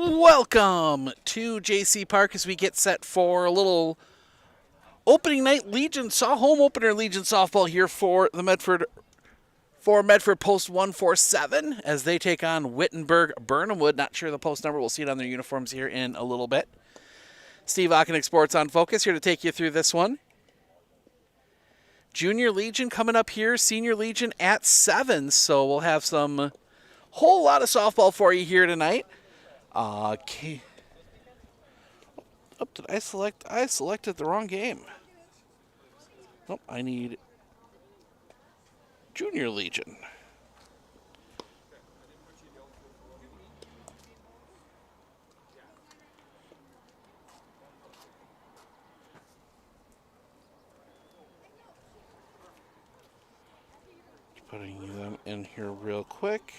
Welcome to JC Park as we get set for a little opening night home opener Legion softball here for the Medford Post 147 as they take on Wittenberg-Birnamwood. Not sure the post number. We'll see it on their uniforms here in a little bit. Steve Ockenick, Sports on Focus, here to take you through this one. Junior Legion coming up here, Senior Legion at 7, so we'll have some whole lot of softball for you here tonight. Okay. Oh, did I select? I selected the wrong game. Oh, I need Junior Legion. Putting them in here real quick.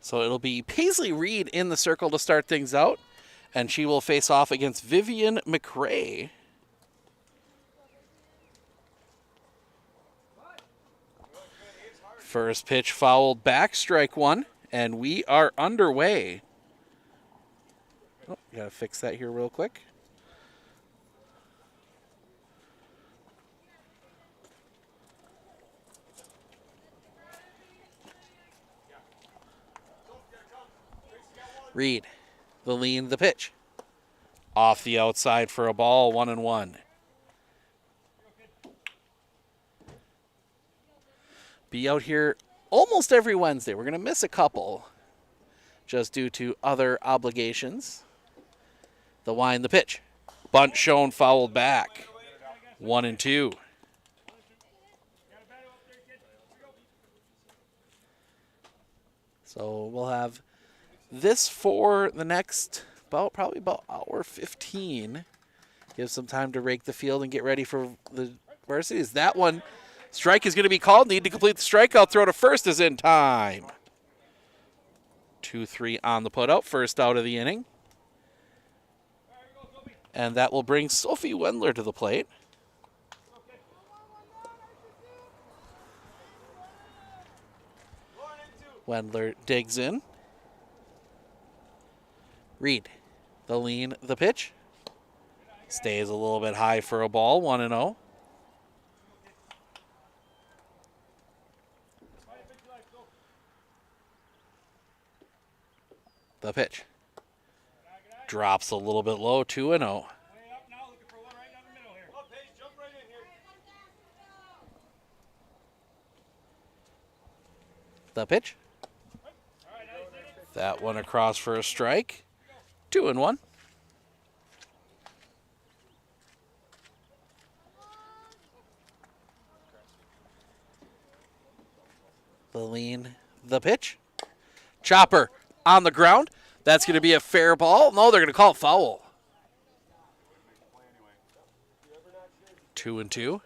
So it'll be Paisley Reed in the circle to start things out, and she will face off against Vivian McRae. First pitch fouled back, strike one, and we are underway. Oh, gotta fix that here real quick. Reed, the lean, the pitch. Off the outside for a ball, 1-1. Be out here almost every Wednesday. We're going to miss a couple just due to other obligations. The wind, the pitch. Bunt shown, fouled back. 1-2. So we'll have this for the next probably about hour 15. Give some time to rake the field and get ready for the varsity. Is that one? Strike is going to be called. Need to complete the strikeout. Throw to first is in time. 2-3 on the putout. First out of the inning. And that will bring Sophie Wendler to the plate. Wendler digs in. Reed, the lean, the pitch. Stays a little bit high for a ball, 1-0. The pitch. Drops a little bit low, 2-0. The pitch. That one across for a strike. 2-1. The lean, the pitch. Chopper on the ground. That's going to be a fair ball. No, they're going to call it foul. 2-2.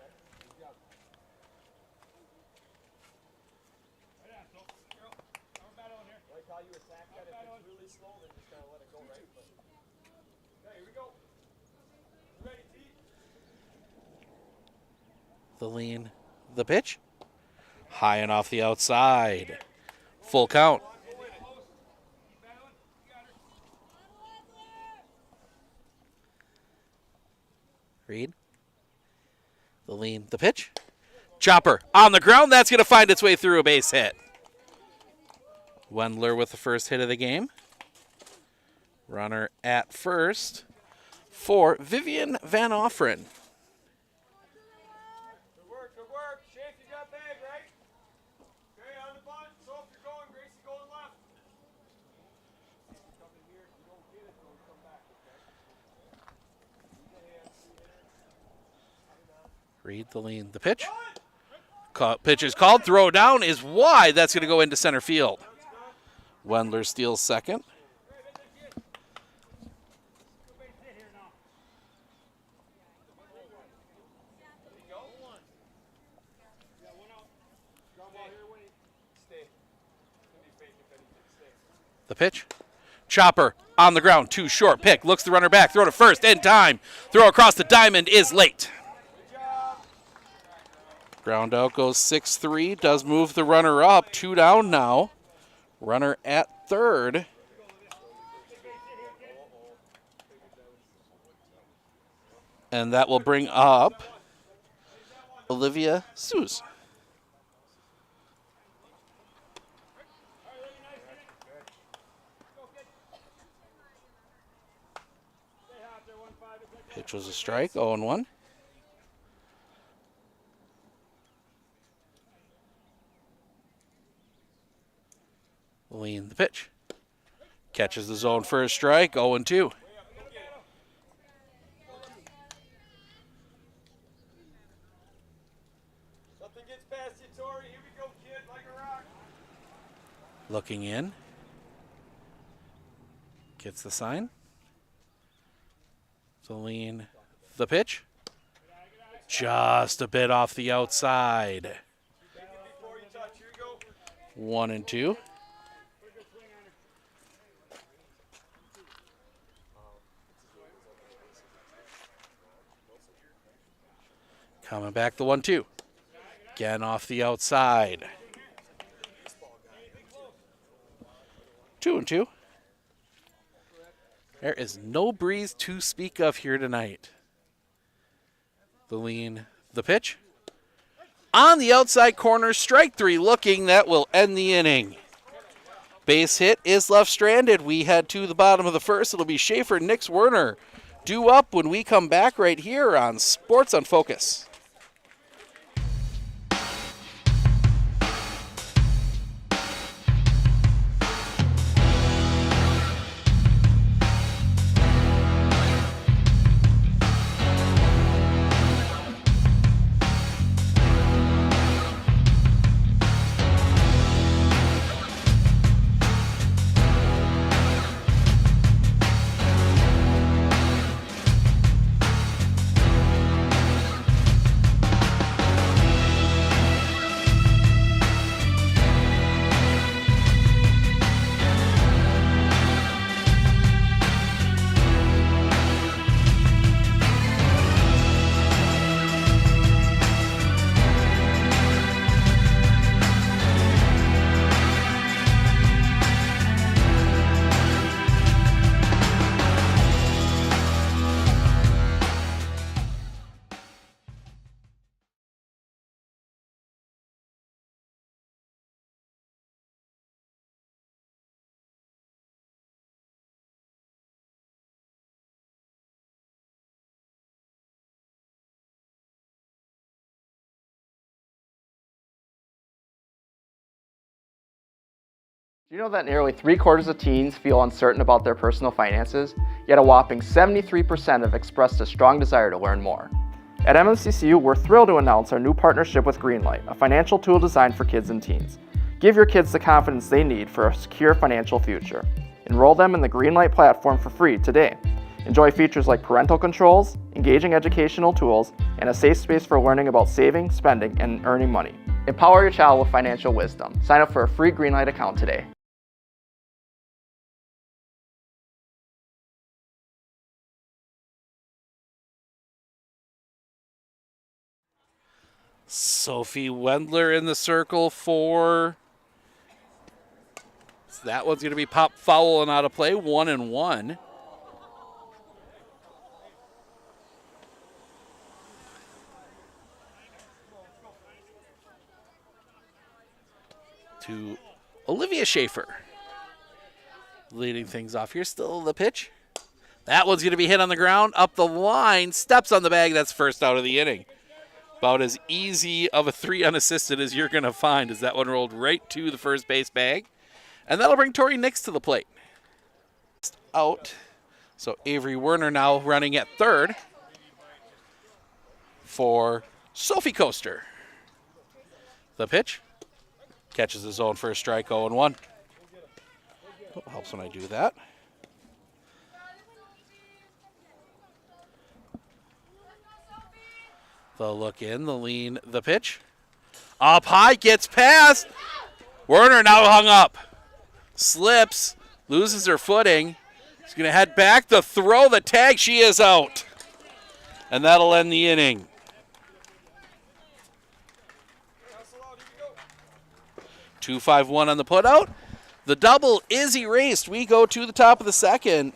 The lean, the pitch. High and off the outside. Full count. Reed. The lean, the pitch. Chopper on the ground. That's going to find its way through a base hit. Wendler with the first hit of the game. Runner at first for Vivian Van Offeren. Reed, the lean, the pitch. Pitch is called. Throw down is wide. That's going to go into center field. Wendler steals second. The pitch. Chopper on the ground. Too short. Pick. Looks the runner back. Throw to first. In time. Throw across the diamond is late. Ground out goes 6-3. Does move the runner up. 2 down now. Runner at third. And that will bring up Olivia Suze. Pitch was a strike, 0-1. Lean the pitch. Catches the zone for a strike, 0-2. Looking in. Gets the sign. So lean the pitch. Just a bit off the outside. 1-2. Coming back the 1-2. Again off the outside. 2-2. There is no breeze to speak of here tonight. The lean, the pitch. On the outside corner, strike 3 looking. That will end the inning. Base hit is left stranded. We head to the bottom of the first. It'll be Schaefer, Nix, Werner due up when we come back right here on Sports on Focus. Do you know that nearly 3/4 of teens feel uncertain about their personal finances, yet a whopping 73% have expressed a strong desire to learn more? At MMCCU, we're thrilled to announce our new partnership with Greenlight, a financial tool designed for kids and teens. Give your kids the confidence they need for a secure financial future. Enroll them in the Greenlight platform for free today. Enjoy features like parental controls, engaging educational tools, and a safe space for learning about saving, spending, and earning money. Empower your child with financial wisdom. Sign up for a free Greenlight account today. Sophie Wendler in the circle for... So that one's going to be pop foul and out of play, 1-1. To Olivia Schaefer. Leading things off here, still the pitch. That one's going to be hit on the ground, up the line, steps on the bag. That's first out of the inning. About as easy of a 3 unassisted as you're going to find as that one rolled right to the first base bag. And that'll bring Tori Nix to the plate. Out. So Avery Werner now running at third for Sophie Coaster. The pitch. Catches the zone for a strike, 0-1. Oh, helps when I do that. The look in, the lean, the pitch. Up high, gets past. Werner now hung up. Slips, loses her footing. She's going to head back. The throw, the tag, she is out. And that'll end the inning. 2-5-1 on the putout. The double is erased. We go to the top of the second.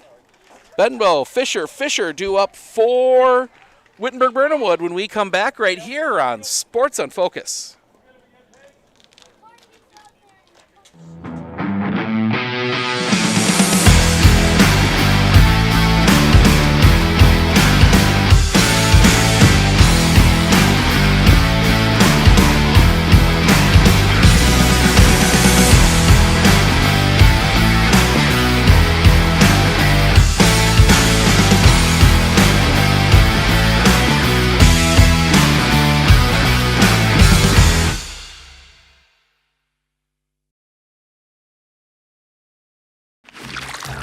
Benbow, Fisher due up for Wittenberg-Birnamwood when we come back right here on Sports on Focus.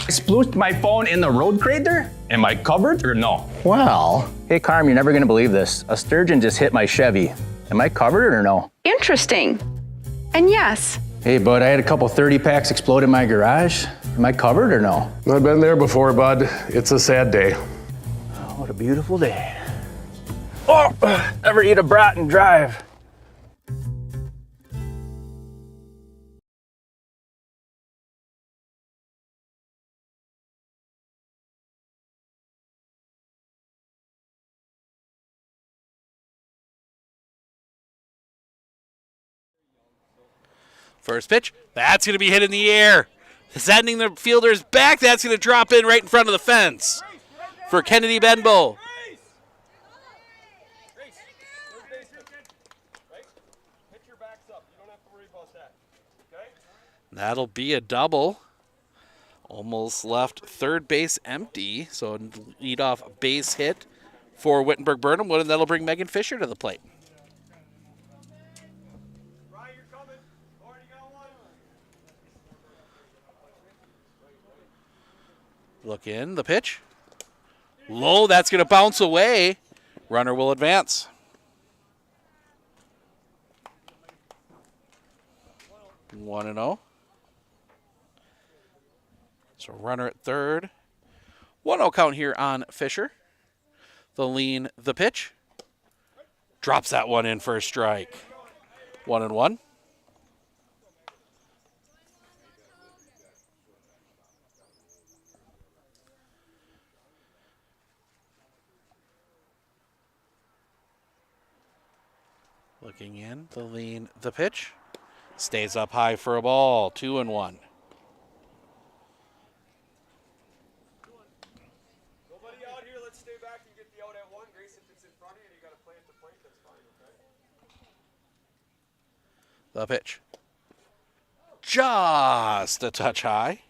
I splooshed my phone in the road crater? Am I covered or no? Well, hey Carm, you're never gonna believe this. A sturgeon just hit my Chevy. Am I covered or no? Interesting. And yes. Hey bud, I had a couple 30 packs explode in my garage. Am I covered or no? I've been there before, bud. It's a sad day. Oh, what a beautiful day. Oh, ever eat a brat and drive? First pitch, that's going to be hit in the air. Sending the fielder's back, that's going to drop in right in front of the fence for Kennedy Benbow. That'll be a double. Almost left third base empty, so lead off base hit for Wittenberg-Birnamwood, and that'll bring Megan Fisher to the plate. Look in, the pitch. Low, that's going to bounce away. Runner will advance. One and 0. So runner at third. 1-0 count here on Fisher. The lean, the pitch. Drops that one in for a strike. 1-1. Looking in, the lean, the pitch. Stays up high for a ball. 2-1. Nobody out here. Let's stay back and get the out at one. Grace, if it's in front of you, you got to play at the plate. That's fine, okay? The pitch. Just a touch high.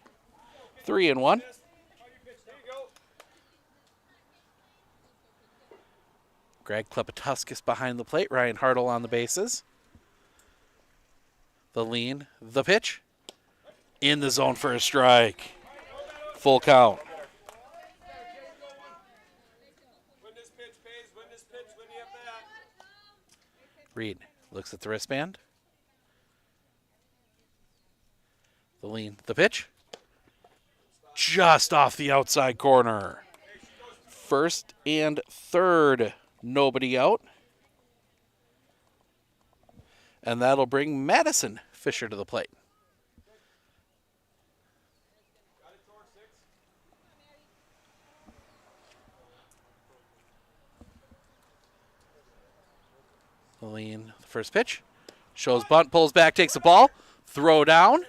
3-1. Greg Klepatuskas behind the plate. Ryan Hartle on the bases. The lean, the pitch. In the zone for a strike. Full count. Win this pitch, Pays. Win this pitch. Win the at-bat. Reed looks at the wristband. The lean, the pitch. Just off the outside corner. First and third. Nobody out. And that'll bring Madison Fisher to the plate. The lean, the first pitch. Shows bunt, pulls back, takes the ball. Throw down.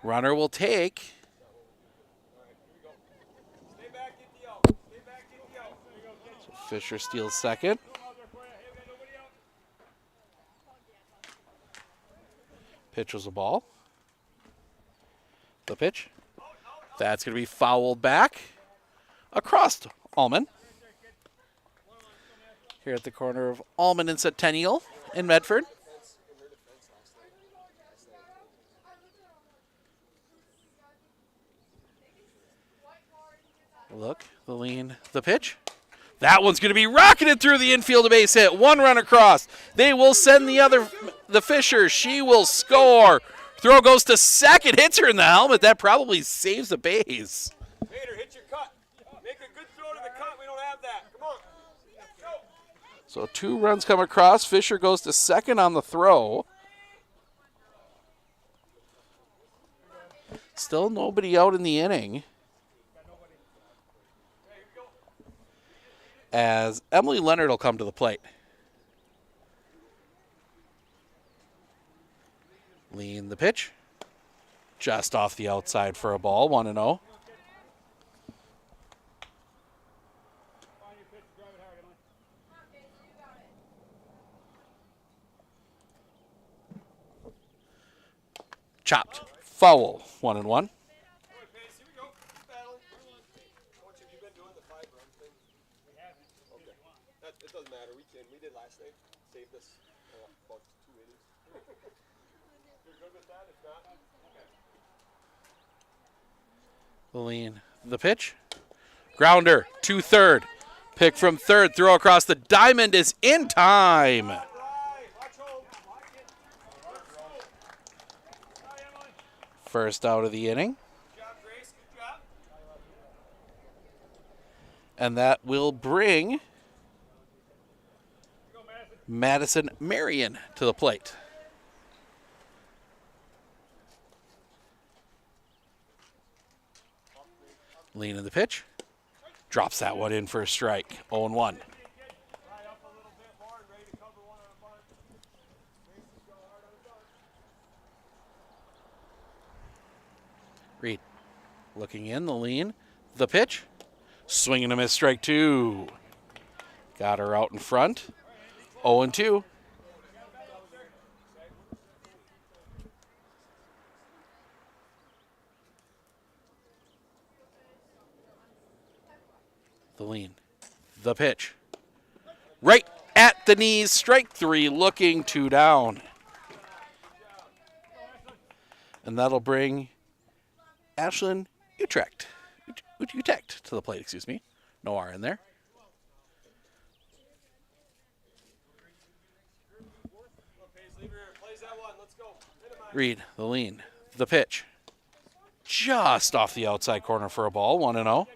Runner will take. So Fisher steals second. Pitch was a ball. The pitch. That's going to be fouled back across Allman. Here at the corner of Allman and Centennial in Medford. Look, the lean, the pitch. That one's going to be rocketed through the infield, a base hit. One run across. They will send the Fisher. She will score. Throw goes to second, hits her in the helmet. That probably saves the base. Vader, hit your cut. Make a good throw to the cut. We don't have that. Come on. Go. So 2 runs come across. Fisher goes to second on the throw. Still nobody out in the inning. As Emily Leonard will come to the plate. Lean the pitch. Just off the outside for a ball, 1-0. Chopped. Foul, 1-1. It doesn't matter. We did last night. Saved us about 2 innings. You're good with that? If not, okay. Lean the pitch. Grounder to third. Pick from third. Throw across the diamond is in time. Right. Watch home. First out of the inning. Good job, Grace. Good job. And that will bring Madison Marion to the plate. Lean in the pitch. Drops that one in for a strike. 0-1. Reed looking in, the lean. The pitch. Swing and a miss, strike 2. Got her out in front. 0-2. The lean. The pitch. Right at the knees. Strike 3. Looking 2 down. And that'll bring Ashlyn Utrecht to the plate, excuse me. No R in there. Reed, the lean. The pitch. Just off the outside corner for a ball. 1-0.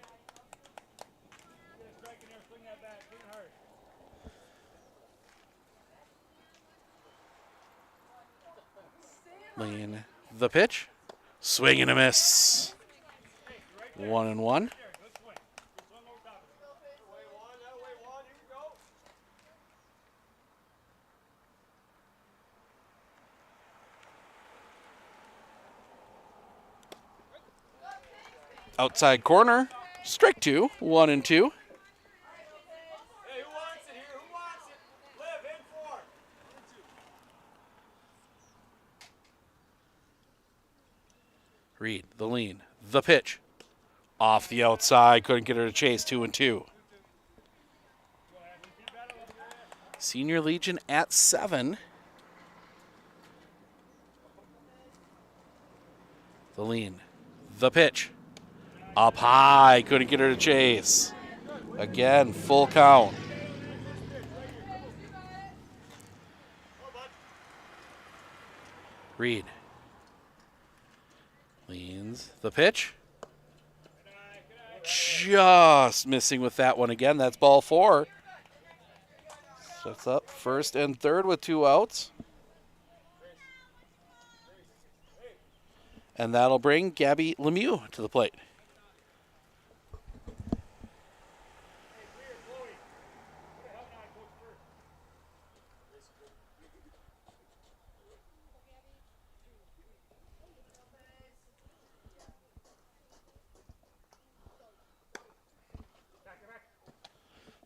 Lean the pitch. Swing and a miss. 1-1. Outside corner. Strike 2. 1-2. Hey, who wants it here? Who wants it? Live in 4. Reed, the lean. The pitch. Off the outside. Couldn't get her to chase. 2-2. Senior Legion at 7. The lean. The pitch. Up high. Couldn't get her to chase. Again, full count. Reed. Leans the pitch. Just missing with that one again. That's ball 4. Sets up first and third with 2 outs. And that'll bring Gabby Lemieux to the plate.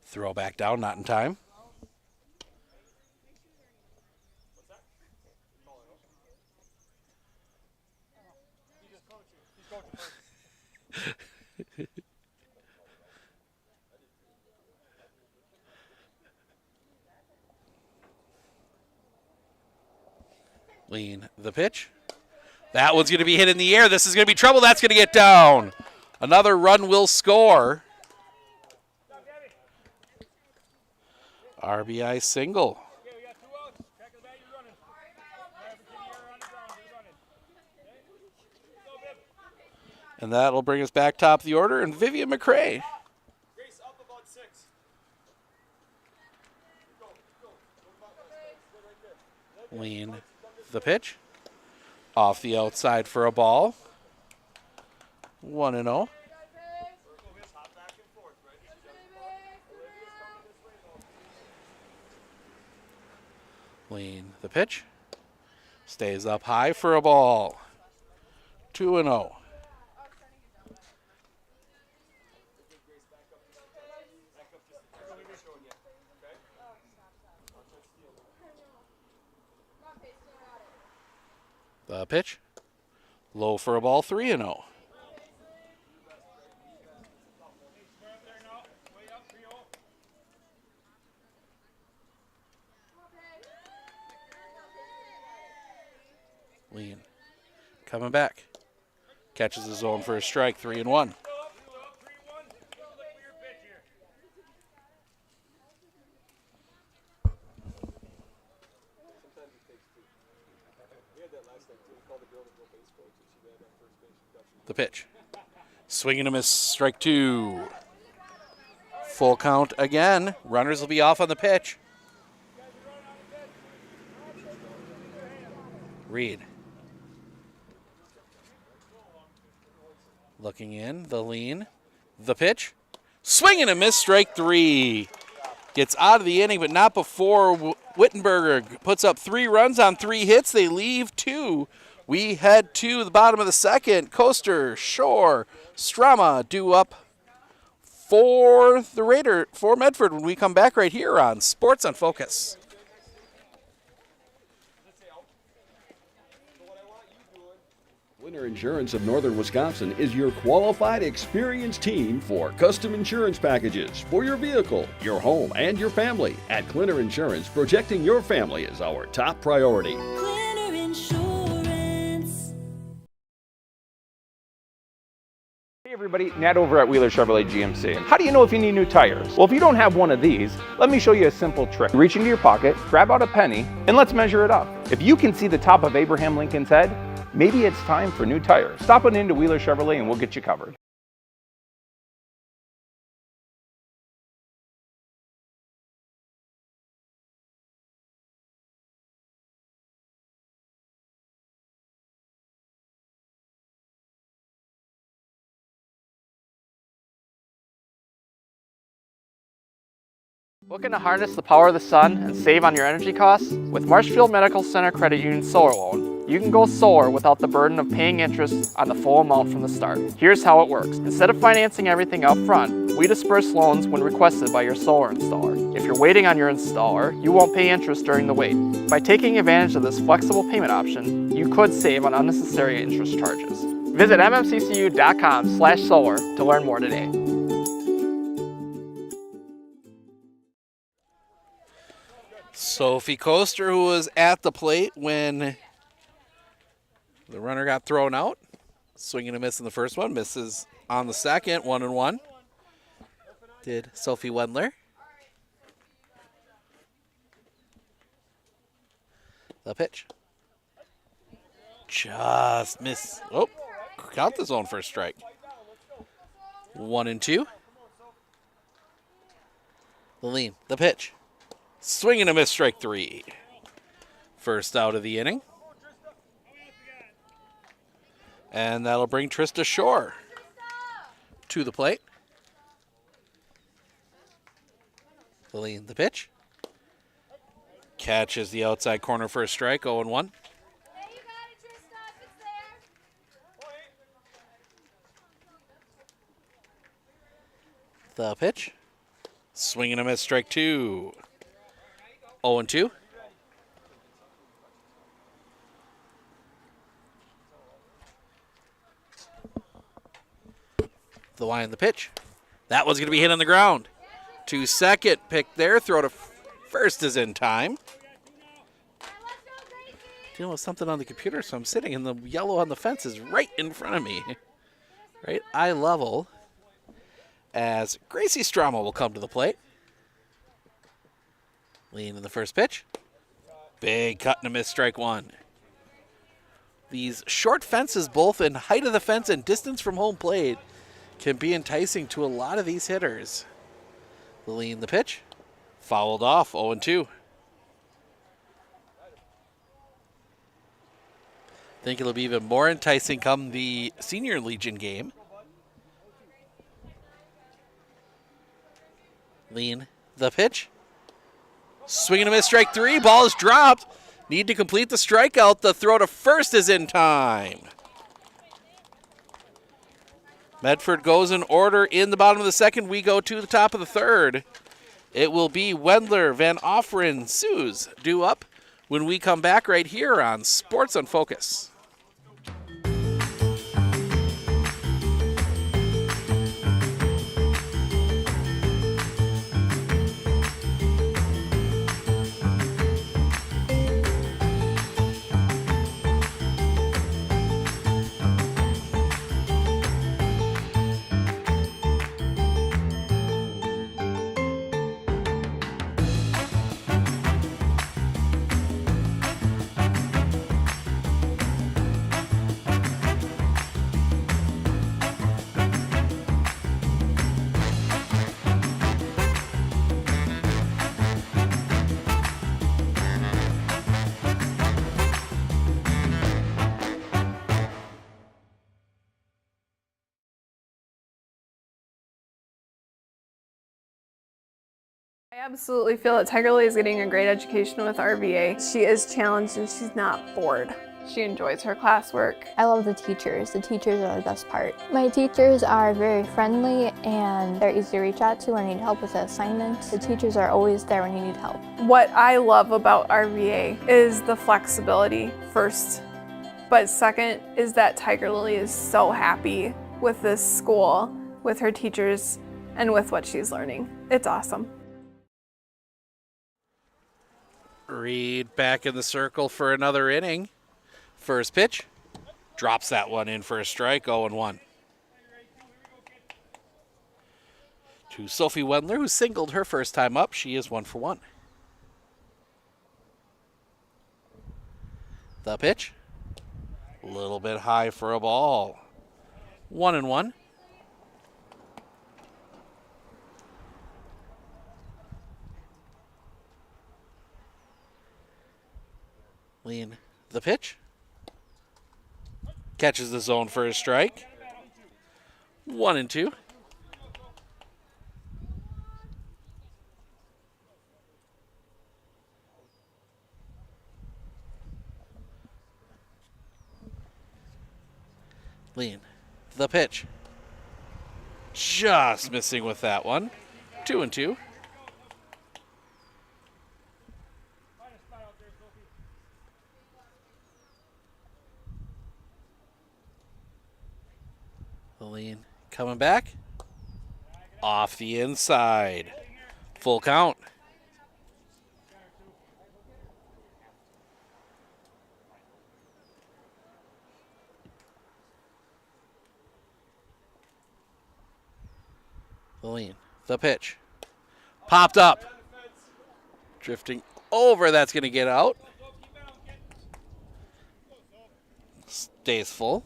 Throw back down, not in time. Lean the pitch. That one's going to be hit in the air. This is going to be trouble. That's going to get down. Another run will score. RBI single. And that'll bring us back top of the order. And Vivian McCrae. Grace up about 6. Lean the pitch. Off the outside for a ball. 1-0. Lean the pitch. Stays up high for a ball. 2-0. The pitch. Low for a ball, 3-0. Lean. Coming back. Catches the zone for a strike, 3-1. The pitch. Swing and a miss, strike 2. Full count again. Runners will be off on the pitch. Reed. Looking in, the lean. The pitch. Swing and a miss, strike 3. Gets out of the inning, but not before Wittenberg puts up 3 runs on 3 hits. They leave 2. We head to the bottom of the second. Coaster, Shore, Strama due up for for Medford when we come back right here on Sports on Focus. Winter Insurance of Northern Wisconsin is your qualified, experienced team for custom insurance packages for your vehicle, your home, and your family. At Clinner Insurance, protecting your family is our top priority. Clinner Insurance. Hey everybody, Nat over at Wheeler Chevrolet GMC. How do you know if you need new tires? Well, if you don't have one of these, let me show you a simple trick. Reach into your pocket, grab out a penny, and let's measure it up. If you can see the top of Abraham Lincoln's head, maybe it's time for new tires. Stop on into Wheeler Chevrolet and we'll get you covered. Looking to harness the power of the sun and save on your energy costs? With Marshfield Medical Center Credit Union Solar Loan, you can go solar without the burden of paying interest on the full amount from the start. Here's how it works. Instead of financing everything up front, we disperse loans when requested by your solar installer. If you're waiting on your installer, you won't pay interest during the wait. By taking advantage of this flexible payment option, you could save on unnecessary interest charges. Visit mmccu.com/solar to learn more today. Sophie Coaster, who was at the plate when the runner got thrown out. Swing and a miss in the first one. Misses on the second. 1-1. Did Sophie Wendler. The pitch. Just miss. Oh, count the zone for a strike. 1-2. The lean. The pitch. Swing and a miss, strike 3. First out of the inning. And that'll bring Trista Shore to the plate. The lean, the pitch. Catches the outside corner for a strike, 0-1. The pitch. Swing and a miss, strike 2. 0-2. The line, the pitch. That one's going to be hit on the ground. To second, pick there. Throw to first is in time. Dealing with something on the computer, so I'm sitting, and the yellow on the fence is right in front of me. Right eye level. As Gracie Strama will come to the plate. Lean in the first pitch. Big cut and a miss, strike 1. These short fences, both in height of the fence and distance from home plate, can be enticing to a lot of these hitters. The lean, the pitch. Fouled off, 0-2. I think it'll be even more enticing come the Senior Legion game. Lean the pitch. Swing and a miss, strike three. Ball is dropped. Need to complete the strikeout. The throw to first is in time. Medford goes in order in the bottom of the second. We go to the top of the third. It will be Wendler, Van Offeren, Suze due up when we come back right here on Sports on Focus. I absolutely feel that Tiger Lily is getting a great education with RVA. She is challenged and she's not bored. She enjoys her classwork. I love the teachers. The teachers are the best part. My teachers are very friendly and they're easy to reach out to when you need help with an assignment. The teachers are always there when you need help. What I love about RVA is the flexibility first, but second is that Tiger Lily is so happy with this school, with her teachers, and with what she's learning. It's awesome. Reed back in the circle for another inning. First pitch. Drops that one in for a strike, 0-1. To Sophie Wendler, who singled her first time up. She is 1 for 1. The pitch. A little bit high for a ball. 1-1. Lean the pitch. Catches the zone for a strike. 1-2. Lean the pitch. Just missing with that one. 2-2. Lean coming back. Off the inside. Full count. Lean the pitch. Popped up. Drifting over. That's going to get out. Stays full.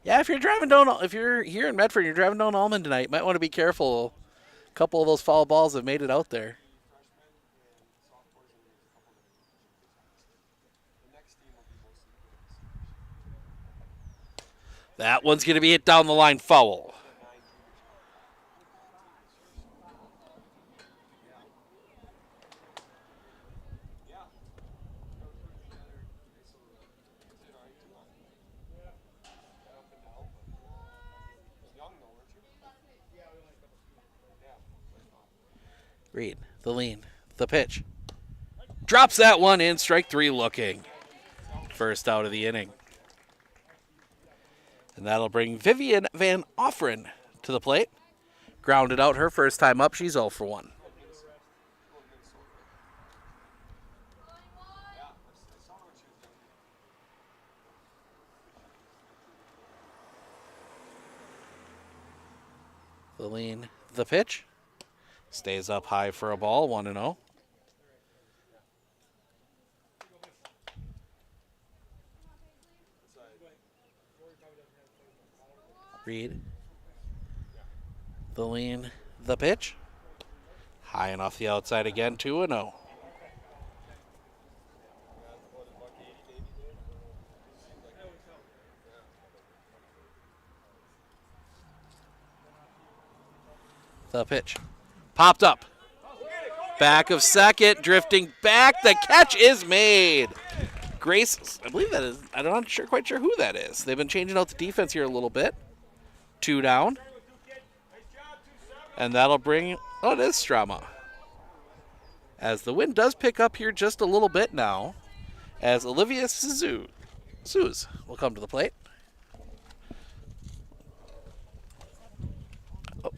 Yeah, if you're here in Medford, you're driving down Almond tonight, you might want to be careful. A couple of those foul balls have made it out there. That one's going to be hit down the line foul. Reed, the lean, the pitch. Drops that one in, strike three looking. First out of the inning. And that'll bring Vivian Van Offeren to the plate. Grounded out her first time up, she's 0 for 1. The lean, the pitch. Stays up high for a ball, 1-0. Reed. The lean, the pitch. High and off the outside again, 2-0. The pitch. Popped up. Back of second, drifting back. The catch is made. Grace, I believe that is, I'm not quite sure who that is. They've been changing out the defense here a little bit. 2 down. And that'll bring, oh, it is Strama. As the wind does pick up here just a little bit now, as Olivia Suze will come to the plate. Oh.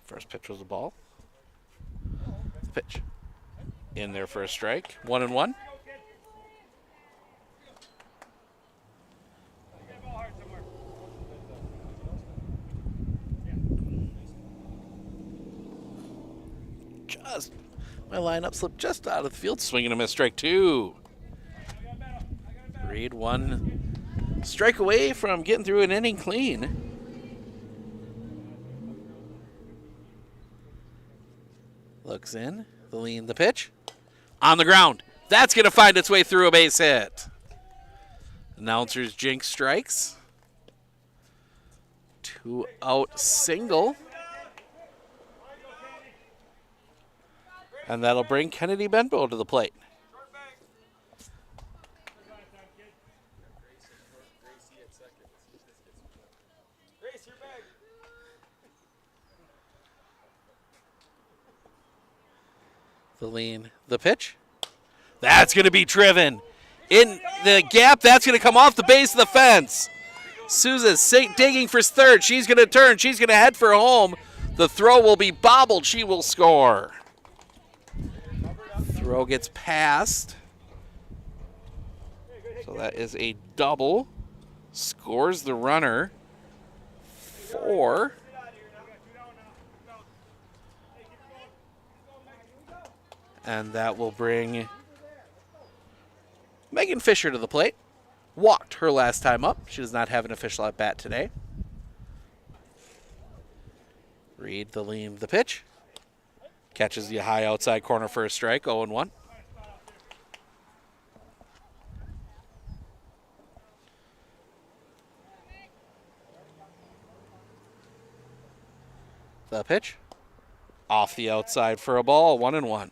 First pitch was a ball. Pitch. In there for a strike. 1-1. Just my lineup slipped just out of the field. Swinging a miss, strike 2. Reed 1 strike away from getting through an inning clean. Looks in, the lean, the pitch. On the ground. That's going to find its way through a base hit. Announcers jinx strikes. 2 out single. And that'll bring Kennedy Benbow to the plate. The lean, the pitch. That's going to be driven in the gap. That's going to come off the base of the fence. Sousa's digging for third. She's going to turn. She's going to head for home. The throw will be bobbled. She will score. Throw gets passed. So that is a double. Scores the runner 4. And that will bring Megan Fisher to the plate. Walked her last time up. She does not have an official at bat today. Reed, the lean, the pitch. Catches the high outside corner for a strike, 0-1. The pitch. Off the outside for a ball, 1-1.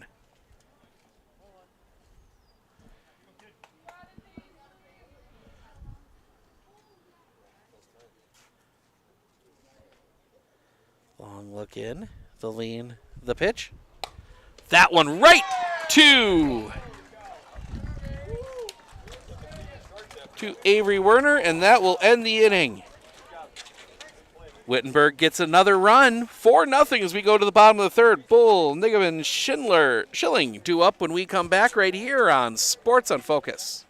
Long look in, the lean, the pitch. That one right to Avery Werner, and that will end the inning. Wittenberg gets another run, 4-0 as we go to the bottom of the third. Bull, Nigaman, Schilling due up when we come back right here on Sports on Focus.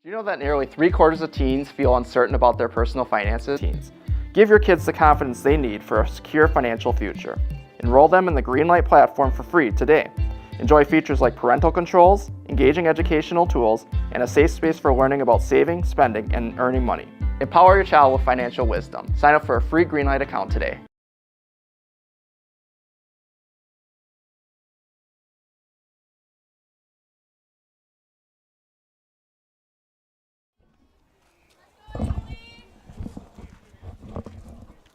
Do you know that nearly 3/4 of teens feel uncertain about their personal finances? Give your kids the confidence they need for a secure financial future. Enroll them in the Greenlight platform for free today. Enjoy features like parental controls, engaging educational tools, and a safe space for learning about saving, spending, and earning money. Empower your child with financial wisdom. Sign up for a free Greenlight account today.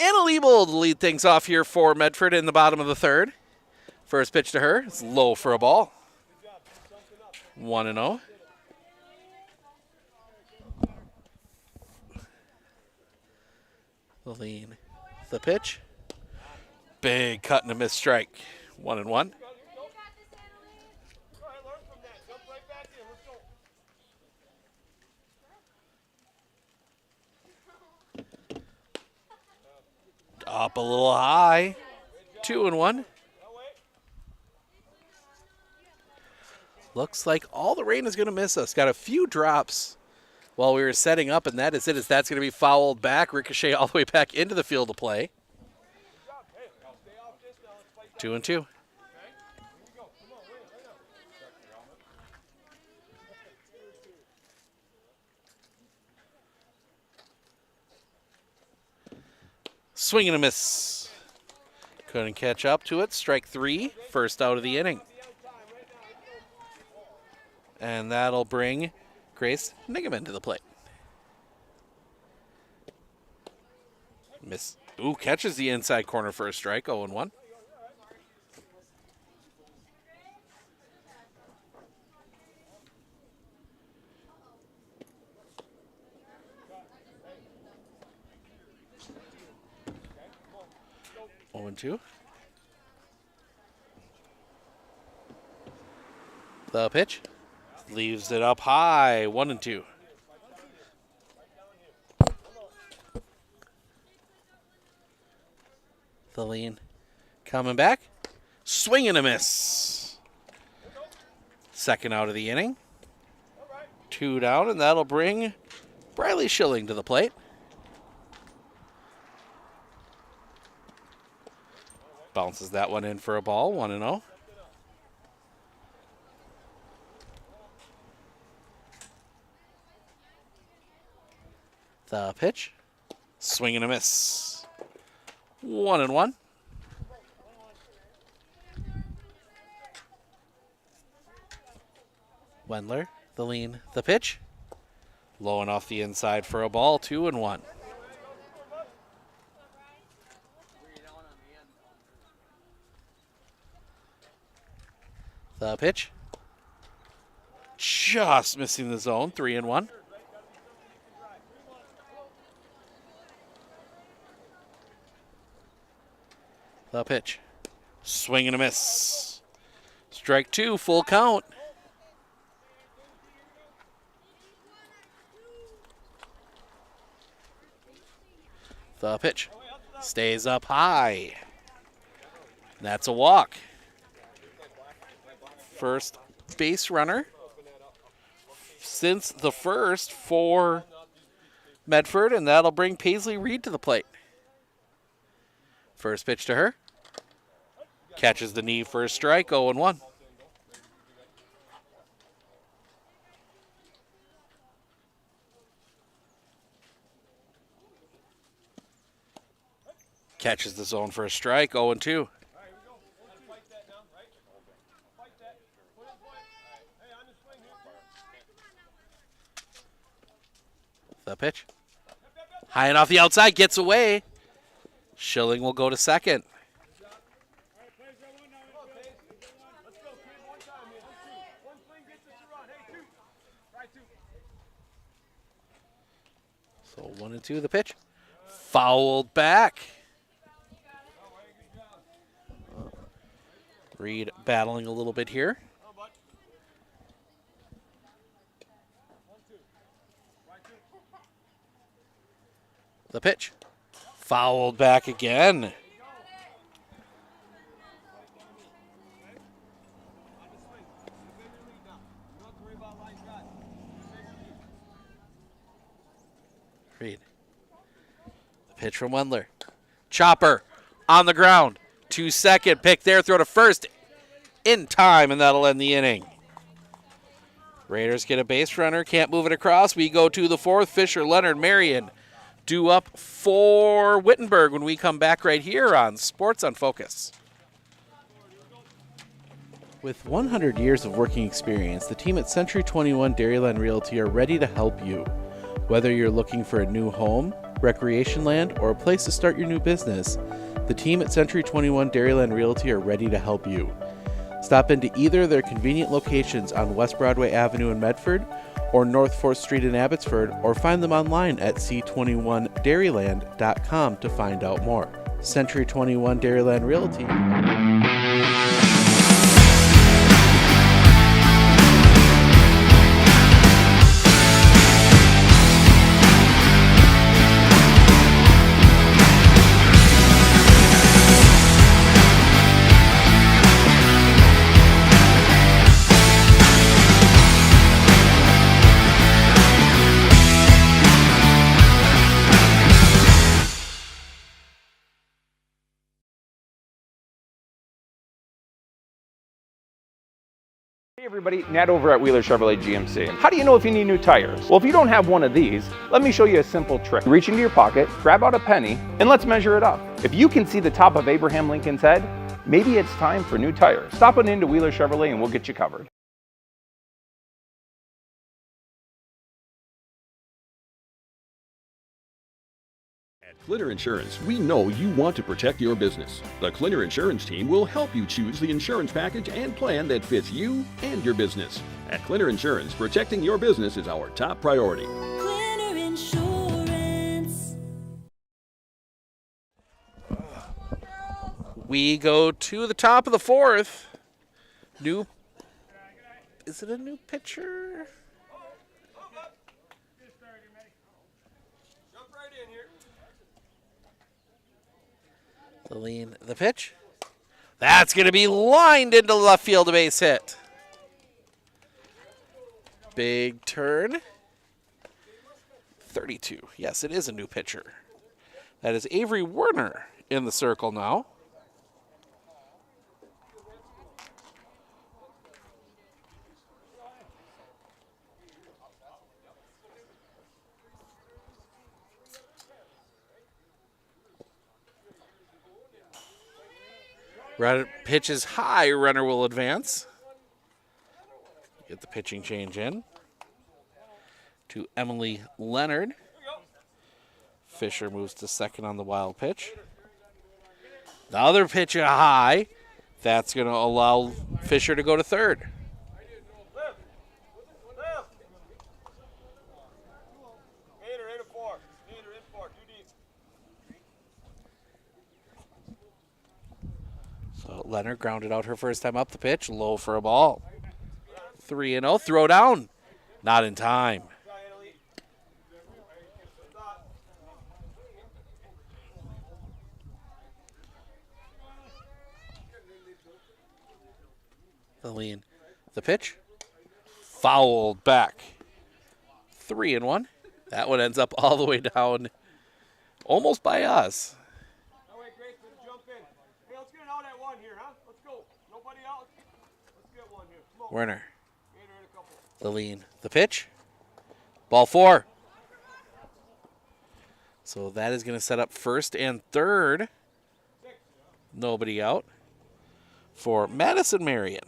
Anna Liebold to lead things off here for Medford in the bottom of the third. First pitch to her. It's low for a ball. 1-0. The lean. The pitch. Big cut and a missed strike. 1-1. Up a little high. 2-1. Looks like all the rain is going to miss us. Got a few drops while we were setting up, and that is it. That's going to be fouled back. Ricochet all the way back into the field of play. 2-2. Swing and a miss. Couldn't catch up to it. Strike 3. First out of the inning. And that'll bring Grace Nigaman to the plate. Miss. Ooh, catches the inside corner for a strike. 0-1. Oh, 2. The pitch. Leaves it up high. 1-2. The lean coming back. Swing and a miss. Second out of the inning. 2 down, and that'll bring Briley Schilling to the plate. Bounces that one in for a ball. 1-0. The pitch. Swing and a miss. 1-1. Wendler, the lean, the pitch. Low and off the inside for a ball. 2-1. The pitch. Just missing the zone. 3-1. The pitch. Swing and a miss. Strike 2, full count. The pitch. Stays up high. That's a walk. First base runner since the first for Medford, and that'll bring Paisley Reed to the plate. First pitch to her. Catches the knee for a strike. 0-1. Catches the zone for a strike. 0-2. The pitch. High and off the outside. Gets away. Schilling will go to second. So 1-2, the pitch. Fouled back. Reed battling a little bit here. The pitch. Fouled back again. Reed. The pitch from Wendler. Chopper on the ground. 2-second pick there. Throw to first in time, and that'll end the inning. Raiders get a base runner. Can't move it across. We go to the fourth. Fisher, Leonard, Marion due up for Wittenberg when we come back right here on Sports on Focus. With 100 years of working experience, the team at Century 21 Dairyland Realty are ready to help you. Whether you're looking for a new home, recreation land, or a place to start your new business, the team at Century 21 Dairyland Realty are ready to help you. Stop into either of their convenient locations on West Broadway Avenue in Medford or North 4th Street in Abbotsford, or find them online at c21dairyland.com to find out more. Century 21 Dairyland Realty. Hey everybody, Nat over at Wheeler Chevrolet GMC. How do you know if you need new tires? Well, if you don't have one of these, let me show you a simple trick. Reach into your pocket, grab out a penny, and let's measure it up. If you can see the top of Abraham Lincoln's head, maybe it's time for new tires. Stop on into Wheeler Chevrolet and we'll get you covered. At Clinner Insurance, we know you want to protect your business. The Clinner Insurance team will help you choose the insurance package and plan that fits you and your business. At Clinner Insurance, protecting your business is our top priority. Clinner Insurance. We go to the top of the fourth. Is it a new pitcher? Jump right in here. The lean, the pitch. That's going to be lined into left field, a base hit. Big turn. 32. Yes, it is a new pitcher. That is Avery Werner in the circle now. Runner pitches high, runner will advance. Get the pitching change in to Emily Leonard. Fisher moves to second on the wild pitch. The other pitch high. That's going to allow Fisher to go to third. Left. Left. Hater in a four. Hater in four. Too deep. So Leonard grounded out her first time up the pitch. Low for a ball. 3-0. Throw down. Not in time. The lean. The pitch. Fouled back. 3-1. That one ends up all the way down almost by us. No way, Grace, let's jump in. Hey, let's get it out at one here, huh? Let's go. Nobody else. Let's get one here. Come on. Werner. Hater in a couple. The lean. The pitch. Ball 4. So that is going to set up first and third. Nobody out for Madison Marion.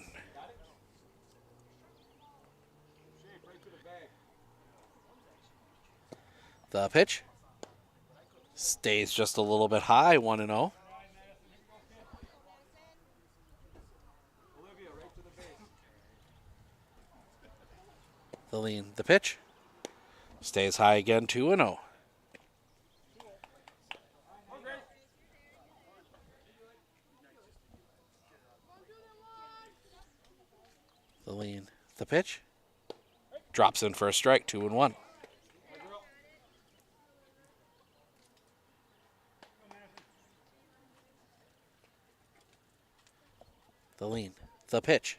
The pitch stays just a little bit high, 1-0. The lean, the pitch stays high again, 2-0. The lean, the pitch drops in for a strike, 2-1. The lean, the pitch.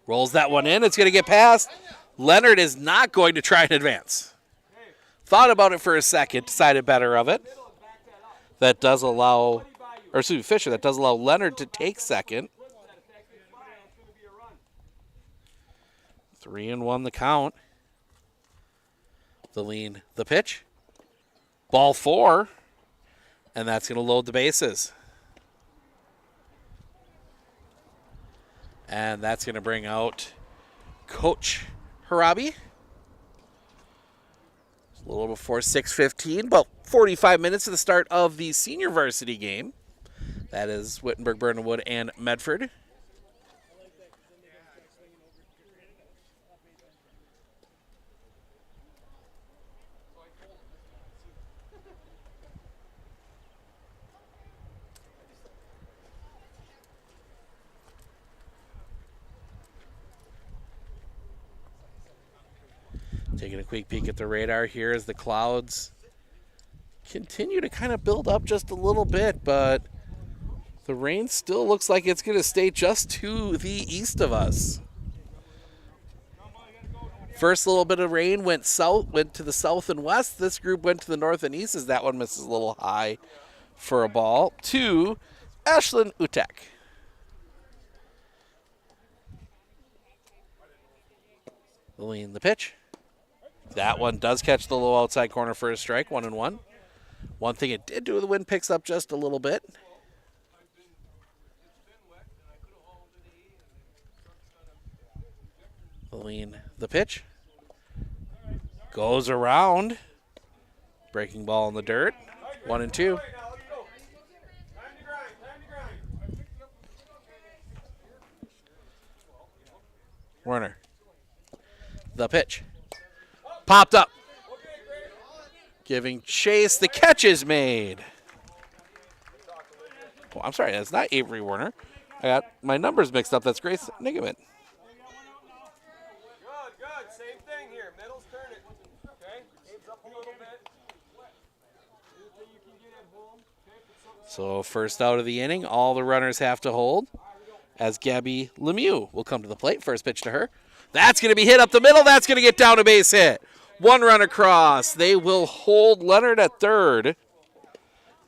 Rolls that one in. It's going to get past. Leonard is not going to try and advance. Thought about it for a second, decided better of it. That does allow, or excuse me, Fisher, that does allow Leonard to take second. 3-1 the count. The lean, the pitch. Ball 4. And that's going to load the bases. And that's going to bring out Coach Harabi. A little before 6:15, about 45 minutes to the start of the senior varsity game. That is Wittenberg-Birnamwood and Medford. Taking a quick peek at the radar here as the clouds continue to kind of build up just a little bit, but the rain still looks like it's going to stay just to the east of us. First little bit of rain went south, went to the south and west. This group went to the north and east as that one misses a little high for a ball to Ashlyn Utek. The pitch. That one does catch the low outside corner for a strike, 1-1. One thing it did do, the wind picks up just a little bit. The pitch. Goes around. Breaking ball in the dirt, 1-2. Werner. The pitch. Popped up. Giving chase. The catch is made. Oh, I'm sorry, that's not Avery Werner. I got my numbers mixed up. That's Grace Nigaman. Good. Same thing here. Middle's turn it. Okay? Aims up a little bit. Anything you can get at home. Okay? So first out of the inning, all the runners have to hold. As Gabby Lemieux will come to the plate. First pitch to her. That's going to be hit up the middle. That's going to get down a base hit. One run across. They will hold Leonard at third.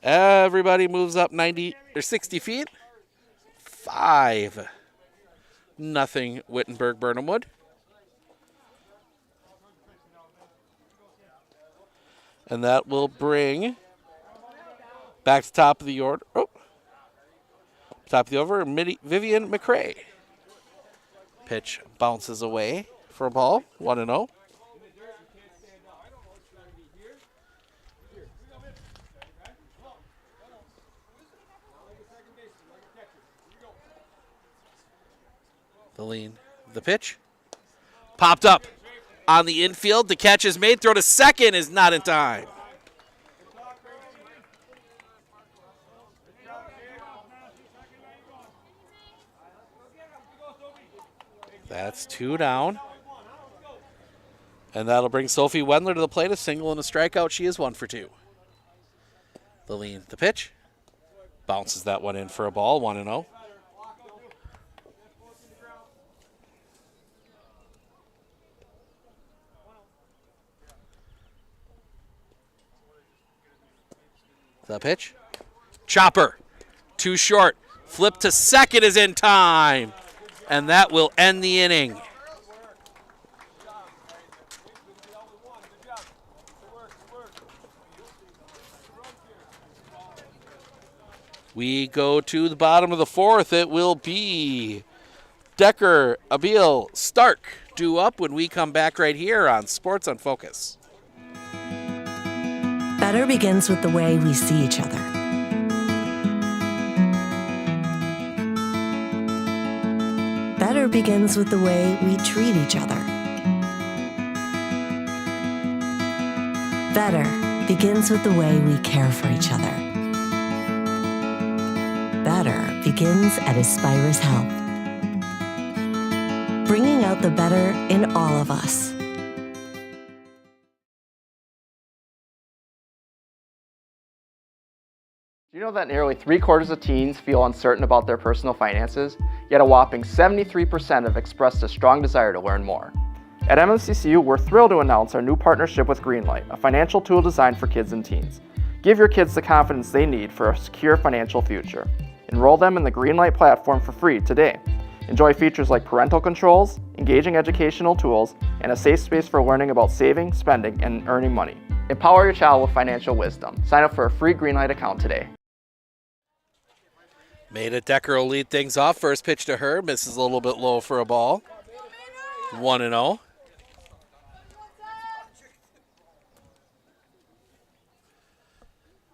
Everybody moves up 90 or 60 feet. 5-0 Wittenberg-Birnamwood. And that will bring back to top of the order. Oh. Top of the over, Vivian McRae. Pitch bounces away for a ball, 1-0. The pitch. Popped up on the infield. The catch is made. Throw to second is not in time. That's 2 down. And that'll bring Sophie Wendler to the plate. A single and a strikeout. She is 1 for 2. The pitch. Bounces that one in for a ball, 1-0. The pitch. Chopper. Too short. Flip to second is in time. And that will end the inning. We go to the bottom of the 4th. It will be Decker, Abil, Stark due up when we come back right here on Sports on Focus. Better begins with the way we see each other. Better begins with the way we treat each other. Better begins with the way we care for each other. Better begins at Aspirus Health. Bringing out the better in all of us. Do you know that nearly 3/4 of teens feel uncertain about their personal finances, yet a whopping 73% have expressed a strong desire to learn more? At MMCCU, we're thrilled to announce our new partnership with Greenlight, a financial tool designed for kids and teens. Give your kids the confidence they need for a secure financial future. Enroll them in the Greenlight platform for free today. Enjoy features like parental controls, engaging educational tools, and a safe space for learning about saving, spending, and earning money. Empower your child with financial wisdom. Sign up for a free Greenlight account today. Maida Decker will lead things off. First pitch to her. Misses a little bit low for a ball. 1-0.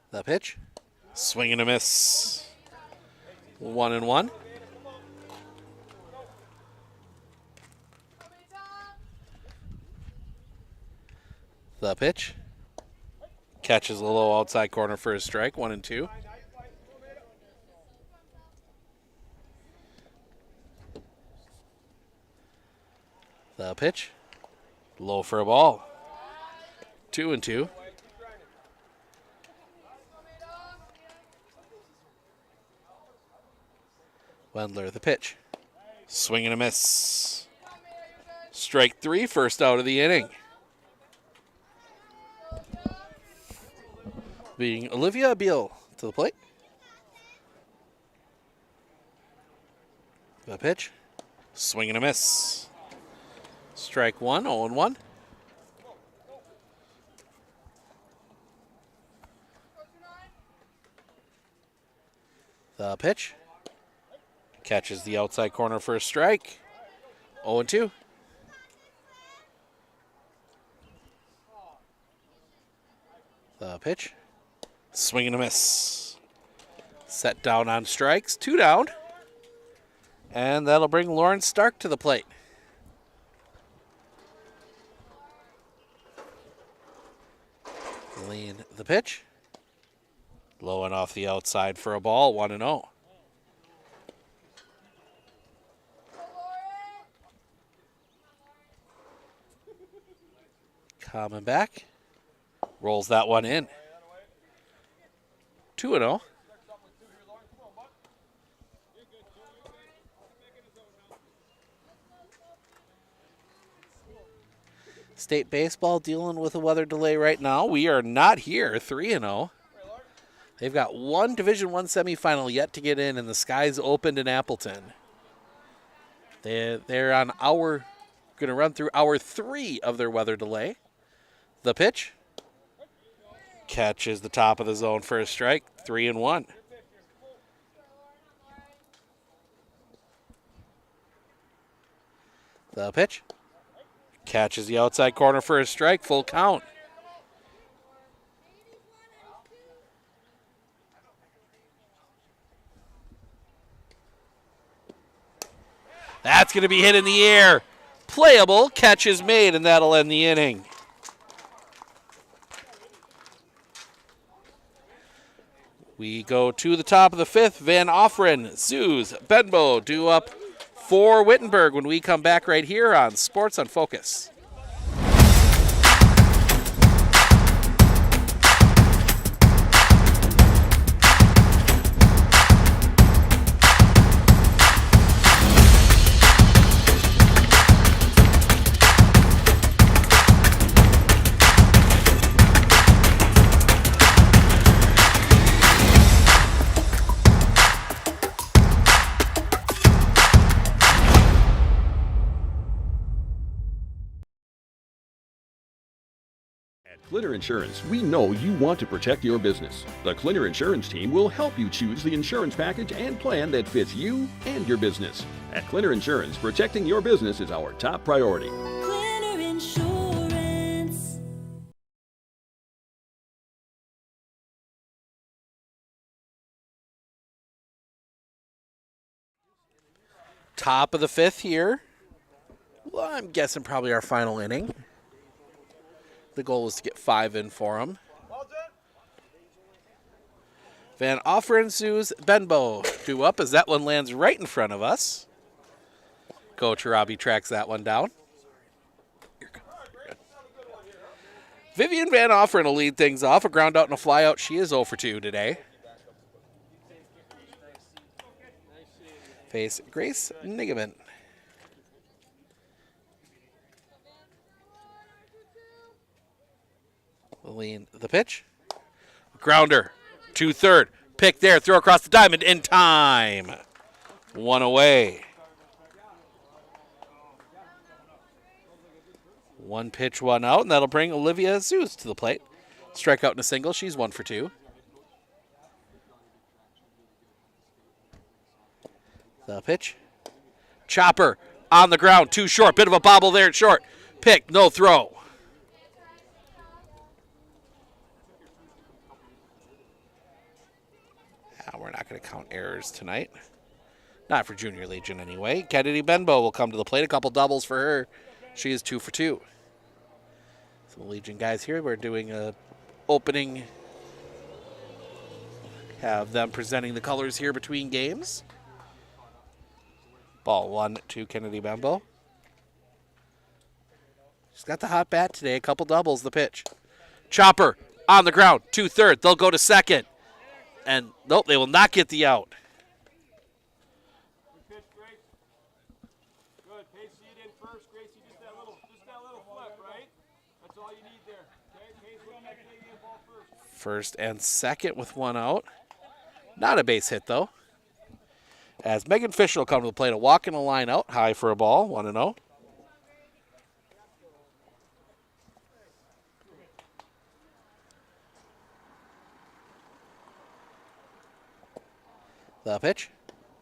The pitch. Swing and a miss. 1-1. The pitch. Catches a low outside corner for a strike. 1-2. The pitch. Low for a ball. 2-2. Wendler, the pitch. Swing and a miss. Strike 3, first out of the inning. Being Olivia Abil to the plate. The pitch. Swing and a miss. Strike one, 0-1. The pitch. Catches the outside corner for a strike. 0-2. The pitch. Swing and a miss. Set down on strikes. 2 down. And that'll bring Lawrence Stark to the plate. Lean the pitch. Low and off the outside for a ball. 1-0. Coming back. Rolls that one in. 2-0. State baseball dealing with a weather delay right now. We are not here. 3-0. They've got one Division I semifinal yet to get in, and the skies opened in Appleton. They're on going to run through hour 3 of their weather delay. The pitch. Catches the top of the zone for a strike. 3-1. The pitch. Catches the outside corner for a strike. Full count. That's going to be hit in the air. Playable. Catch is made, and that'll end the inning. We go to the top of the 5th. Van Offeren, Zeus, Benbow due up for Wittenberg when we come back right here on Sports on Focus. Clinner Insurance, we know you want to protect your business. The Clinner Insurance team will help you choose the insurance package and plan that fits you and your business. At Clinner Insurance, protecting your business is our top priority. Clinner Insurance. Top of the 5th here. Well, I'm guessing probably our final inning. The goal is to get 5 in for him. Van Offeren, Zeus, Benbow due up as that one lands right in front of us. Coach Robbie tracks that one down. You're good. You're good. Vivian Van Offeren will lead things off. A ground out and a fly out. She is 0 for 2 today. Face Grace Nigaman. Lean the pitch. Grounder. 2-3. Pick there. Throw across the diamond in time. 1 away. 1 pitch, 1 out, and that'll bring Olivia Zeus to the plate. Strikeout and a single. She's 1 for 2. The pitch. Chopper on the ground. Too short. Bit of a bobble there at short. Pick. No throw. We're not going to count errors tonight. Not for Junior Legion anyway. Kennedy Benbow will come to the plate. A couple doubles for her. She is 2 for 2. So the Legion guys here, we're doing a opening. Have them presenting the colors here between games. Ball 1 to Kennedy Benbow. She's got the hot bat today. A couple doubles. The pitch. Chopper on the ground. 2-3. They'll go to second. And nope, they will not get the out. Good pitch, Grace. Good. Pace seed in first, Gracie. Just that little flip, right? That's all you need there. Okay, Pace will make the ball first. First and second with 1 out. Not a base hit though. As Megan Fisher will come to the plate, a walk and a line out, high for a ball, 1-0. The pitch.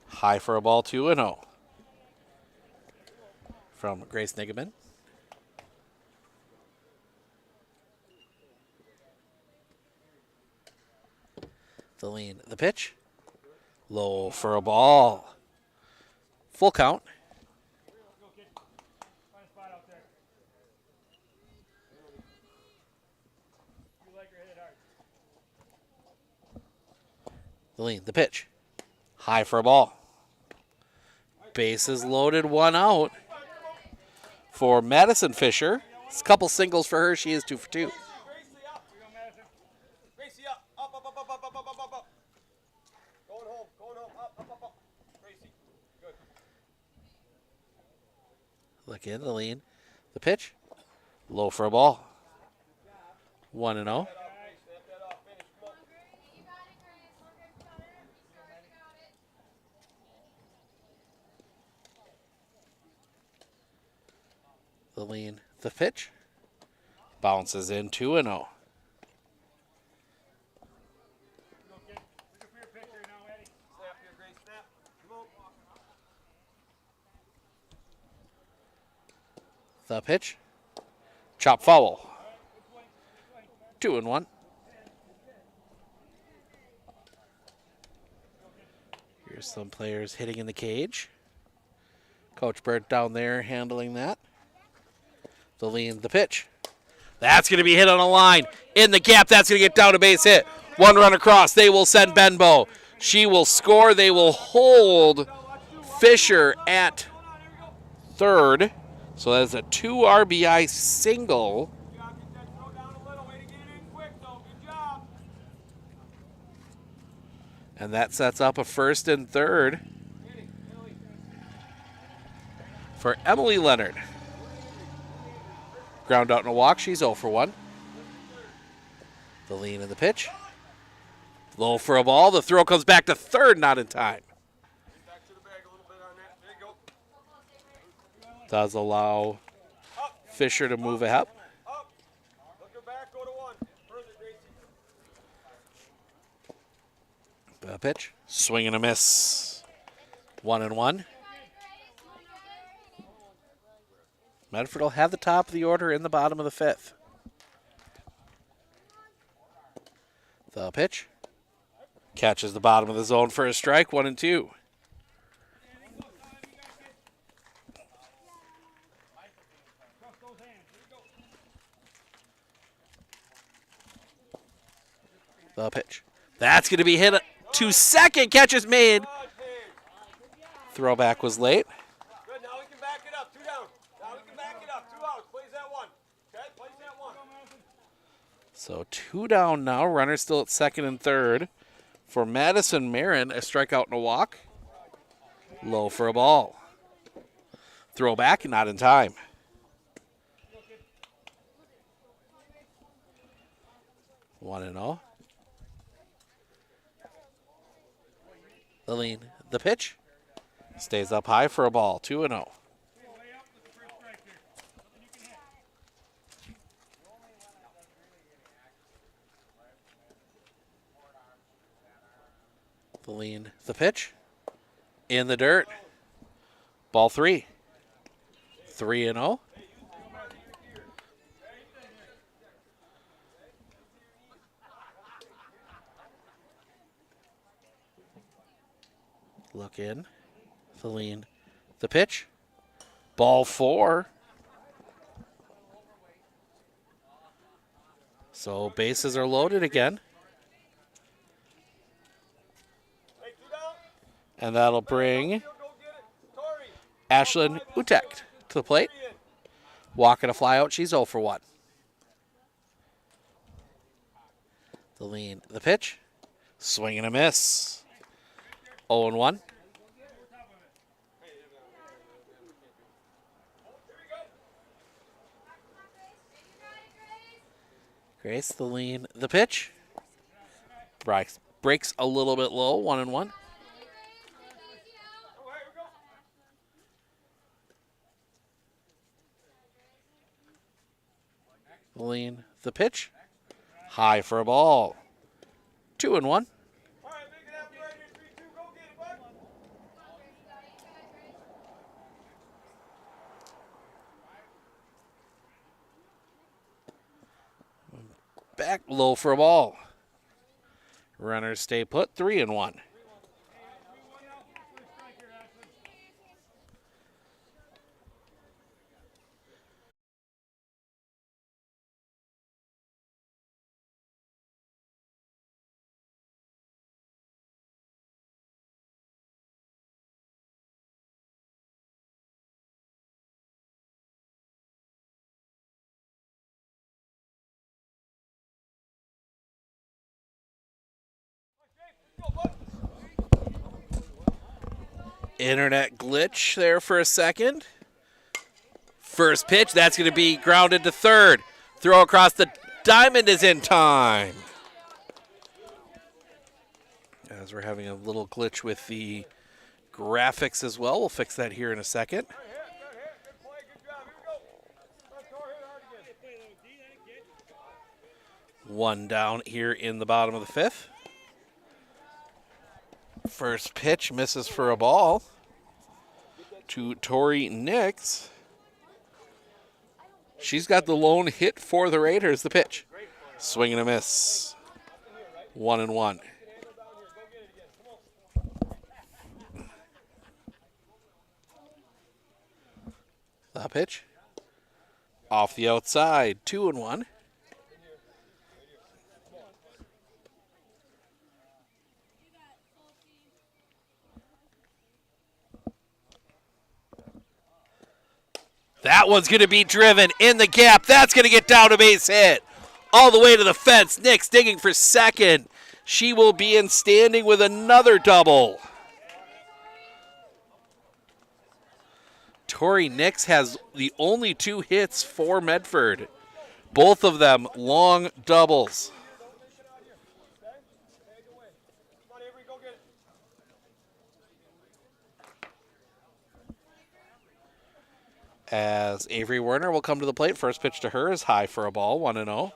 High for a ball, 2-0. From Grace Nigaman. The lean. The pitch. Low for a ball. Full count. The lean. The pitch. High for a ball. Bases loaded, 1 out. For Madison Fisher. It's a couple singles for her. She is 2 for 2. Gracie up. Up, up, up, up, up, up, up, up, up. Going home, up, up, up, up. Gracie, good. Look in the lean. The pitch. Low for a ball. 1-0. The lean. The pitch. Bounces in, 2-0. The pitch. Chop foul. 2-1. Here's some players hitting in the cage. Coach Burt down there handling that. The lean, the pitch. That's going to be hit on a line. In the gap, that's going to get down a base hit. 1 run across. They will send Benbow. She will score. They will hold Fisher at third. So that's a 2 RBI single. And that sets up a first and third for Emily Leonard. Ground out in a walk. She's 0 for 1. The lean in the pitch. Low for a ball. The throw comes back to third, not in time. Does allow Fisher to move ahead. The pitch. Swing and a miss. 1-1. Medford will have the top of the order in the bottom of the 5th. The pitch. Catches the bottom of the zone for a strike, 1-2. The pitch. That's going to be hit to second. Catch is made. Throwback was late. Good, now we can back it up. 2 down. Now we can back it up. 2 outs. Plays that 1. Okay, plays that 1. So 2 down now. Runner still at second and third. For Madison Marin, a strikeout and a walk. Low for a ball. Throwback, not in time. One and 0. The lean, the pitch. Stays up high for a ball, 2-0. The lean, the pitch. In the dirt. Ball 3. 3-0. Look in. The lean. The pitch. Ball 4. So bases are loaded again. And that'll bring Ashlyn Utek to the plate. Walking a fly out. She's 0 for 1. The lean. The pitch. Swing and a miss. 0-1. Grace, the lean, the pitch. Breaks a little bit low, 1-1. The lean, the pitch. High for a ball. 2-1. Back low for a ball. Runners stay put, 3-1. Internet glitch there for a second. First pitch, that's going to be grounded to third. Throw across the diamond is in time. As we're having a little glitch with the graphics as well. We'll fix that here in a second. One down here in the bottom of the fifth. First pitch misses for a ball to Tori Nix. She's got the lone hit for the Raiders. The pitch. Swing and a miss. 1-1. The pitch. Off the outside. 2-1. That one's going to be driven in the gap. That's going to get down a base hit. All the way to the fence. Nix digging for second. She will be in standing with another double. Tori Nix has the only 2 hits for Medford. Both of them long doubles. As Avery Werner will come to the plate. First pitch to her is high for a ball, 1-0.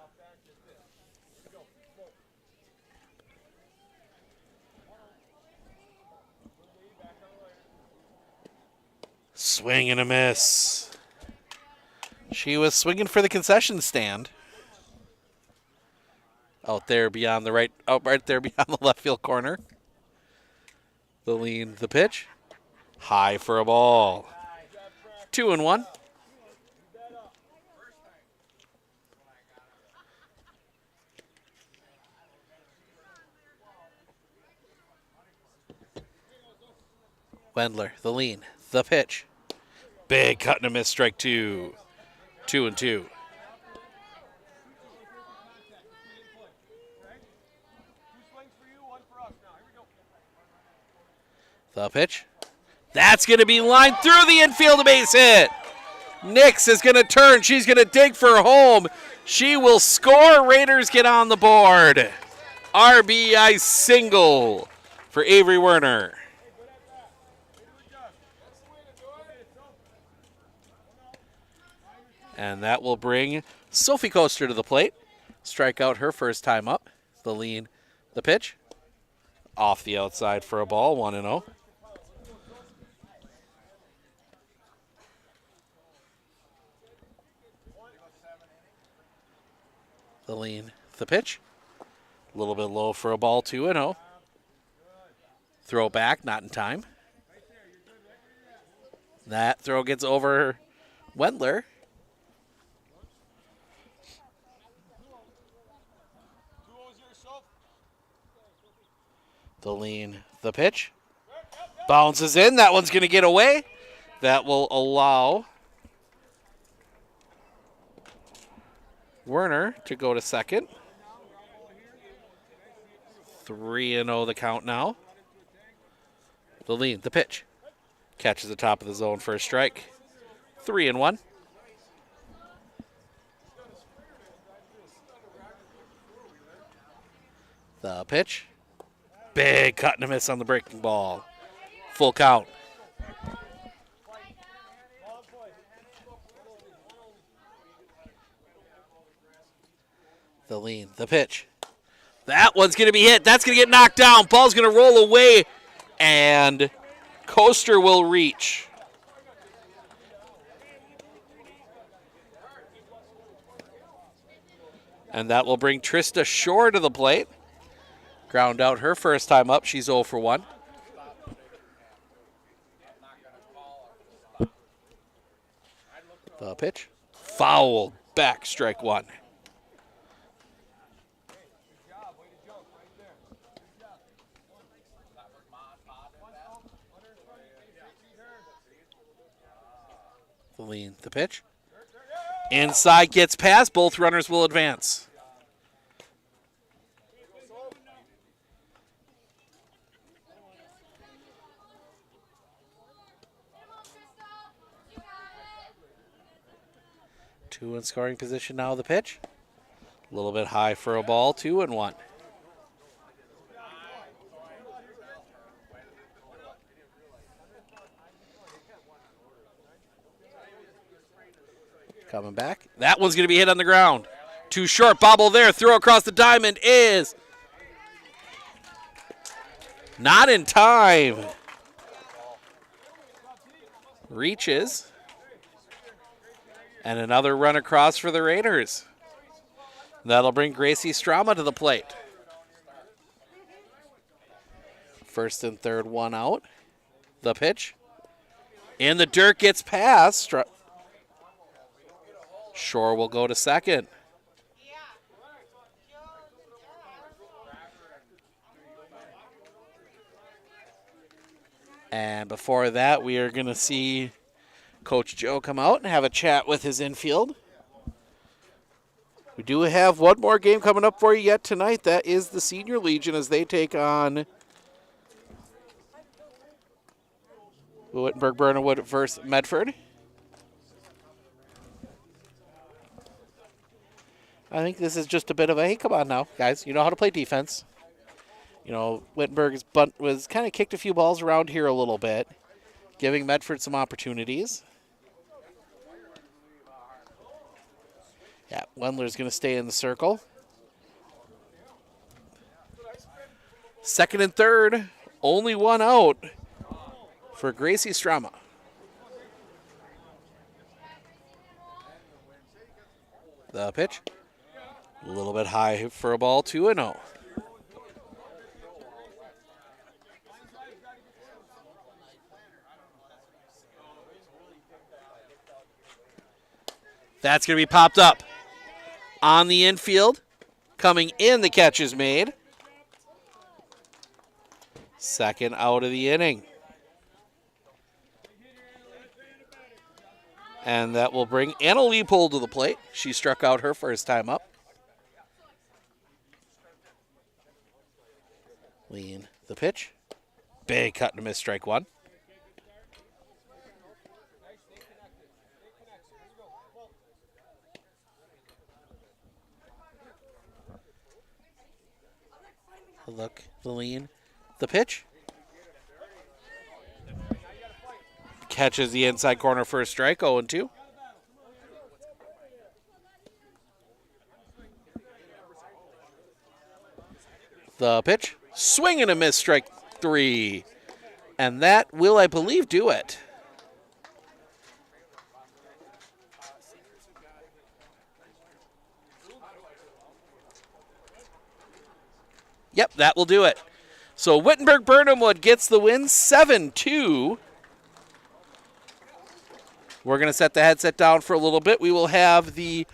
Swing and a miss. She was swinging for the concession stand. Out there beyond the right there beyond the left field corner. The lean, the pitch. High for a ball. 2-1. Wendler, the lean, the pitch. Big cut and a miss, strike 2. 2-2. The pitch. That's going to be lined through the infield, a base hit. Nix is going to turn. She's going to dig for home. She will score. Raiders get on the board. RBI single for Avery Werner. And that will bring Sophie Coaster to the plate. Strike out her first time up. The lean, the pitch. Off the outside for a ball, 1-0. The lean, the pitch. A little bit low for a ball, 2-0. Throw back, not in time. That throw gets over Wendler. The lean, the pitch. Bounces in. That one's going to get away. That will allow Werner to go to second. 3-0 the count now. The lean, the pitch. Catches the top of the zone for a strike. 3-1. The pitch. Big cut and a miss on the breaking ball. Full count. The lean, the pitch. That one's going to be hit. That's going to get knocked down. Ball's going to roll away, and Coaster will reach. And that will bring Trista Shore to the plate. Ground out her first time up. She's 0 for 1. The pitch. Fouled back, strike 1. The pitch. Inside gets past. Both runners will advance. Two in scoring position now. The pitch. A little bit high for a ball. 2-1. Coming back. That one's going to be hit on the ground. Too short. Bobble there. Throw across the diamond is not in time. Reaches. And another run across for the Raiders. That'll bring Gracie Strama to the plate. First and third, one out. The pitch. In the dirt, gets past. Shore will go to second. And before that, we are going to see Coach Joe come out and have a chat with his infield. We do have one more game coming up for you yet tonight. That is the Senior Legion as they take on Wittenberg-Birnamwood versus Medford. I think this is just a bit of a, hey, come on now, guys. You know how to play defense. You know, Wittenberg's bunt was kind of kicked a few balls around here a little bit, giving Medford some opportunities. Yeah, Wendler's going to stay in the circle. Second and third, only one out for Gracie Strama. The pitch. A little bit high for a ball, 2-0. That's going to be popped up on the infield. Coming in, the catch is made. Second out of the inning. And that will bring Anna Leopold to the plate. She struck out her first time up. Lean the pitch. Big cut and a miss, strike 1. Look, the lean, the pitch. Catches the inside corner for a strike, 0-2. The pitch. Swing and a miss, strike 3. And that will, I believe, do it. Yep, that will do it. So Wittenberg-Birnamwood gets the win, 7-2. We're going to set the headset down for a little bit. We will have the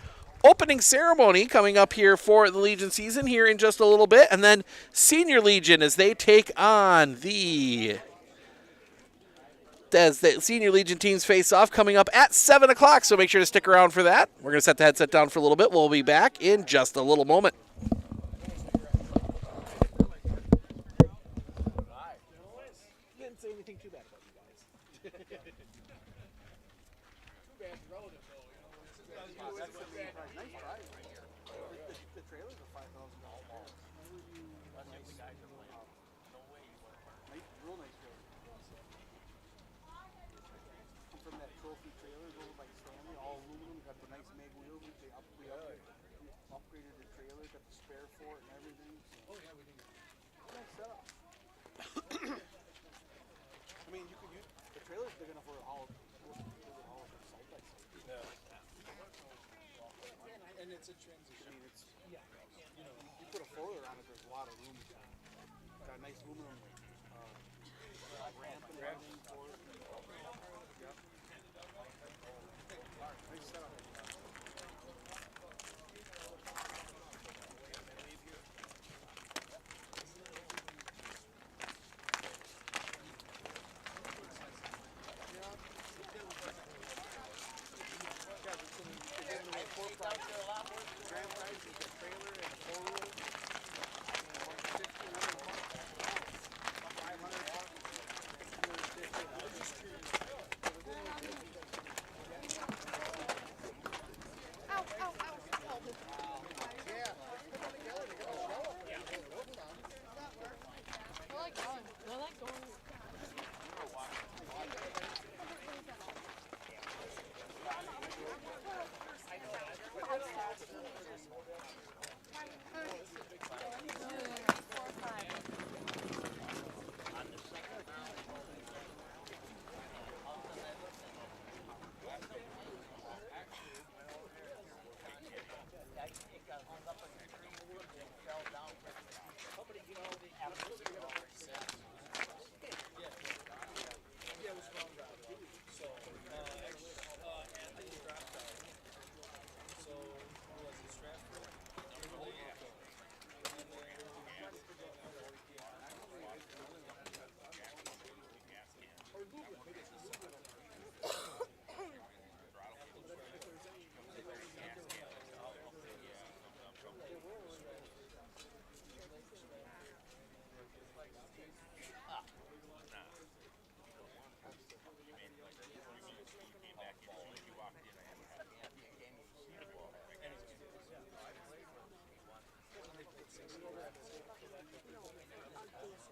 opening ceremony coming up here for the Legion season here in just a little bit. And then Senior Legion as they take on the Senior Legion teams face off coming up at 7 o'clock. So make sure to stick around for that. We're going to set the headset down for a little bit. We'll be back in just a little moment. Didn't say anything too bad about you guys. The trailer's a $5,000 ball. Real nice trailer. From that trophy trailer, over by Stanley, all aluminum, got the nice mag wheels. We upgraded the trailer, got the spare for it and everything. Oh yeah, we did. Nice setup. I mean, you could use the trailer's big enough for a haul. Side by side. Yeah. And it's a transition. I mean, it's You put a foiler on it, there's a lot of room. Got a nice aluminum ramp and everything for it. Yep. Nice setup.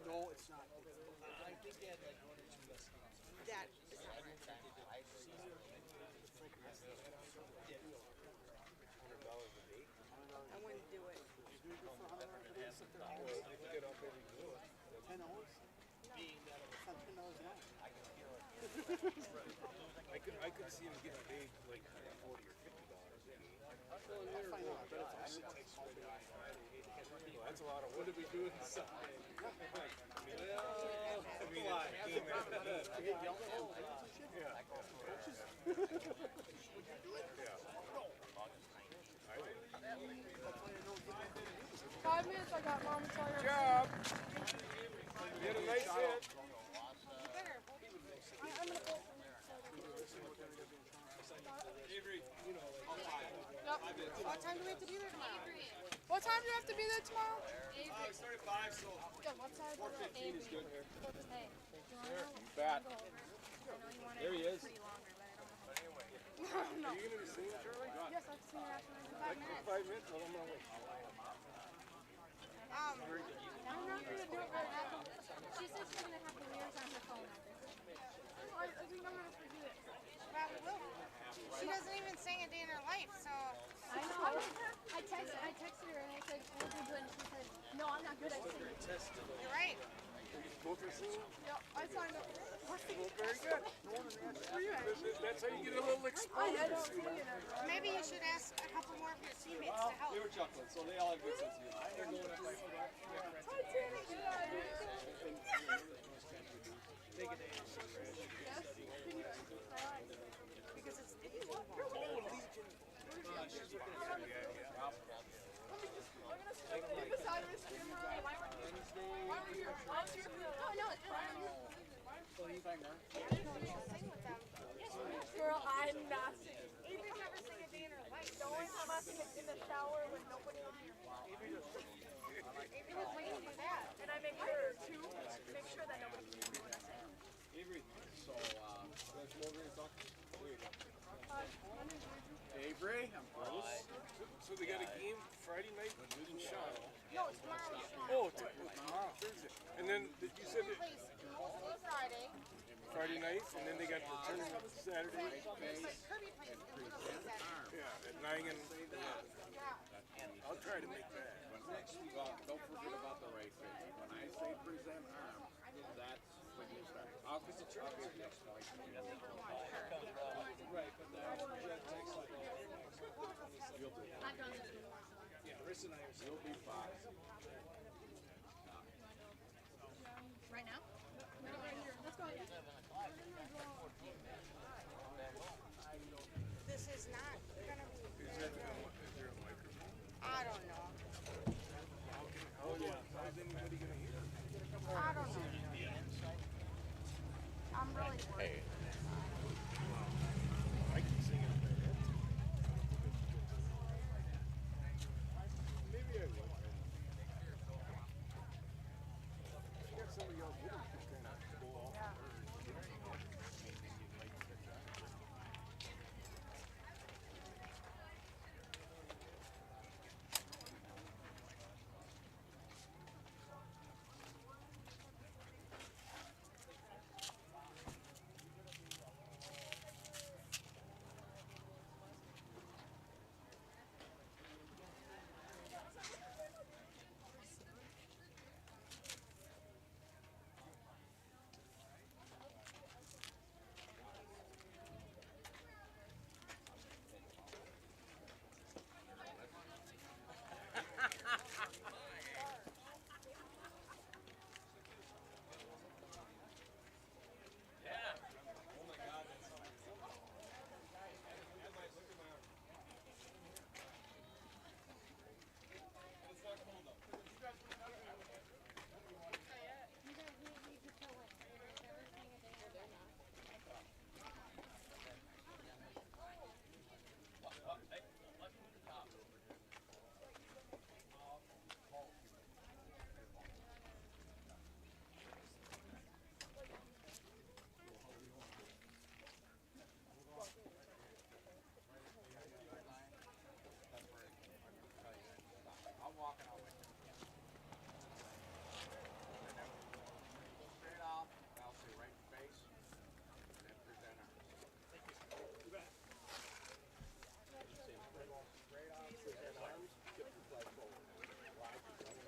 No, it's not. I think they had like one or two less games. That is not right. $100 a day? I wouldn't do it. If you get up every day, 10 hours? Being that it's not $10 an hour. I can feel it. I could see him getting paid like $40 or $50. Well, that's a lot of. What did we do in Sunday? Well, I mean, it's a game after that. Yeah. 5 minutes, I got mom. Good job. You had a nice hit. I'm gonna pull. Avery, you know, Yep. What time do we have to be there tomorrow? What time do you have to be there tomorrow? we started 5, so Yeah, what time? 4:15 is good here. Hey, You bet. There he is. no. Are you going to be singing, Charlie? Yes, I've seen her after 5 minutes. 5 minutes? Well, I'm on my way. I'm not going to do it right now. She said she's going to have the mirrors on her phone. I think I'm going to do it. Probably will. She doesn't even sing a day in her life, so. I know. I texted her and I said, we'll do good. And she said, no, I'm not good at singing. You're right. Both are singing? Yep, I signed up. Well, very good. That's how you get a little exposure. I don't sing it. Maybe you should ask a couple more of your teammates to help. They were chuckling, so they all had good sense of humor. They're going up like Titanic, get out of here. take a day to see Because it's I'm gonna stand on the side of his camera. Why were you here? Oh, no, it's fine. sing with them. Girl, I'm not singing. Avery never sang a day in her life. The only time I sing is in the shower with nobody on here. Avery was waiting to do that. And I make sure that nobody can hear what I say. Avery, so, let's go over and talk. There you go. Avery, I'm close. So they got a game Friday night in Sean. No, it's tomorrow. Oh, tomorrow, Thursday. And then you said that Mostly Friday. Friday night, and then they got the tournament Saturday. But Kirby plays in Little Saturday. Yeah, at 9 and 11. Yeah. I'll try to make that. But next week, don't forget about the racing. When I say present arm, that's when you start. I'll get the truck next point. Right, but that takes like I've done this before. yeah, Chris and I are still be fine. Right now? Let's go. This is not gonna be. Is there a microphone? I don't know. Oh yeah. How's anybody gonna hear? I don't know. I'm really worried. I can sing it in my head. Maybe I will. I got somebody else with us just kind of go off. I'm walking out with you. Straight off, I'll say right in the face, and then present arms. Thank you. You bet. Straight off, present arms, tip your flag forward. Wide, thank you.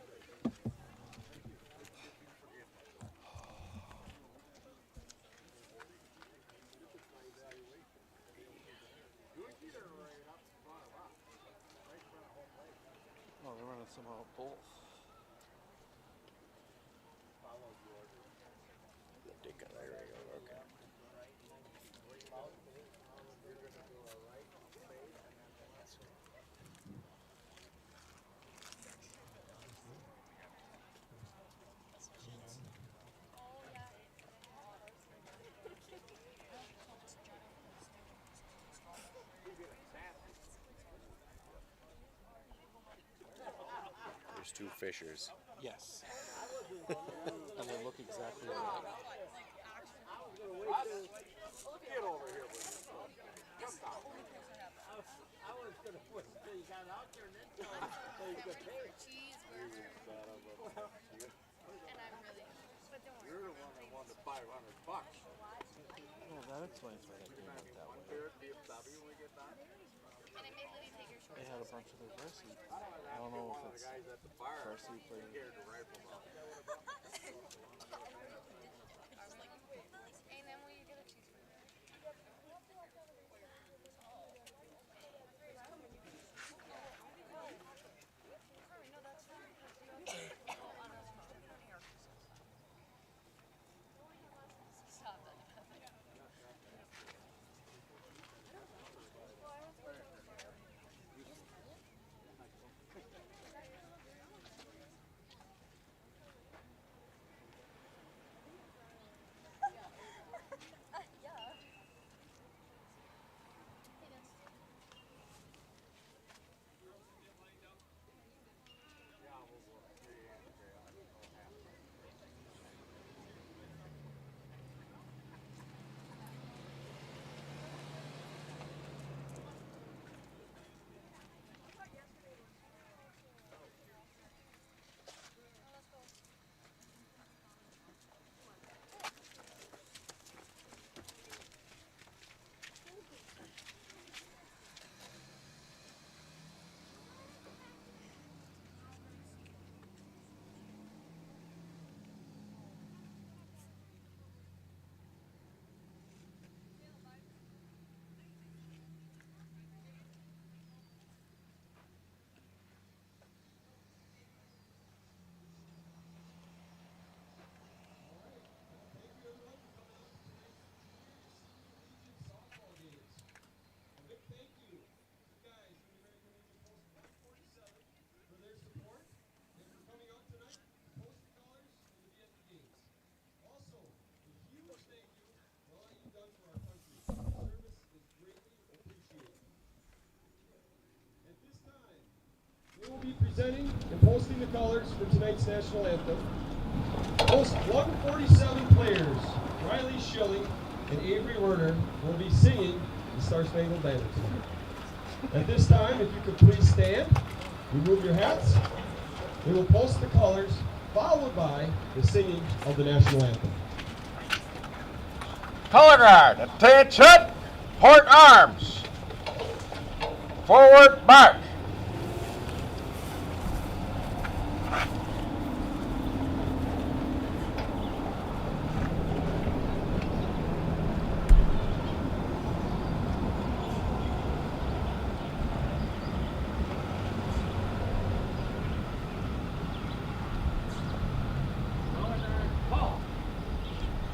Do it either right up in front of us. Right in front of home plate. Oh, they're running somehow both. Follow the order. Okay. You're going to do a right fade and then the left. There's two fishers. Yes. And they look exactly alike. Get over here with me. Come down. I was going to wait until you got out there and then tell you could pay. Cheeseburger. And I'm really, but don't worry. You're the one that won the $500. Well, that explains why they came up that way. BMW when we get done. And I made Liddy take your shorts. They had a bunch of their car seats. I don't know One if of the it's guys at the bar car seat for scared to rifle up. And then will you get a cheeseburger? Sorry, no, that's fine. Stop that. We will be presenting and posting the colors for tonight's national anthem. Most 147 players, Riley Schilling and Avery Werner, will be singing the Star Spangled Banner tonight. At this time, if you could please stand, remove your hats. We will post the colors, followed by the singing of the national anthem. Color guard, attention, port arms. Forward march.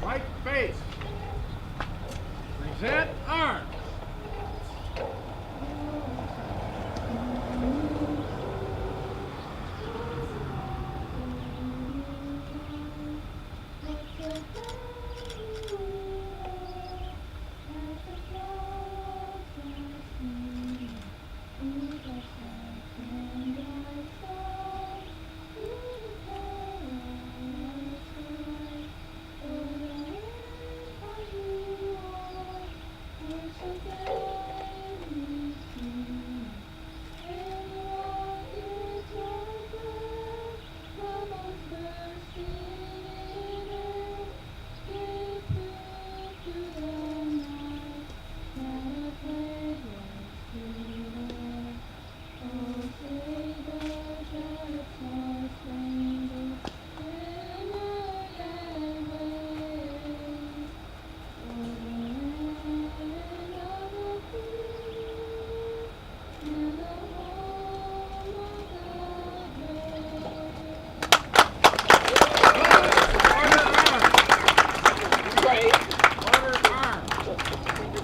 Right face. Present arms.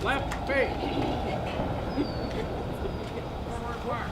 Left face. Forward march.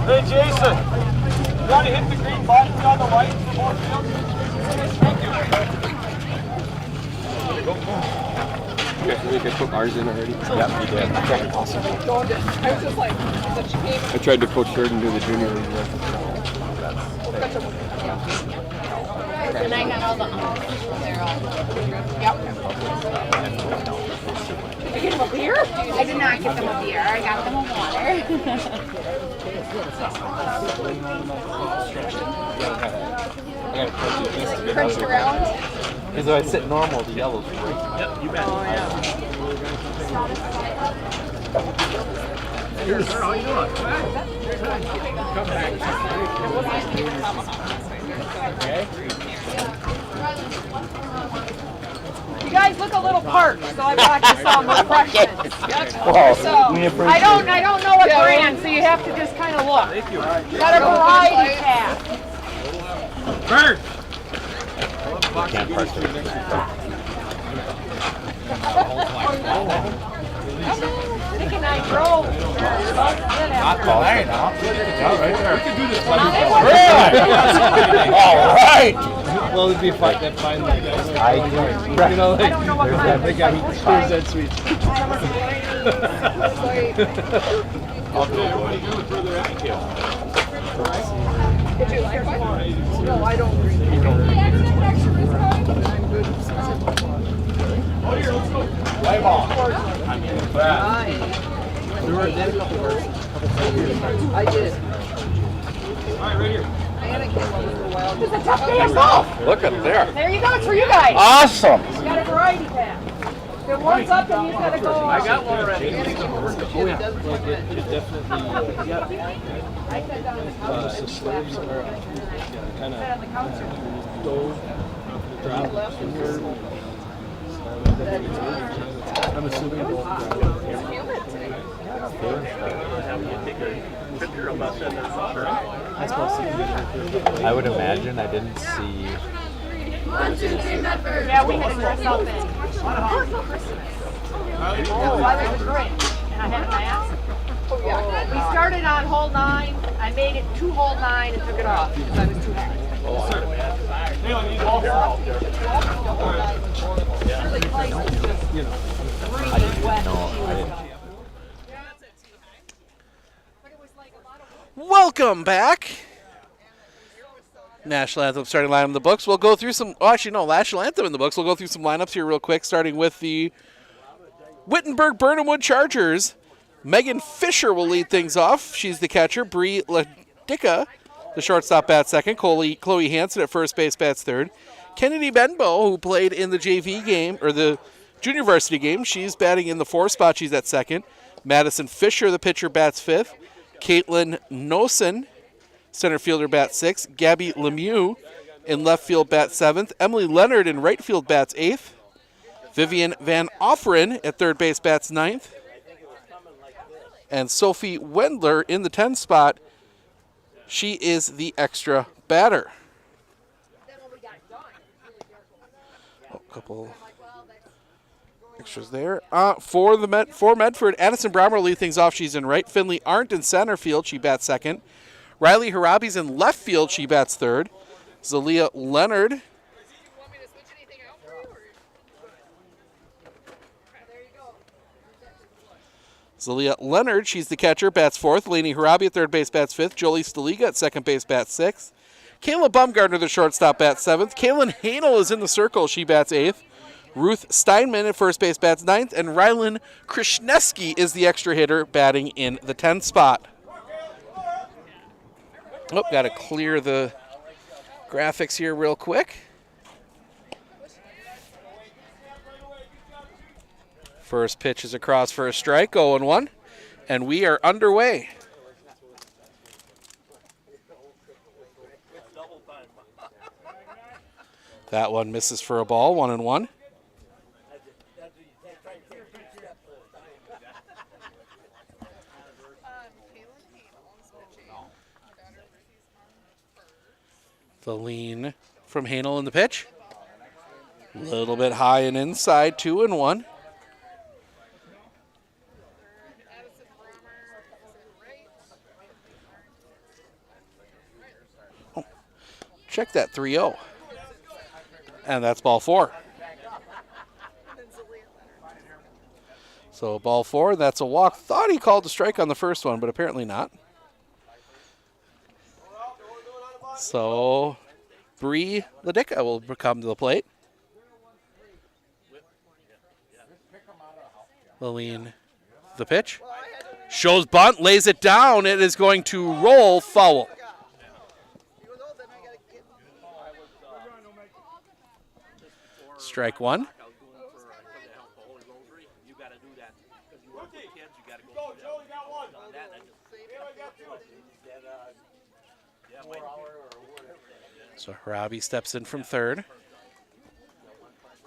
Hey Jason, you want to hit the green button on the white in the fourth field? We put ours in already? Yeah, you did. Awesome. I was just like, that she came. I tried to coach her and do the junior league. And I got all the they're all. Yep. Did you get them a beer? I did not get them a beer. I got them a water. Crunched around. Because if I sit normal, the yellow's right. Yep, you bet. Oh, yeah. Sir, how you doing? Come back. Okay. You guys look a little parched, so I brought you some refreshments. Well, So we appreciate I don't know what brand, so you have to just kind of look. Thank you. Got a variety pack. Bird. Can't park Nick and I drove. Not tonight, huh? Yeah, right there. We can do this. Really? All right. Well, it'd be fun. That fine guys. You know, I don't know what brand. Big guy who screws that sweet. I'll go. What do you do further out here? Did you like one? No, I don't drink. I'm good. ball. I did. All right, right here. It's a tough game off. Look at there. There you go. It's for you guys. Awesome. You got a variety pack. If one's up, then you gotta go. I got one already. Oh, yeah. It definitely, I sat down on the couch. the slaves are kind Sat on the couch. of dove drop. I'm assuming I would imagine I didn't see. 1, 2, 3, Medford. Yeah, we had to dress up in. Oh, I was great. And I had a mask. Oh, yeah. We started on hole 9. I made it to hole 9 and took it off because I was too happy. Welcome back. National Anthem starting lineup in the books. We'll go through some, National Anthem in the books. We'll go through some lineups here real quick, starting with the Wittenberg-Birnamwood Chargers. Megan Fisher will lead things off. She's the catcher. Bree Ladicka, the shortstop, bats second. Chloe Hansen at first base, bats third. Kennedy Benbow, who played in the JV game, or the junior varsity game, she's batting in the 4 spot. She's at second. Madison Fisher, the pitcher, bats fifth. Caitlin Nosen, center fielder, bats sixth. Gabby Lemieux in left field, bats seventh. Emily Leonard in right field, bats eighth. Vivian Van Offeren at third base, bats ninth. And Sophie Wendler in the 10 spot. She is the extra batter. A couple extras there. For Medford, Addison Brommer lead things off. She's in right. Finley Arndt in center field. She bats second. Riley Harabi's in left field. She bats third. Zalia Leonard. Zalia Leonard, she's the catcher, bats fourth. Lainey Harabi at third base, bats fifth. Jolie Staliga at second base, bats sixth. Kayla Bumgardner, the shortstop, bats seventh. Kaylin Hanel is in the circle. She bats eighth. Ruth Steinman at first base, bats ninth. And Rylan Krishneski is the extra hitter, batting in the 10th spot. Oh, got to clear the graphics here real quick. First pitch is across for a strike, 0-1, and we are underway. That one misses for a ball, 1-1. The lean from Hanel in the pitch. A little bit high and inside, 2-1. Check that 3-0. And that's ball 4. So ball 4, that's a walk. Thought he called a strike on the first one, but apparently not. So Bree Ladicka will come to the plate. Laline, the pitch. Shows bunt, lays it down. It is going to roll foul. Strike one. So Harabi steps in from third.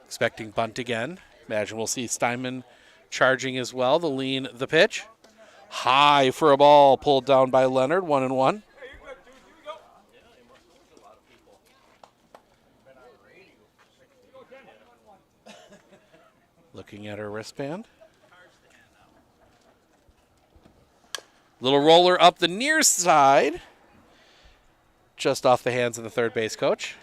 Expecting bunt again. Imagine we'll see Steinman charging as well. The lean, the pitch. High for a ball, pulled down by Leonard, 1-1. Looking at her wristband. Little roller up the near side. Just off the hands of the third base coach.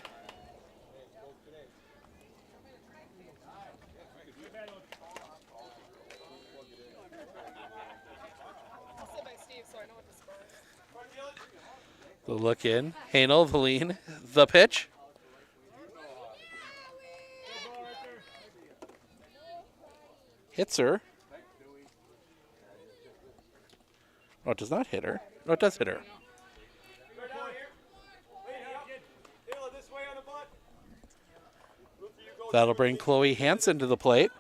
The look in. Hanel, the lean, the pitch. Hits her. Oh, it does not hit her. No, it does hit her. That'll bring Chloe Hansen to the plate.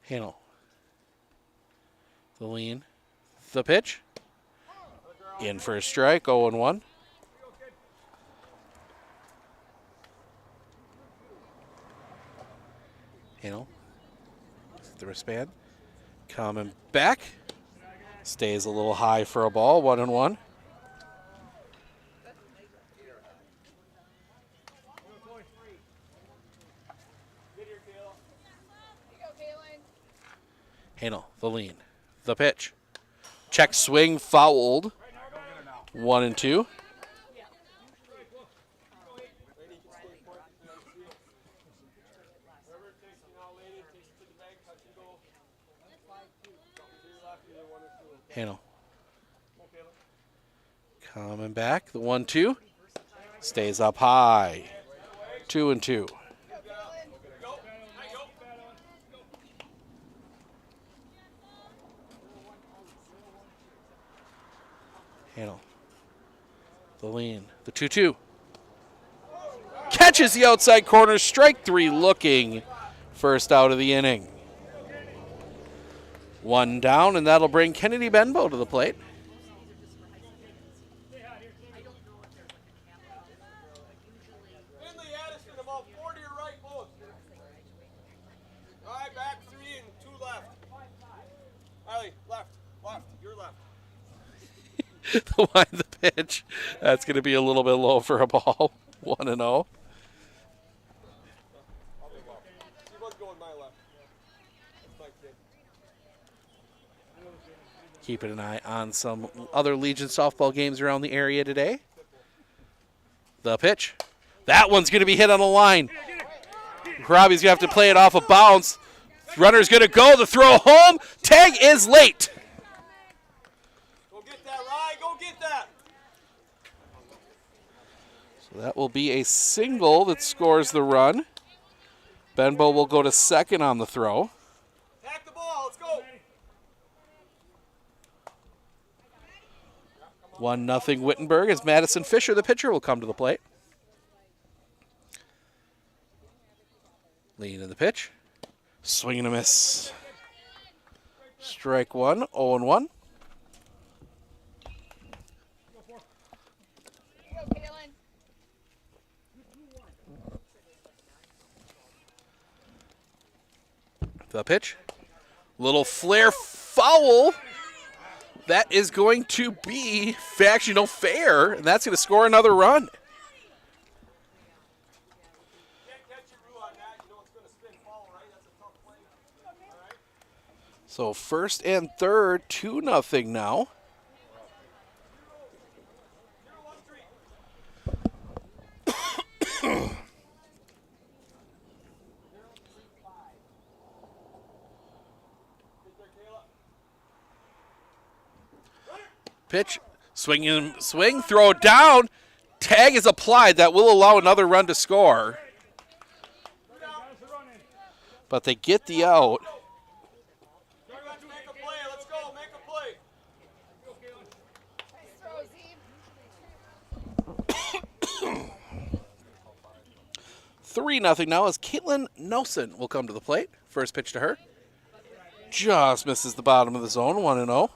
Handle. The lean. The pitch. In for a strike, 0-1. Handle. The wristband. Coming back. Stays a little high for a ball, 1-1. Handle, the lean, the pitch. Check swing, fouled. 1-2. Handle. Coming back, the 1-2. Stays up high. 2-2. Handle. The lean. The 2-2. Catches the outside corner. Strike 3 looking. First out of the inning. 1 down, and that'll bring Kennedy Benbow to the plate. Finley Addison about 4 to your right, both. All right, back 3 and 2 left. Riley, left, your left. The line, the pitch. That's going to be a little bit low for a ball. 1-0. He was going my left. That's my kid. Keeping an eye on some other Legion softball games around the area today. The pitch. That one's going to be hit on the line. Robbie's going to have to play it off a bounce. Runner's going to go. The throw home. Tag is late. Go get that, Rye. Go get that. So that will be a single that scores the run. Benbow will go to second on the throw. Tack the ball. Let's go. 1-0 Wittenberg as Madison Fisher, the pitcher, will come to the plate. Lean in the pitch. Swing and a miss. Strike 1, 0-1. The pitch. Little flare foul. That is going to be, actually, no fair, and that's going to score another run. So first and third, 2-0 now. Pitch, swing, throw down. Tag is applied. That will allow another run to score. But they get the out. Let's go. Make a play. 3-0 now as Caitlin Nelson will come to the plate. First pitch to her. Just misses the bottom of the zone, 1-0.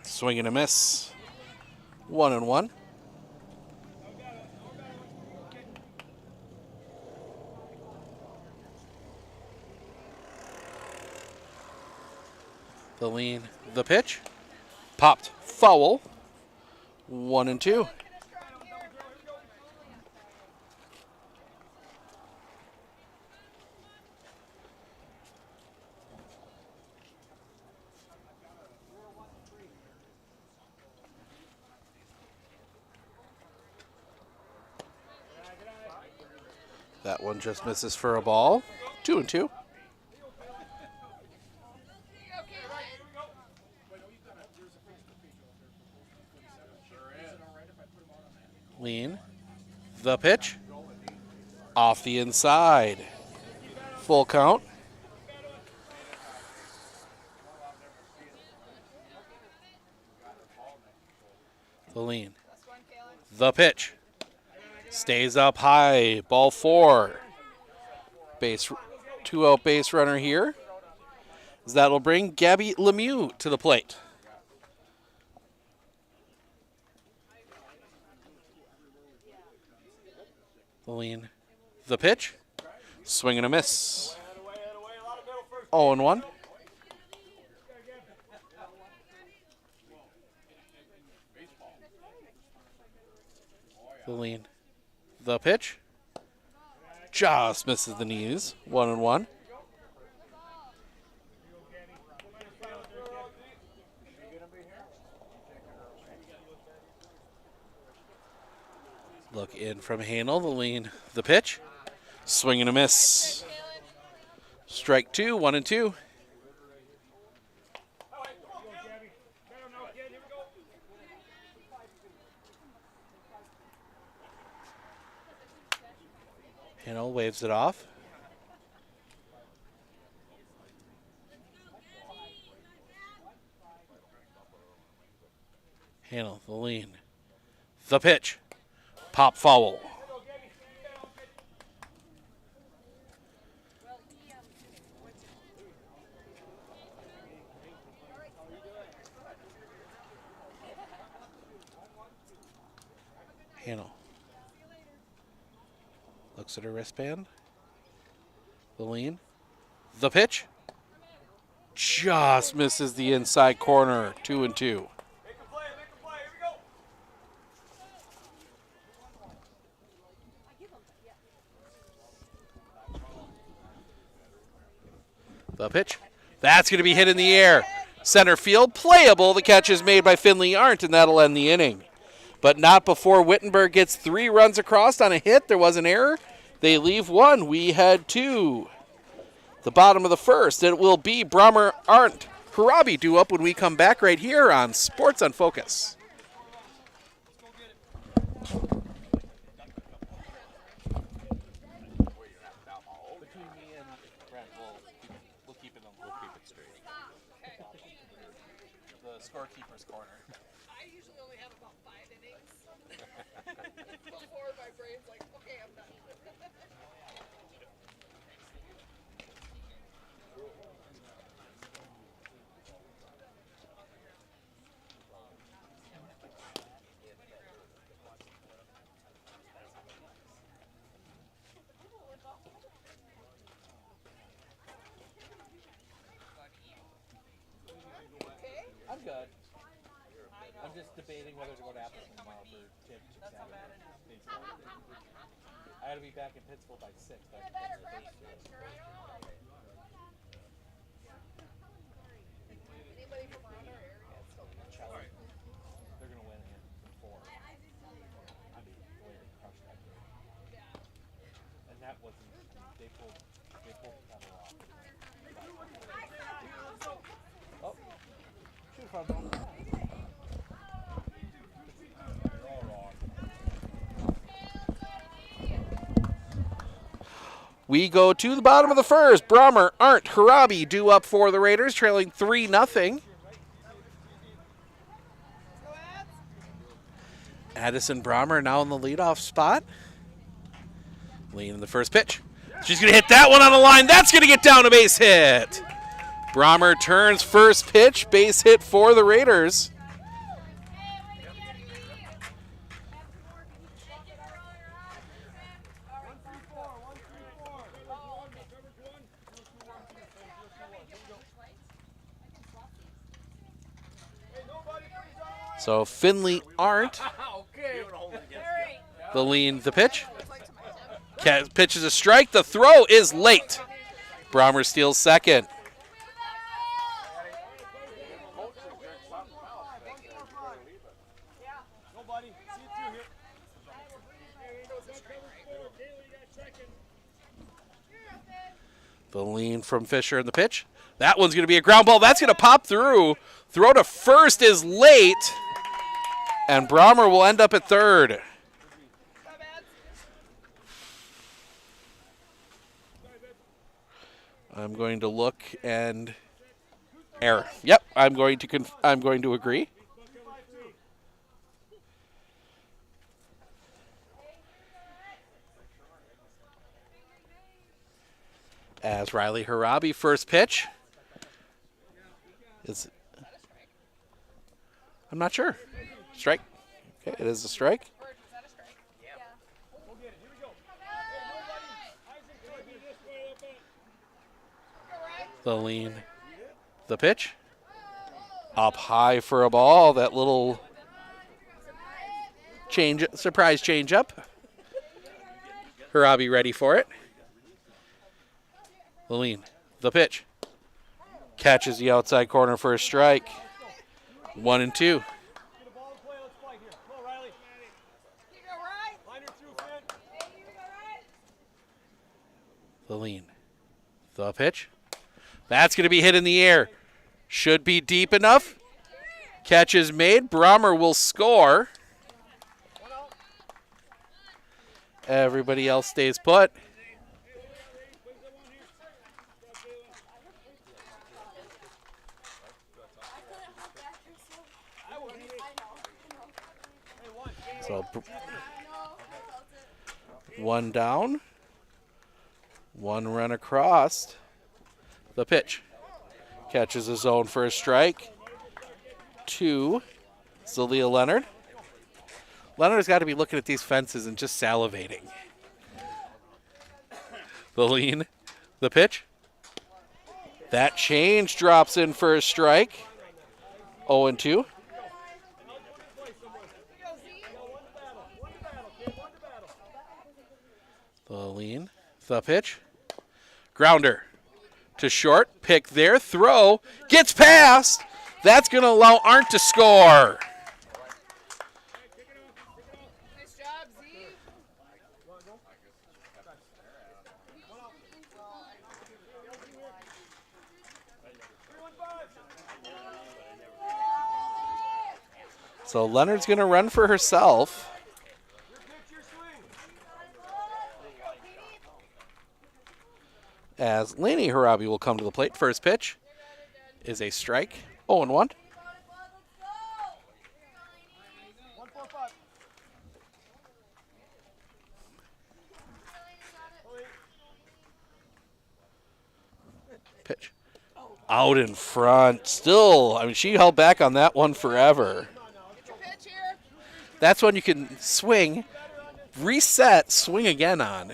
Swing and a miss. 1-1. The lean, the pitch. Popped. Foul. 1-2. That one just misses for a ball. 2-2. Lean. The pitch. Off the inside. Full count. The lean. The pitch. Stays up high. Ball 4. Base, 2-out base runner here. As that'll bring Gabby Lemieux to the plate. The lean. The pitch. Swing and a miss. 0-1. The lean. The pitch. Just misses the knees. 1-1. Look in from Hanel. The lean. The pitch. Swing and a miss. Strike 2. 1-2. Hanel waves it off. Hanel, the lean. The pitch. Pop foul. Hanel looks at her wristband. The lean. The pitch. Just misses the inside corner. 2-2. The pitch. That's going to be hit in the air. Center field, playable. The catch is made by Finley Arndt, and that'll end the inning. But not before Wittenberg gets 3 runs across on a hit. There was an error. They leave 1. We head to the bottom of the first. It will be Brommer, Arndt, Harabi due up when we come back right here on Sports on Focus. Scorekeeper's corner. I usually only have about 5 innings before my brain's like, okay, I'm done. I'm good. I'm just debating whether to go to Appleton tomorrow for tips. I had to be back in Pittsburgh by 6. Anybody from around our area still They're going to win in 4. I mean, Blair crushed that game. And that wasn't, they pulled the pedal off. Oh, shoot from them. We go to the bottom of the first. Brommer, Arndt, Harabi due up for the Raiders, trailing 3-0. Addison Brommer now in the leadoff spot. Lean in the first pitch. She's going to hit that one on the line. That's going to get down a base hit. Brommer turns first pitch. Base hit for the Raiders. So Finley Arndt, the lean, the pitch. Pitch is a strike. The throw is late. Brommer steals second. The lean from Fisher in the pitch. That one's going to be a ground ball. That's going to pop through. Throw to first is late. And Brommer will end up at third. I'm going to look and error. Yep, I'm going to agree. As Riley Harabi, first pitch. I'm not sure. Strike. Okay, it is a strike. The lean. The pitch. Up high for a ball. That little surprise change up. Harabi ready for it. The lean. The pitch. Catches the outside corner for a strike. 1-2. The lean. The pitch. That's going to be hit in the air. Should be deep enough. Catch is made. Brommer will score. Everybody else stays put. So one down. One run across. The pitch. Catches his zone for a strike. 2. Zalia Leonard. Leonard's got to be looking at these fences and just salivating. The lean. The pitch. That change drops in for a strike. 0-2. The lean. The pitch. Grounder to short. Pick there. Throw. Gets past. That's going to allow Arndt to score. So Leonard's going to run for herself. As Lainey Harabi will come to the plate. First pitch is a strike. 0-1. Pitch. Out in front. Still, I mean, she held back on that one forever. That's when you can swing, reset, swing again on.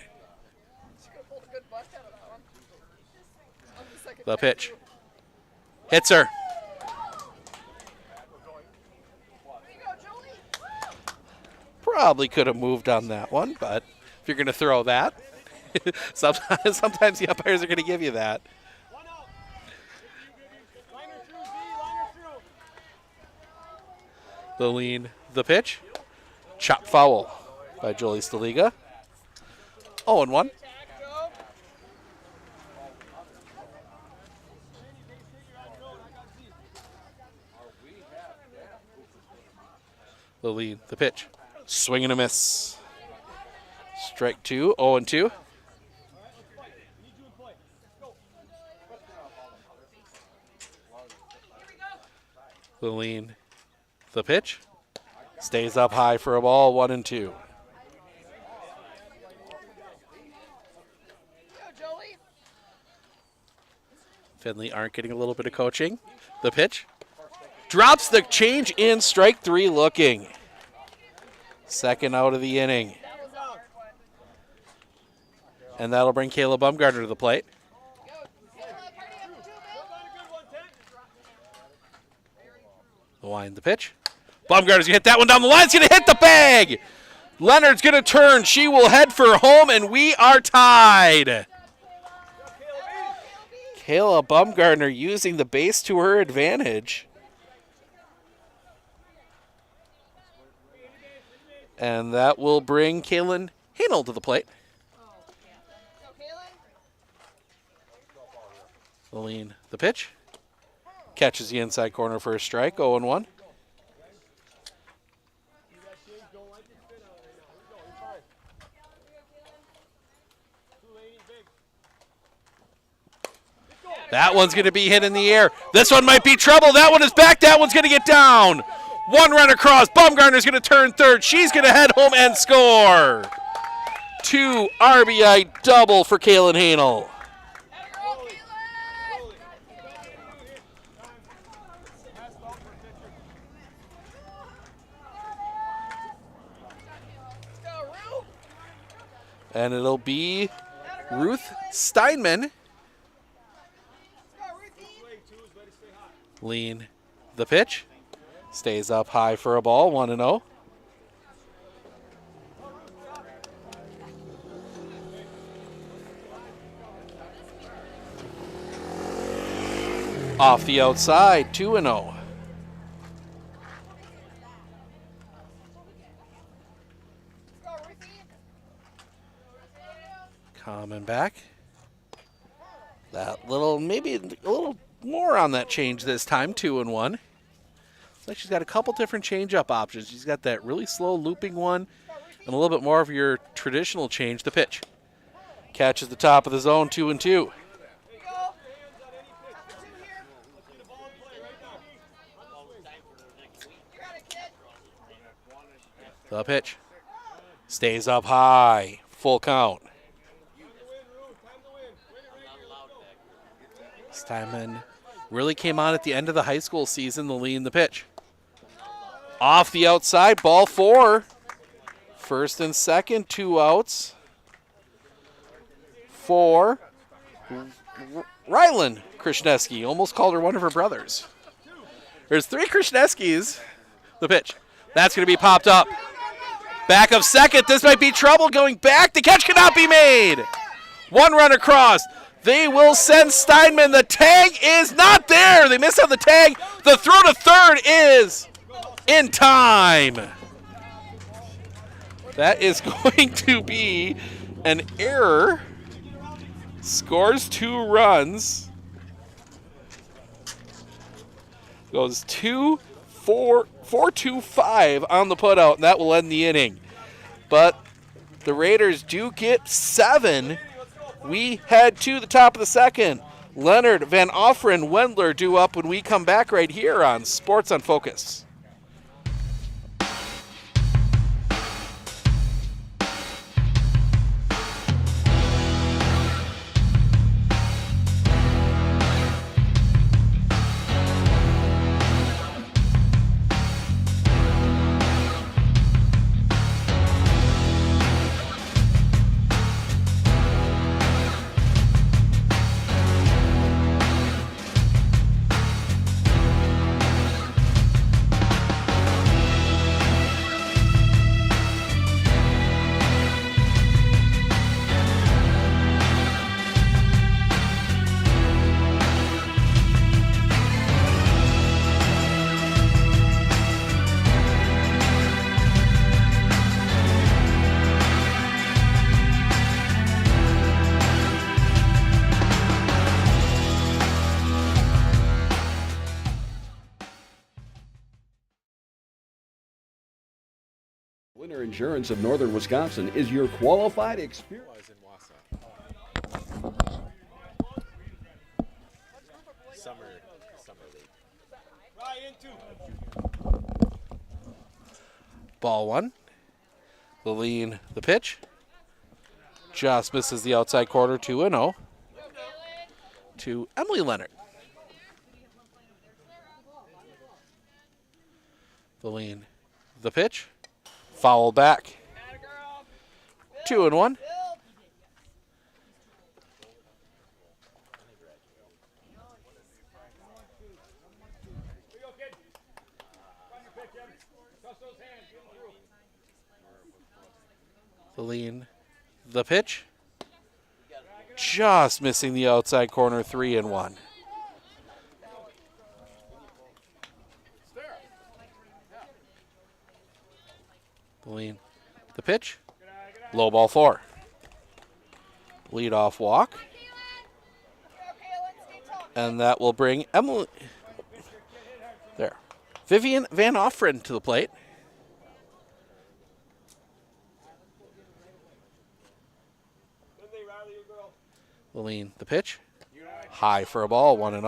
The pitch. Hits her. Probably could have moved on that one, but if you're going to throw that, sometimes the umpires are going to give you that. The lean. The pitch. Chop foul by Jolie Staliga. 0-1. The lead, the pitch. Swing and a miss. Strike 2, 0-2. The lean, the pitch. Stays up high for a ball, 1-2. Finley aren't getting a little bit of coaching. The pitch. Drops the change in, strike 3 looking. Second out of the inning. And that'll bring Kayla Bumgarner to the plate. The line, the pitch. Bumgarner's going to hit that one down the line. It's going to hit the bag. Leonard's going to turn. She will head for home, and we are tied. Kayla Bumgarner using the base to her advantage. And that will bring Kaylin Hanel to the plate. The lean, the pitch. Catches the inside corner for a strike, 0-1. That one's going to be hit in the air. This one might be trouble. That one is back. That one's going to get down. One run across. Baumgartner's going to turn third. She's going to head home and score. 2 RBI double for Kaylin Hanel. And it'll be Ruth Steinman. Lean the pitch. Stays up high for a ball, 1-0. Off the outside, 2-0. Coming back. That little, maybe a little more on that change this time, 2-1. Looks like she's got a couple different change-up options. She's got that really slow looping one and a little bit more of your traditional change. The pitch. Catches the top of the zone, 2-2. The pitch. Stays up high. Full count. Steinman really came on at the end of the high school season, the lead in the pitch. Off the outside, ball 4. First and second, 2 outs. For Rylan Krishneski. Almost called her one of her brothers. There's 3 Krishneskis. The pitch. That's going to be popped up. Back of second. This might be trouble going back. The catch cannot be made. 1 run across. They will send Steinman. The tag is not there. They miss on the tag. The throw to third is in time. That is going to be an error. Scores 2 runs. Goes 4-2-5 on the putout, and that will end the inning. But the Raiders do get 7. We head to the top of the second. Leonard, Van Offeren, Wendler due up when we come back right here on Sports on Focus. Winter Insurance of Northern Wisconsin is your qualified experience. Ball 1. Lean the pitch. Just misses the outside corner, 2-0. To Emily Leonard. Lean the pitch. Foul back. 2-1. Lean the pitch. Just missing the outside corner, 3-1. Lean the pitch. Low ball 4. Lead off walk. And that will bring Emily. There. Vivian Van Offeren to the plate. Lean the pitch. High for a ball, 1-0.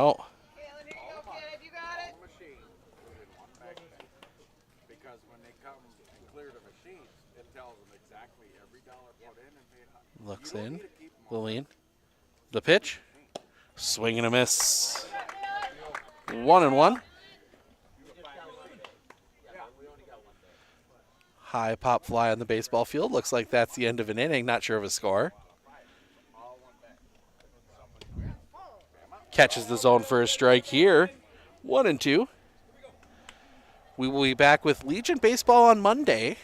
Because when they come clear to machines, it tells them exactly every dollar put in and paid out. Looks in. The lean. The pitch. Swing and a miss. 1-1. High pop fly on the baseball field. Looks like that's the end of an inning. Not sure of a score. Catches the zone for a strike here. 1-2. We will be back with Legion Baseball on Monday.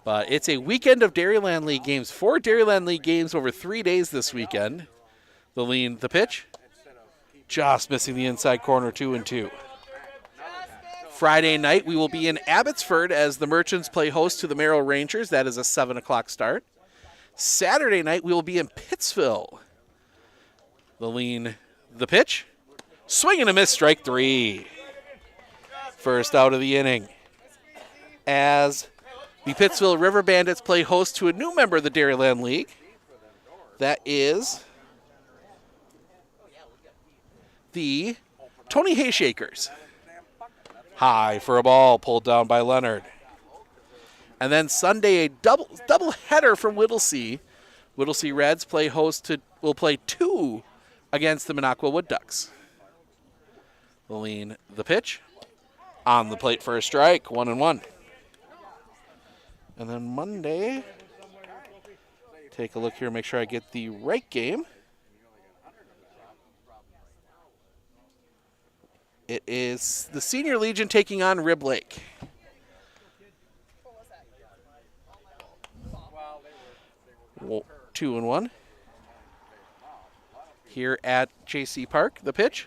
But it's a weekend of Dairyland League games. 4 Dairyland League games over 3 days this weekend. The lean, the pitch. Just missing the inside corner, 2-2. Friday night, we will be in Abbotsford as the Merchants play host to the Merrill Rangers. That is a 7 o'clock start. Saturday night, we will be in Pittsville. The lean, the pitch. Swing and a miss, strike 3. First out of the inning. As the Pittsville River Bandits play host to a new member of the Dairyland League. That is the Tony Hayshakers. High for a ball, pulled down by Leonard. And then Sunday, a double header from Whittlesea. Whittlesea Reds will play 2 against the Minocqua Wood Ducks. The lean, the pitch. On the plate for a strike, 1-1. And then Monday, take a look here, make sure I get the right game. It is the Senior Legion taking on Rib Lake. Well, 2-1. Here at JC Park, the pitch.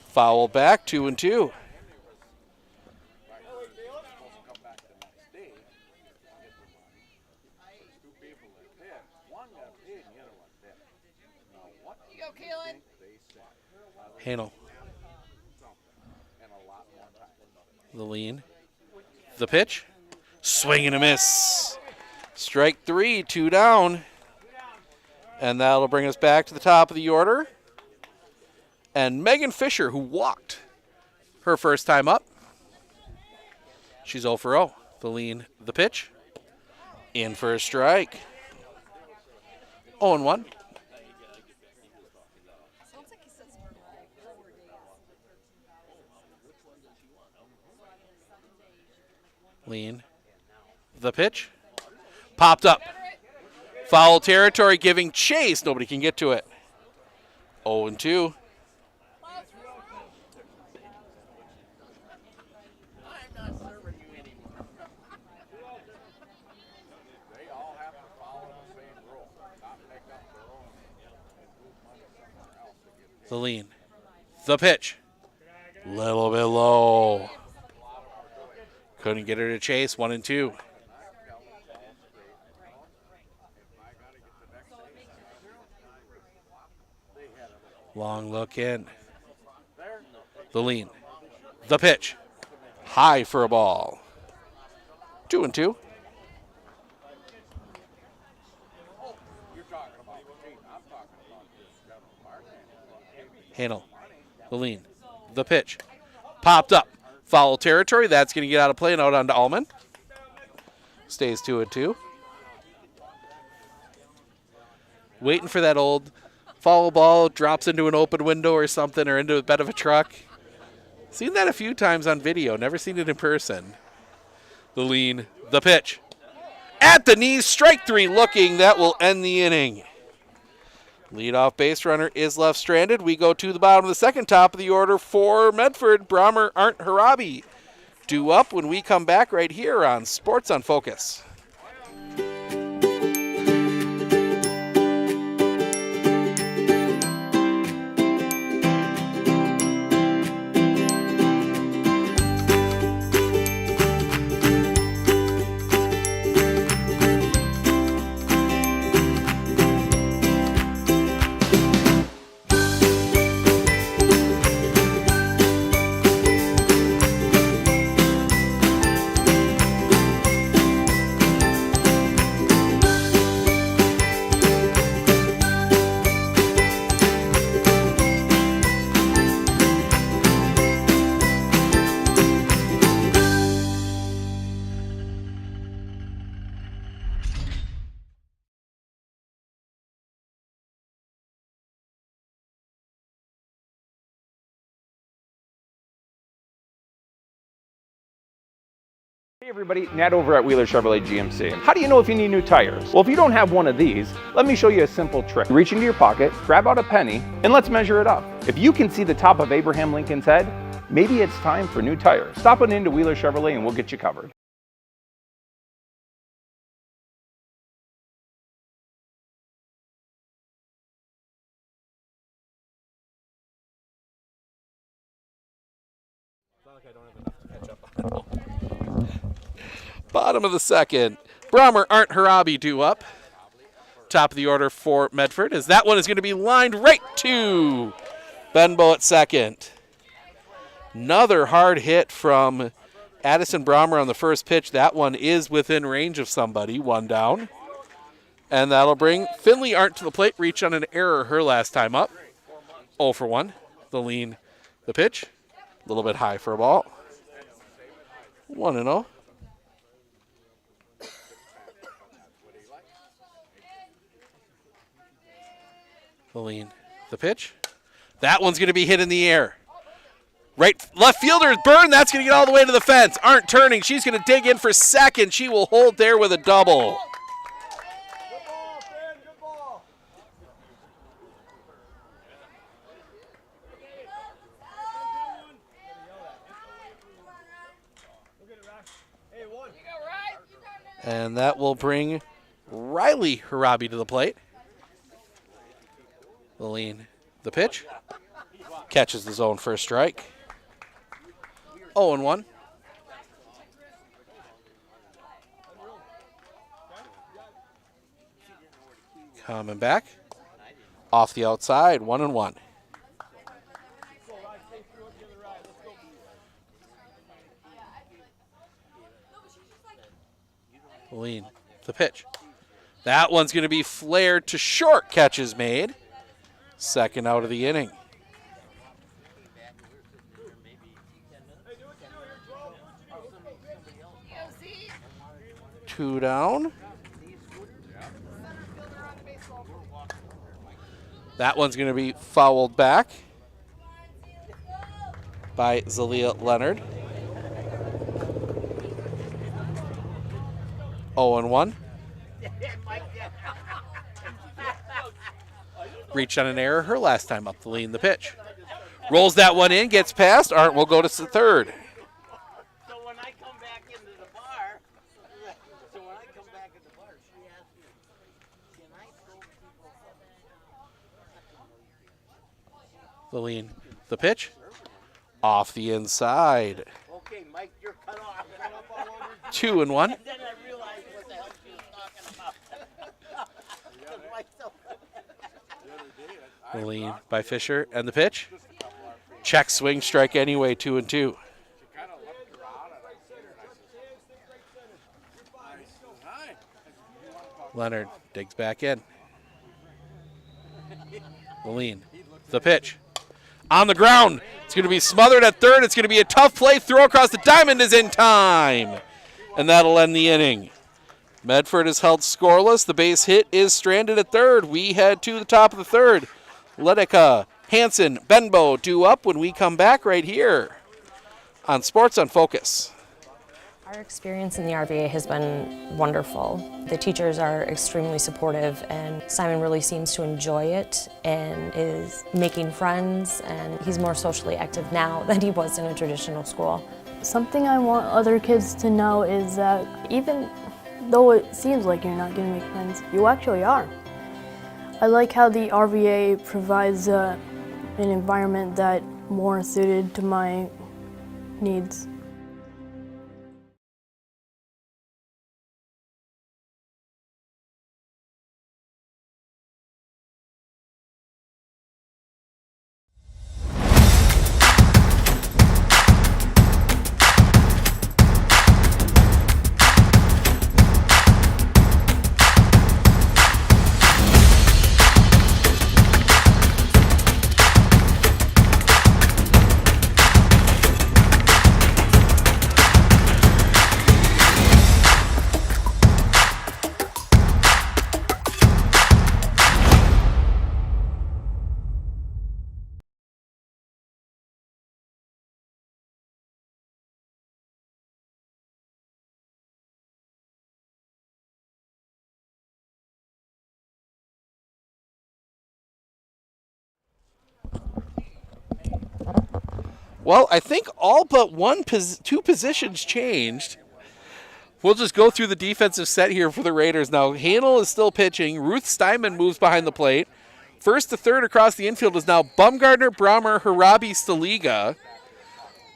Foul back, 2-2. Hanel. The lean. The pitch. Swing and a miss. Strike 3, 2 down. And that'll bring us back to the top of the order. And Megan Fisher, who walked her first time up. She's 0 for 0. The lean, the pitch. In for a strike. 0-1. Lean. The pitch. Popped up. Foul territory giving chase. Nobody can get to it. 0-2. The lean. The pitch. Little bit low. Couldn't get her to chase. 1-2. Long look in. The lean. The pitch. High for a ball. 2-2. Hanel. The lean. The pitch. Popped up. Foul territory. That's going to get out of play and out onto Allman. Stays 2-2. Waiting for that old foul ball, drops into an open window or something, or into a bed of a truck. Seen that a few times on video. Never seen it in person. The lean. The pitch. At the knees. Strike 3 looking. That will end the inning. Leadoff base runner is left stranded. We go to the bottom of the second, top of the order for Medford. Brahmer, Arndt, Harabi. Due up when we come back right here on Sports on Focus. Hey everybody, Nat over at Wheeler Chevrolet GMC. How do you know if you need new tires? Well, if you don't have one of these, let me show you a simple trick. Reach into your pocket, grab out a penny, and let's measure it up. If you can see the top of Abraham Lincoln's head, maybe it's time for new tires. Stop on into Wheeler Chevrolet and we'll get you covered. Bottom of the second. Brommer, Arndt, Harabi due up. Top of the order for Medford, as that one is going to be lined right to Benbow at second. Another hard hit from Addison Brommer on the first pitch. That one is within range of somebody, one down. And that'll bring Finley Arndt to the plate. Reach on an error her last time up. 0 for 1. The lean, the pitch. A little bit high for a ball. 1-0. The lean, the pitch. That one's going to be hit in the air. Right, left fielder is Byrne. That's going to get all the way to the fence. Arndt turning. She's going to dig in for second. She will hold there with a double. And that will bring Riley Harabi to the plate. The lean, the pitch. Catches the zone for a strike. 0-1. Coming back. Off the outside, 1-1. Lean, the pitch. That one's going to be flared to short. Catch is made. Second out of the inning. Two down. That one's going to be fouled back by Zalia Leonard. 0-1. Reached on an error her last time up, the lean, the pitch. Rolls that one in, gets past. Arndt will go to third. So when I come back into the bar, she asked me, can I throw people something? The lean, the pitch. Off the inside. Okay, Mike, you're cut off. 2-1. And then I realized what the hell she was talking about. The lean by Fisher, and the pitch. Check, swing, strike anyway, 2-2. Leonard digs back in. The lean, the pitch. On the ground, it's going to be smothered at third. It's going to be a tough play. Throw across the diamond is in time. And that'll end the inning. Medford is held scoreless. The base hit is stranded at third. We head to the top of the third. Ledeka, Hansen, Benbow due up when we come back right here on Sports on Focus. Our experience in the RVA has been wonderful. The teachers are extremely supportive, and Simon really seems to enjoy it and is making friends, and he's more socially active now than he was in a traditional school. Something I want other kids to know is that even though it seems like you're not going to make friends, you actually are. I like how the RVA provides an environment that more suited to my needs. Well, I think all but two positions changed. We'll just go through the defensive set here for the Raiders. Now, Hanel is still pitching. Ruth Steinman moves behind the plate. First to third across the infield is now Bumgardner, Brahmer, Harabi, Staliga.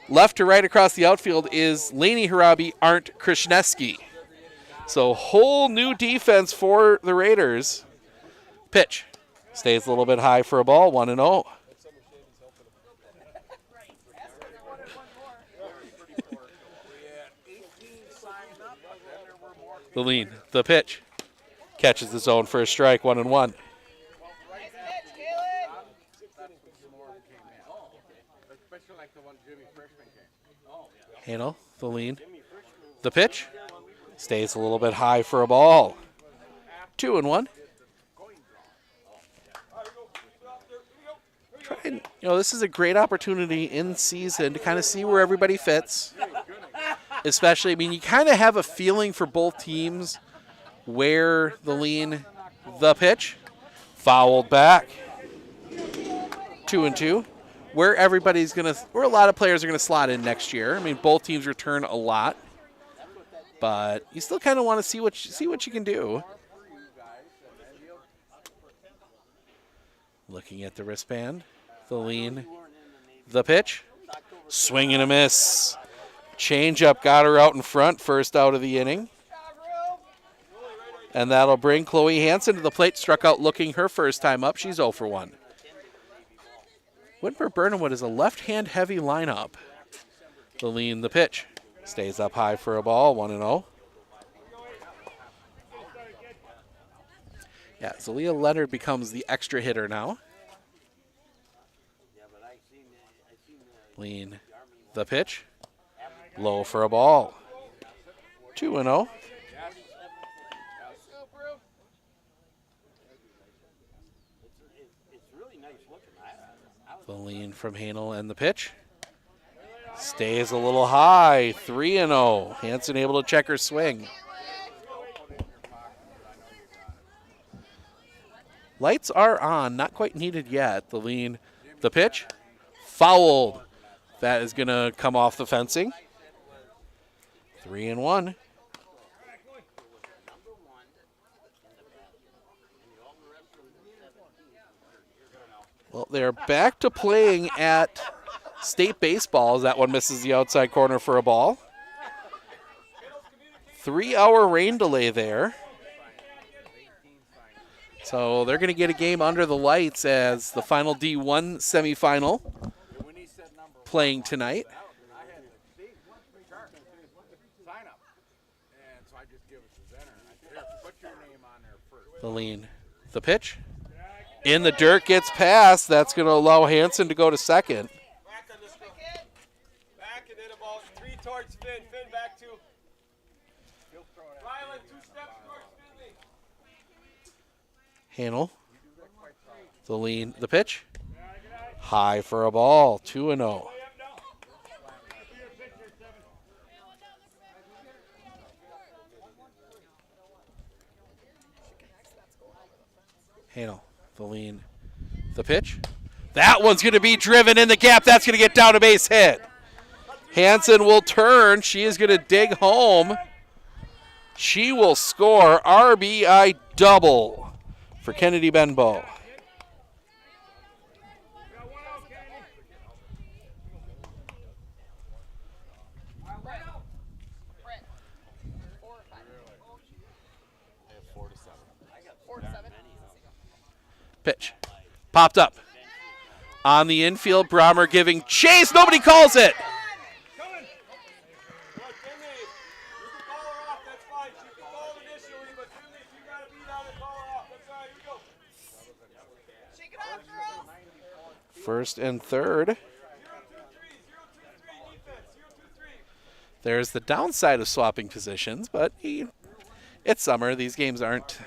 Left to right across the outfield is Laney Harabi, Arndt, Krishneski. So whole new defense for the Raiders. Pitch. Stays a little bit high for a ball, 1-0. The lean, the pitch. Catches the zone for a strike, 1-1. Hanel, the lean, the pitch. Stays a little bit high for a ball. 2-1. This is a great opportunity in season to kind of see where everybody fits. Especially, you kind of have a feeling for both teams where the lean, the pitch, fouled back. 2-2. Where everybody's going to, where a lot of players are going to slot in next year. Both teams return a lot. But you still kind of want to see what you can do. Looking at the wristband, the lean, the pitch, swing and a miss. Changeup got her out in front, first out of the inning. And that'll bring Chloe Hansen to the plate, struck out looking her first time up. She's 0 for 1. Wittenberg-Birnamwood is a left-hand heavy lineup. The lean, the pitch. Stays up high for a ball, 1-0. Yeah, Zalia Leonard becomes the extra hitter now. Lean, the pitch. Low for a ball. 2-0. The lean from Hanel and the pitch. Stays a little high. 3-0. Hansen able to check her swing. Lights are on. Not quite needed yet. The lean, the pitch. Fouled. That is going to come off the fencing. 3-1. Well, they're back to playing at state baseball as that one misses the outside corner for a ball. 3-hour rain delay there. So they're going to get a game under the lights as the final D1 semifinal playing tonight. The lean, the pitch. In the dirt, gets past. That's going to allow Hansen to go to second. Back and then about 3 towards Finn. Finn back 2. Rylan, 2 steps towards Finley. Hanel, the lean, the pitch. High for a ball, 2-0. Hanel, the lean, the pitch. That one's going to be driven in the gap. That's going to get down a base hit. Hansen will turn. She is going to dig home. She will score RBI double for Kennedy Benbow. Pitch. Popped up. On the infield, Brahmer giving chase. Nobody calls it. First and third. There's the downside of swapping positions, but it's summer. These games aren't.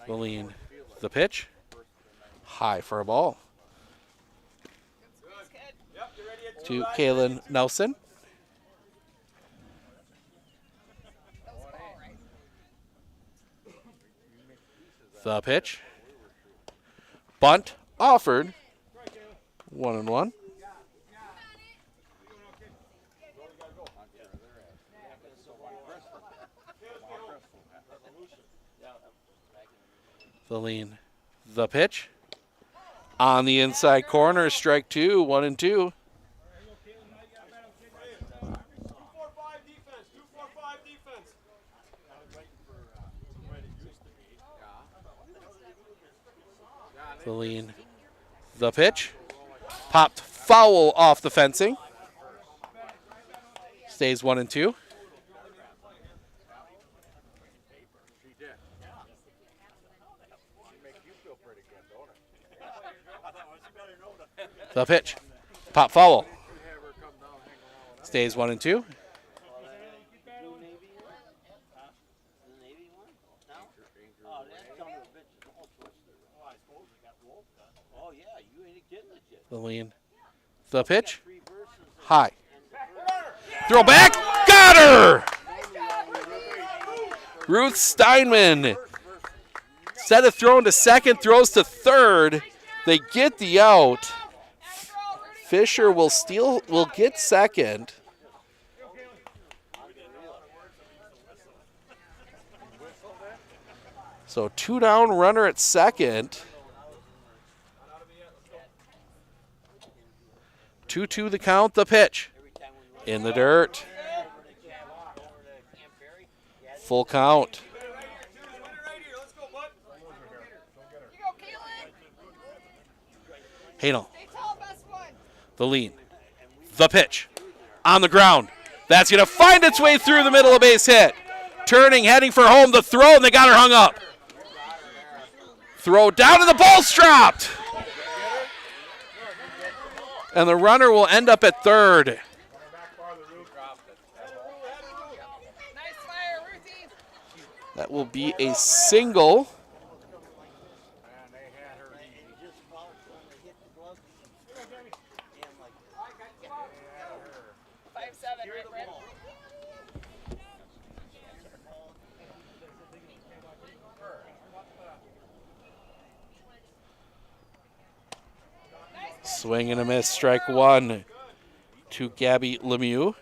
The lean, the pitch. High for a ball. To Kaylin Nelson. The pitch. Bunt offered. 1-1. The lean. The pitch. On the inside corner, strike 2, 1-2. 2-4-5 defense. The lean. The pitch. Popped foul off the fencing. Stays 1-2. The pitch. Pop foul. Stays 1-2. The lean. The pitch. High. Throw back. Got her! Ruth Steinman. Instead of throwing to second, throws to third. They get the out. Fisher will get second. So 2 down, runner at second. 2-2 the count, the pitch. In the dirt. Full count. Hanel. The lean. The pitch. On the ground. That's going to find its way through the middle of base hit. Turning, heading for home. The throw, and they got her hung up. Throw down, and the ball's dropped. And the runner will end up at third. That will be a single. Swing and a miss, strike 1 to Gabby Lemieux.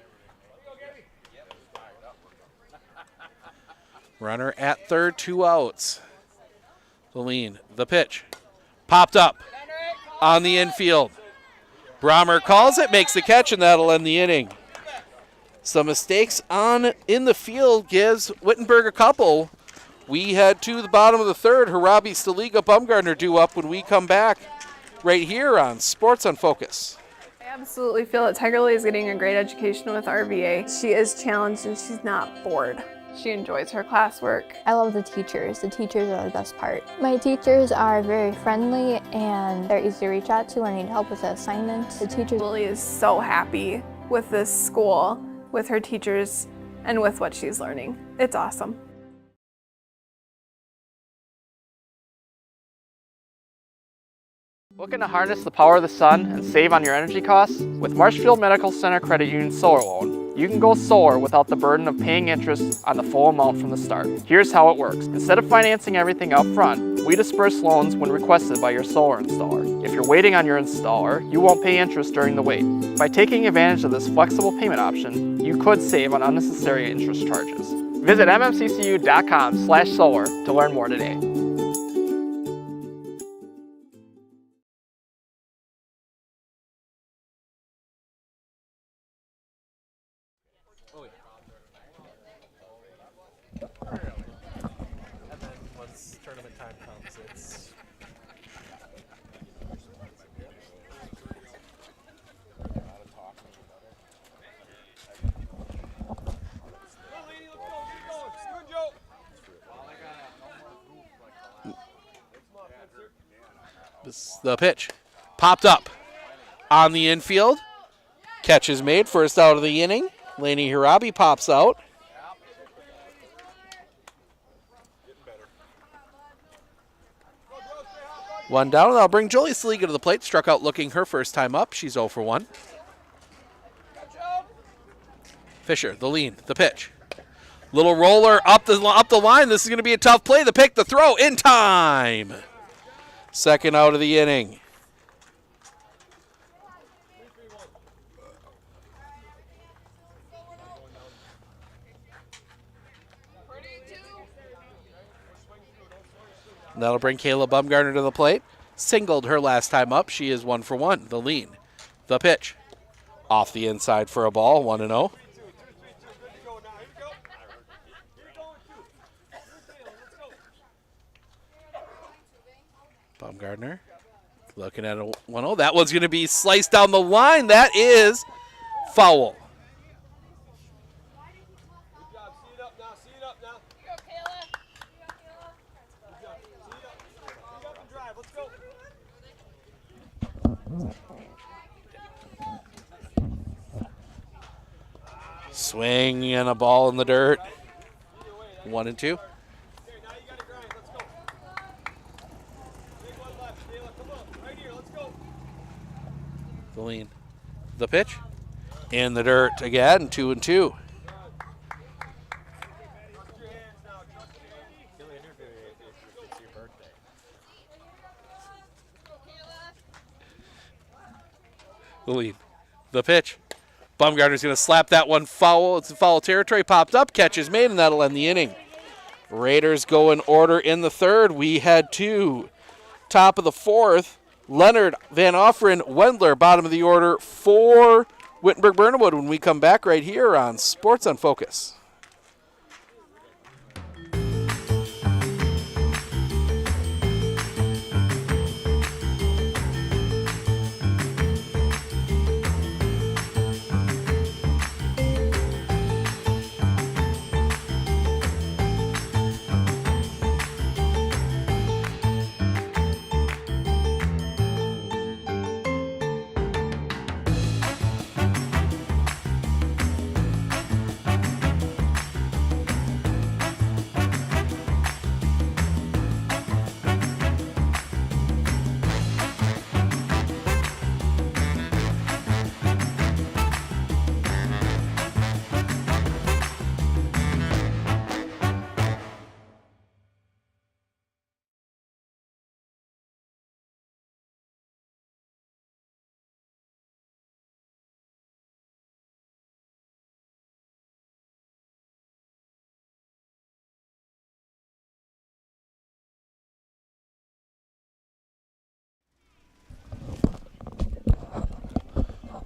Runner at third, 2 outs. The lean, the pitch. Popped up on the infield. Brommer calls it, makes the catch, and that'll end the inning. Some mistakes in the field gives Wittenberg a couple. We head to the bottom of the third. Harabi, Staliga, Bumgardner due up when we come back right here on Sports on Focus. I absolutely feel that Tiger Lily is getting a great education with RVA. She is challenged and she's not bored. She enjoys her classwork. I love the teachers. The teachers are the best part. My teachers are very friendly and they're easy to reach out to when I need help with an assignment. The teachers. Lily is so happy with this school, with her teachers, and with what she's learning. It's awesome. Looking to harness the power of the sun and save on your energy costs? With Marshfield Medical Center Credit Union Solar Loan, you can go solar without the burden of paying interest on the full amount from the start. Here's how it works. Instead of financing everything up front, we disperse loans when requested by your solar installer. If you're waiting on your installer, you won't pay interest during the wait. By taking advantage of this flexible payment option, you could save on unnecessary interest charges. Visit mmccu.com/solar to learn more today. And then once tournament time comes, it's The pitch. Popped up on the infield. Catch is made. First out of the inning. Lainey Hirabi pops out. One down, and I'll bring Jolie Saliga to the plate. Struck out looking her first time up. She's 0 for 1. Fisher, the lean, the pitch. Little roller up the line. This is going to be a tough play. The pick, the throw, in time. Second out of the inning. And that'll bring Kayla Bumgarner to the plate. Singled her last time up. She is 1 for 1. The lean. The pitch. Off the inside for a ball. 1-0. Bumgarner looking at a 1-0. That one's going to be sliced down the line. That is foul. Swing and a ball in the dirt. 1-2. The lean. The pitch. In the dirt again. 2-2. The lead. The pitch. Bumgarner's going to slap that one foul. It's in foul territory. Popped up. Catch is made, and that'll end the inning. Raiders go in order in the third. We head to top of the fourth. Leonard, Van Offeren, Wendler, bottom of the order for Wittenberg-Birnamwood when we come back right here on Sports on Focus.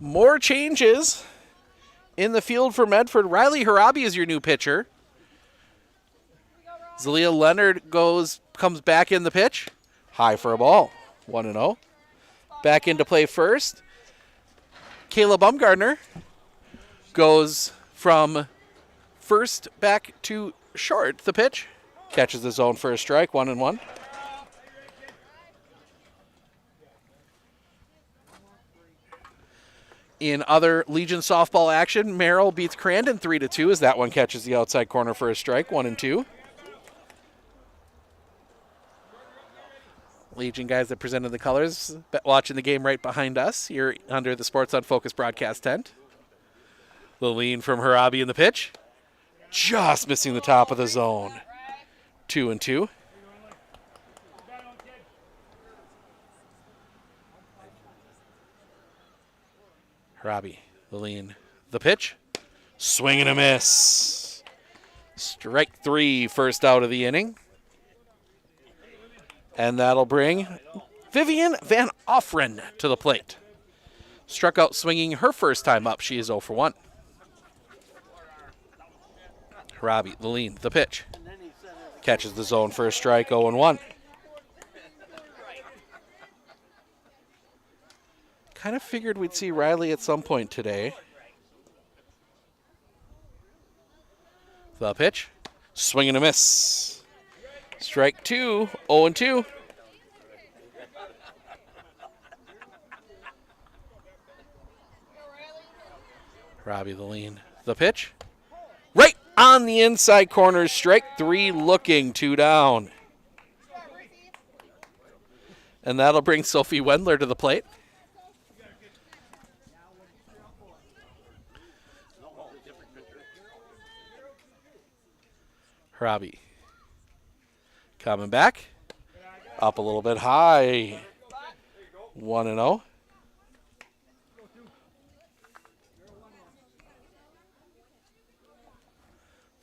More changes in the field for Medford. Riley Harabi is your new pitcher. Zalia Leonard comes back in the pitch. High for a ball. 1-0. Back into play first. Kayla Bumgarner goes from first back to short. The pitch. Catches the zone for a strike. 1-1. In other Legion softball action, Merrill beats Crandon 3-2 as that one catches the outside corner for a strike, 1-2. Legion guys that presented the colors watching the game right behind us here under the Sports on Focus broadcast tent. The lean from Harabi in the pitch. Just missing the top of the zone. 2-2. Harabi, the lean, the pitch, swing and a miss. Strike 3, first out of the inning. And that'll bring Vivian Van Offeren to the plate. Struck out swinging her first time up. She is 0 for 1. Harabi, the lean, the pitch. Catches the zone for a strike, 0-1. Kind of figured we'd see Riley at some point today. The pitch. Swing and a miss. Strike 2, 0-2. Robbie the lean. The pitch. Right on the inside corner. Strike 3 looking. 2 down. And that'll bring Sophie Wendler to the plate. Harabi coming back. Up a little bit high. 1-0.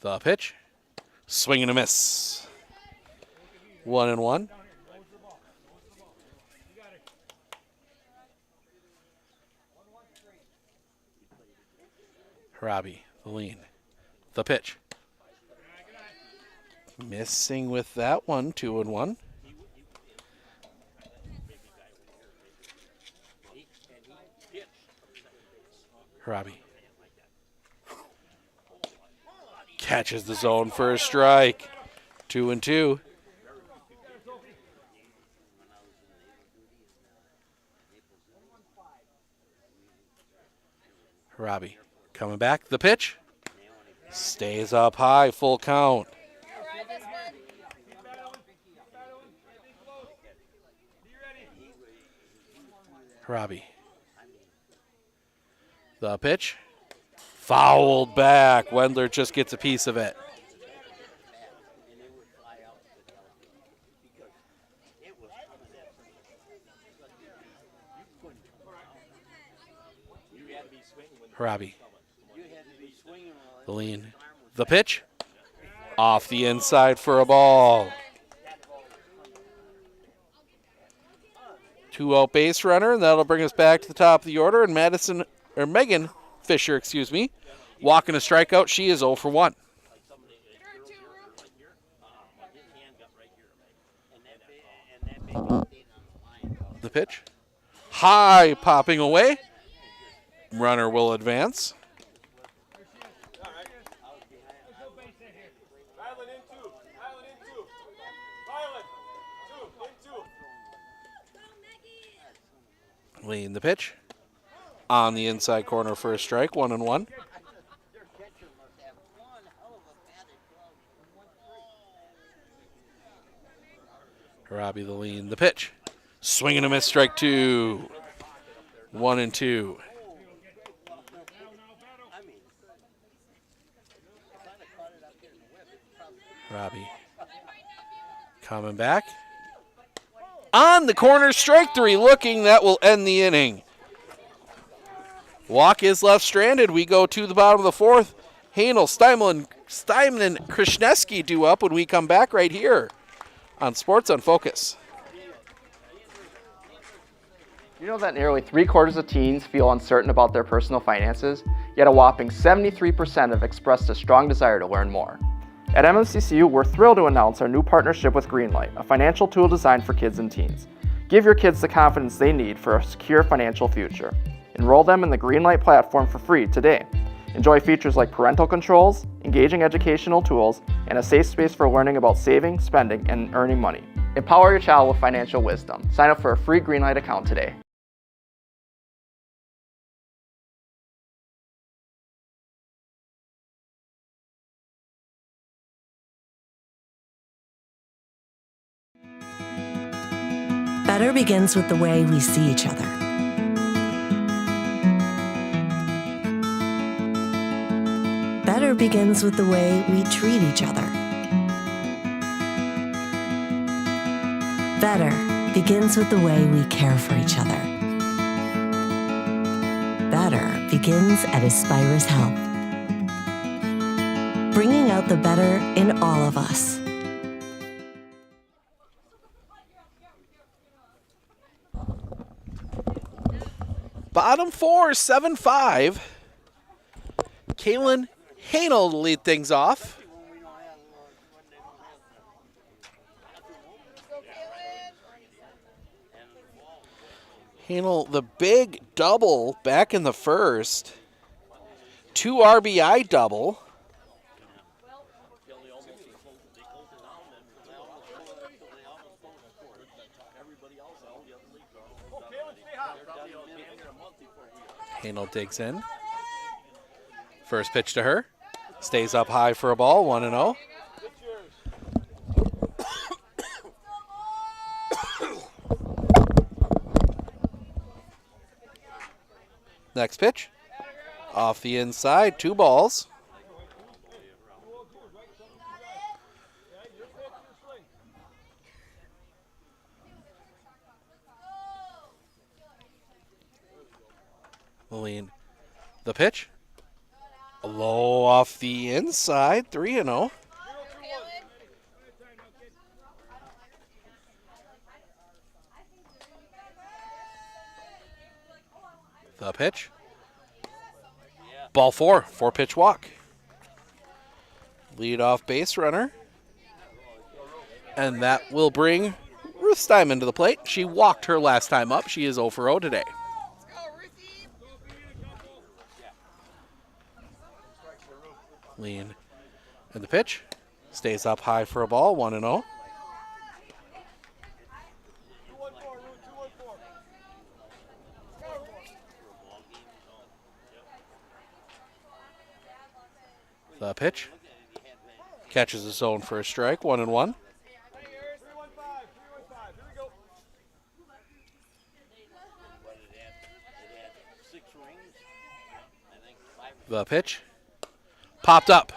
The pitch. Swing and a miss. 1-1. Harabi, the lean. The pitch. Missing with that one, 2-1. Harabi. Catches the zone for a strike. 2-2. Harabi coming back. The pitch. Stays up high, full count. Harabi. The pitch. Fouled back. Wendler just gets a piece of it. Harabi. The lean. The pitch. Off the inside for a ball. 2-out base runner, and that'll bring us back to the top of the order. And Megan Fisher, walking a strikeout. She is 0 for 1. The pitch. High, popping away. Runner will advance. Lean the pitch. On the inside corner for a strike, 1-1. Harabi the lean, the pitch. Swing and a miss, strike 2. 1-2. Harabi coming back. On the corner, strike 3, looking, that will end the inning. Walk is left stranded. We go to the bottom of the 4th. Hanel, Steinman, and Krishneski do up when we come back right here on Sports on Focus. You know that nearly 3/4 of teens feel uncertain about their personal finances, yet a whopping 73% have expressed a strong desire to learn more. At MMCCU, we're thrilled to announce our new partnership with Greenlight, a financial tool designed for kids and teens. Give your kids the confidence they need for a secure financial future. Enroll them in the Greenlight platform for free today. Enjoy features like parental controls, engaging educational tools, and a safe space for learning about saving, spending, and earning money. Empower your child with financial wisdom. Sign up for a free Greenlight account today. Better begins with the way we see each other. Better begins with the way we treat each other. Better begins with the way we care for each other. Better begins at Aspirus Health, bringing out the better in all of us. Bottom 4, 7-5. Kaylin Hanel to lead things off. Hanel, the big double back in the first. 2 RBI double. Hanel digs in. First pitch to her. Stays up high for a ball, 1-0. Next pitch. Off the inside, 2 balls. Lean. The pitch. Low off the inside, 3-0. The pitch. Ball 4, 4-pitch walk. Lead off base runner. And that will bring Ruth Steinman to the plate. She walked her last time up. She is 0 for 0 today. Lean. And the pitch. Stays up high for a ball, 1-0. The pitch. Catches the zone for a strike, 1-1. The pitch. Popped up.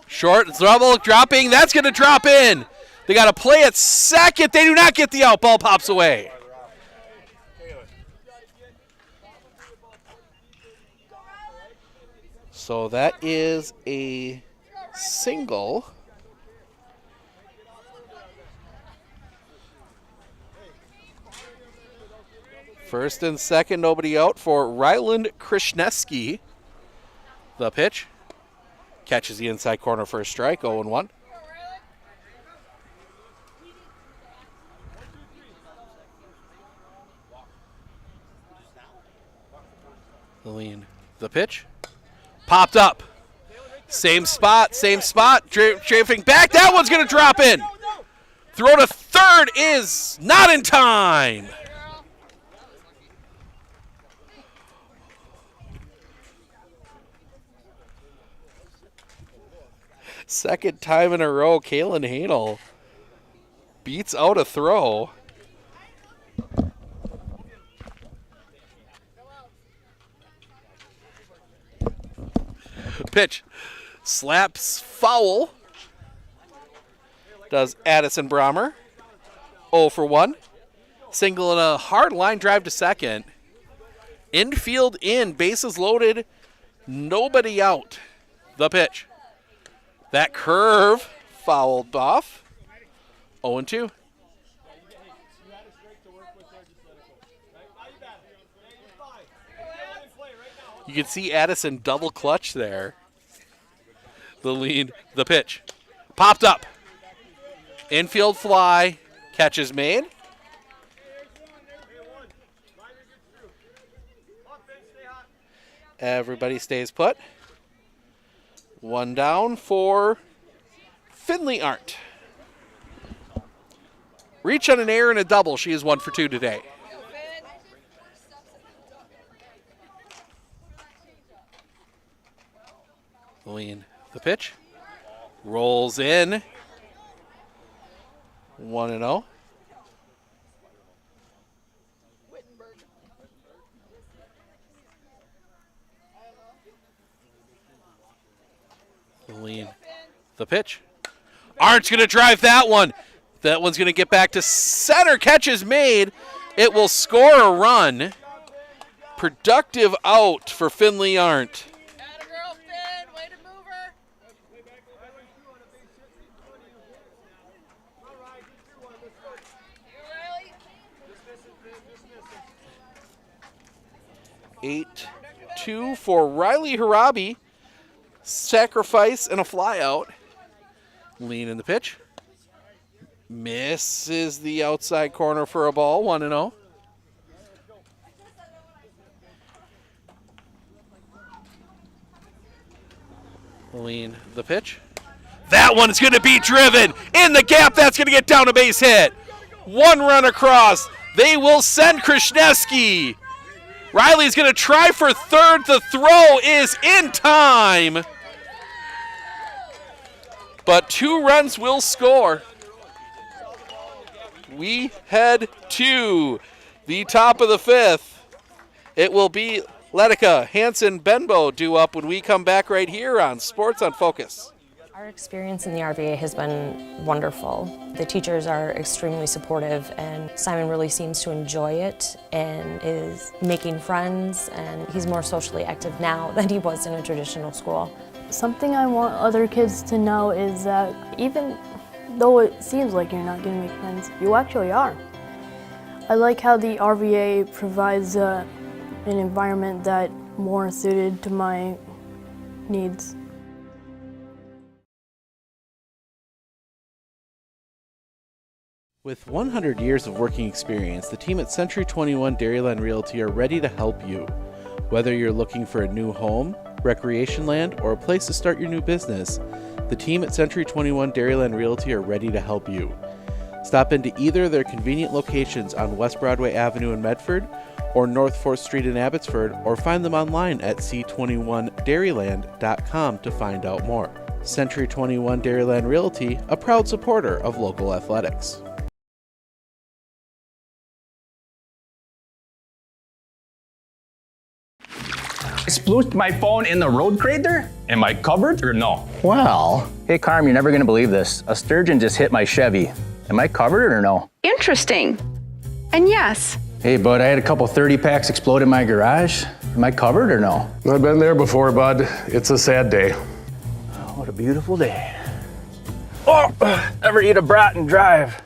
Short, double, dropping. That's going to drop in. They got to play at second. They do not get the out. Ball pops away. So that is a single. First and second, nobody out for Ryland Krishneski. The pitch. Catches the inside corner for a strike, 0-1. Lean. The pitch. Popped up. Same spot. Drifting back. That one's going to drop in. Throw to third is not in time. Second time in a row, Kaylin Hanel beats out a throw. Pitch. Slaps foul. Does Addison Brommer. 0 for 1. Single and a hard line drive to second. Infield in. Bases loaded. Nobody out. The pitch. That curve fouled off. 0-2. You can see Addison double clutch there. The lead, the pitch. Popped up. Infield fly. Catch is made. Everybody stays put. One down for Finley Arndt. Reach on an air and a double. She is 1 for 2 today. Lean. The pitch. Rolls in. 1-0. Lean. The pitch. Arndt's going to drive that one. That one's going to get back to center. Catch is made. It will score a run. Productive out for Finley Arndt. Eight, 2 for Riley Harabi. Sacrifice and a fly out. Lean in the pitch. Misses the outside corner for a ball, 1-0. Lean the pitch. That one is going to be driven in the gap. That's going to get down a base hit. One run across. They will send Krishneski. Riley's going to try for third. The throw is in time. But 2 runs will score. We head to the top of the 5th. It will be Letica, Hansen, Benbow due up when we come back right here on Sports on Focus. Our experience in the RVA has been wonderful. The teachers are extremely supportive, and Simon really seems to enjoy it and is making friends, and he's more socially active now than he was in a traditional school. Something I want other kids to know is that even though it seems like you're not going to make friends, you actually are. I like how the RVA provides an environment that more suited to my needs. With 100 years of working experience, the team at Century 21 Dairyland Realty are ready to help you. Whether you're looking for a new home, recreation land, or a place to start your new business, the team at Century 21 Dairyland Realty are ready to help you. Stop into either of their convenient locations on West Broadway Avenue in Medford or North 4th Street in Abbotsford, or find them online at c21dairyland.com to find out more. Century 21 Dairyland Realty, a proud supporter of local athletics. I splooshed my phone in the road crater? Am I covered or no? Well, hey Carm, you're never gonna believe this. A sturgeon just hit my Chevy. Am I covered or no? Interesting. And yes. Hey bud, I had a couple 30 packs explode in my garage. Am I covered or no? I've been there before, bud. It's a sad day. Oh, what a beautiful day. Oh, ever eat a brat and drive?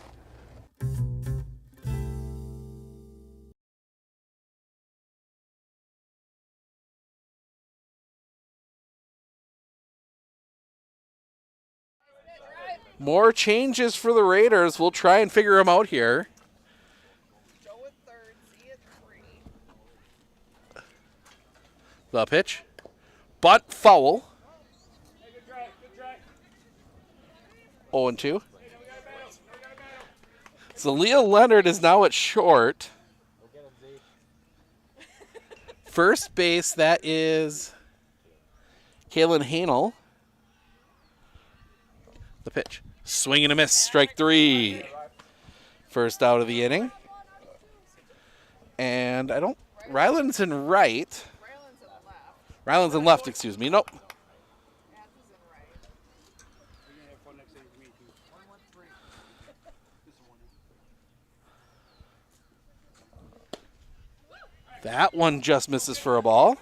More changes for the Raiders. We'll try and figure them out here. The pitch. Butt foul. 0-2. So Leah Leonard is now at short. First base, that is Kaylin Hanel. The pitch. Swing and a miss. Strike 3. First out of the inning. And I don't... Ryland's in right. Ryland's in left, excuse me. Nope. That one just misses for a ball.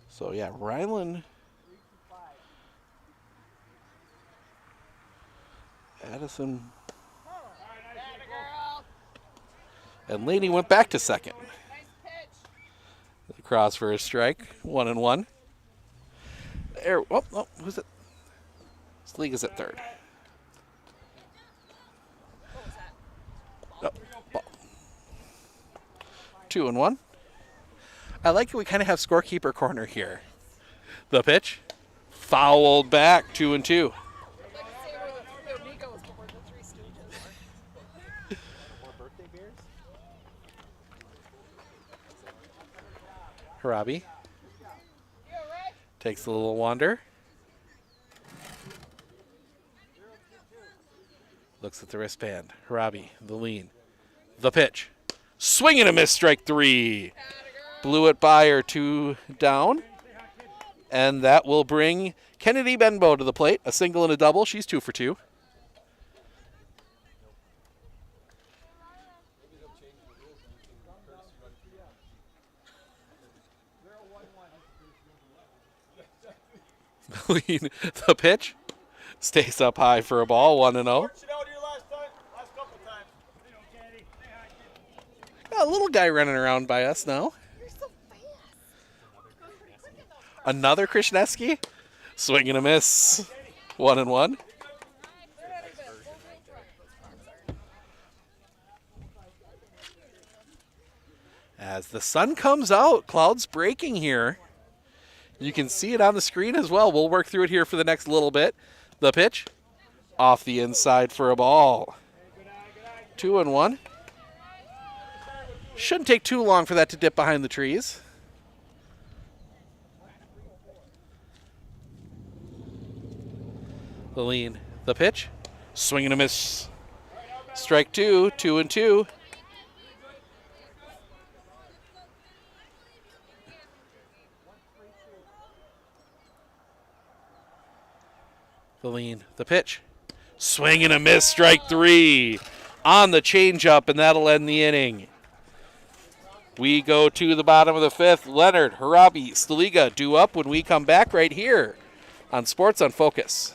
So, yeah, Ryland... Addison. And Laney went back to second. Cross for a strike. 1-1. There. Oh, who's it? This league is at third. Oh, ball. 2-1. I like it. We kind of have scorekeeper corner here. The pitch. Fouled back. 2-2. Harabi takes a little wander. Looks at the wristband. Harabi, the lean. The pitch. Swing and a miss, strike 3. Blew it by or 2 down. And that will bring Kennedy Benbow to the plate. A single and a double. She's 2 for 2. The pitch stays up high for a ball. 1-0. Got a little guy running around by us now. Another Krishneski. Swing and a miss. 1-1. As the sun comes out, clouds breaking here. You can see it on the screen as well. We'll work through it here for the next little bit. The pitch. Off the inside for a ball. 2-1. Shouldn't take too long for that to dip behind the trees. The lean. The pitch. Swing and a miss. Strike 2. 2-2. The lean, the pitch. Swing and a miss, strike 3 on the changeup, and that'll end the inning. We go to the bottom of the 5th. Leonard, Harabi, Staliga due up when we come back right here on Sports on Focus.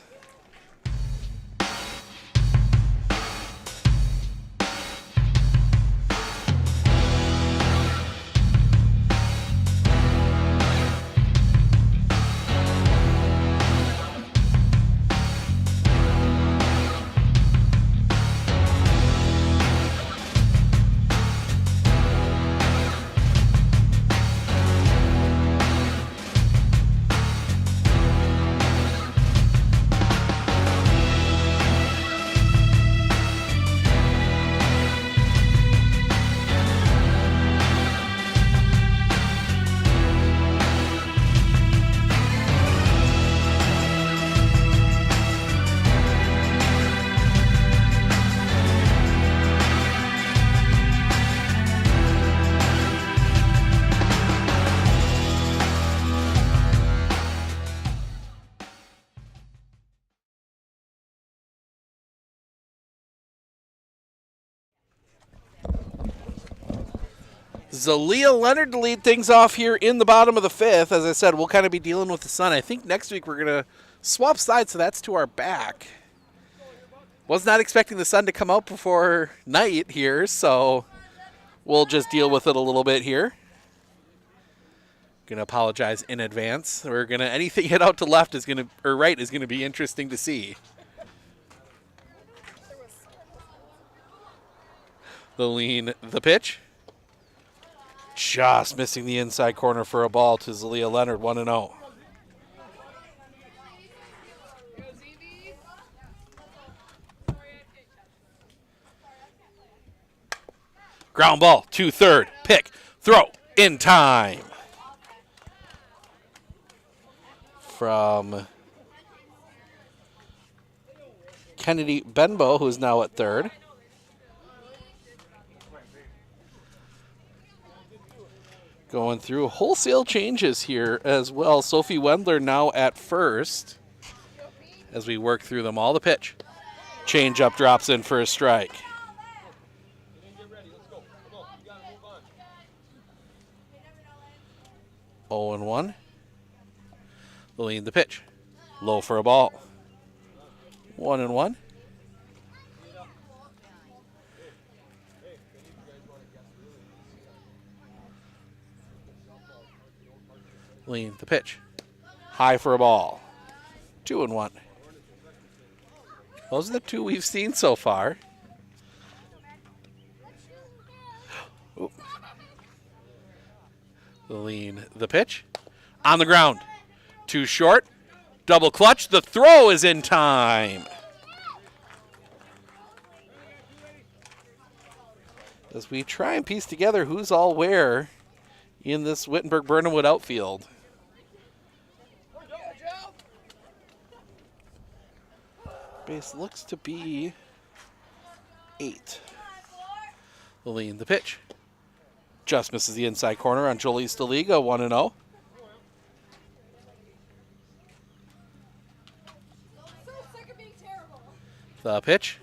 Zalia Leonard to lead things off here in the bottom of the 5th. As I said, we'll kind of be dealing with the sun. I think next week we're going to swap sides, so that's to our back. Was not expecting the sun to come out before night here, so we'll just deal with it a little bit here. Gonna apologize in advance. We're gonna anything hit out to left is gonna or right is gonna be interesting to see. The lean, the pitch. Just missing the inside corner for a ball to Zalia Leonard, 1-0. Ground ball to third. Pick, throw, in time. From Kennedy Benbow, who's now at third. Going through wholesale changes here as well. Sophie Wendler now at first as we work through them all. The pitch. Change up drops in for a strike. Oh and 1. The lead, the pitch. Low for a ball. 1-1. Lean, the pitch. High for a ball. 2-1. Those are the two we've seen so far. Ooh. The lean, the pitch. On the ground. Too short. Double clutch. The throw is in time. As we try and piece together who's all where in this Wittenberg-Birnamwood outfield. Base looks to be 8. The lean, the pitch. Just misses the inside corner on Jolie Staliga, 1-0. The pitch.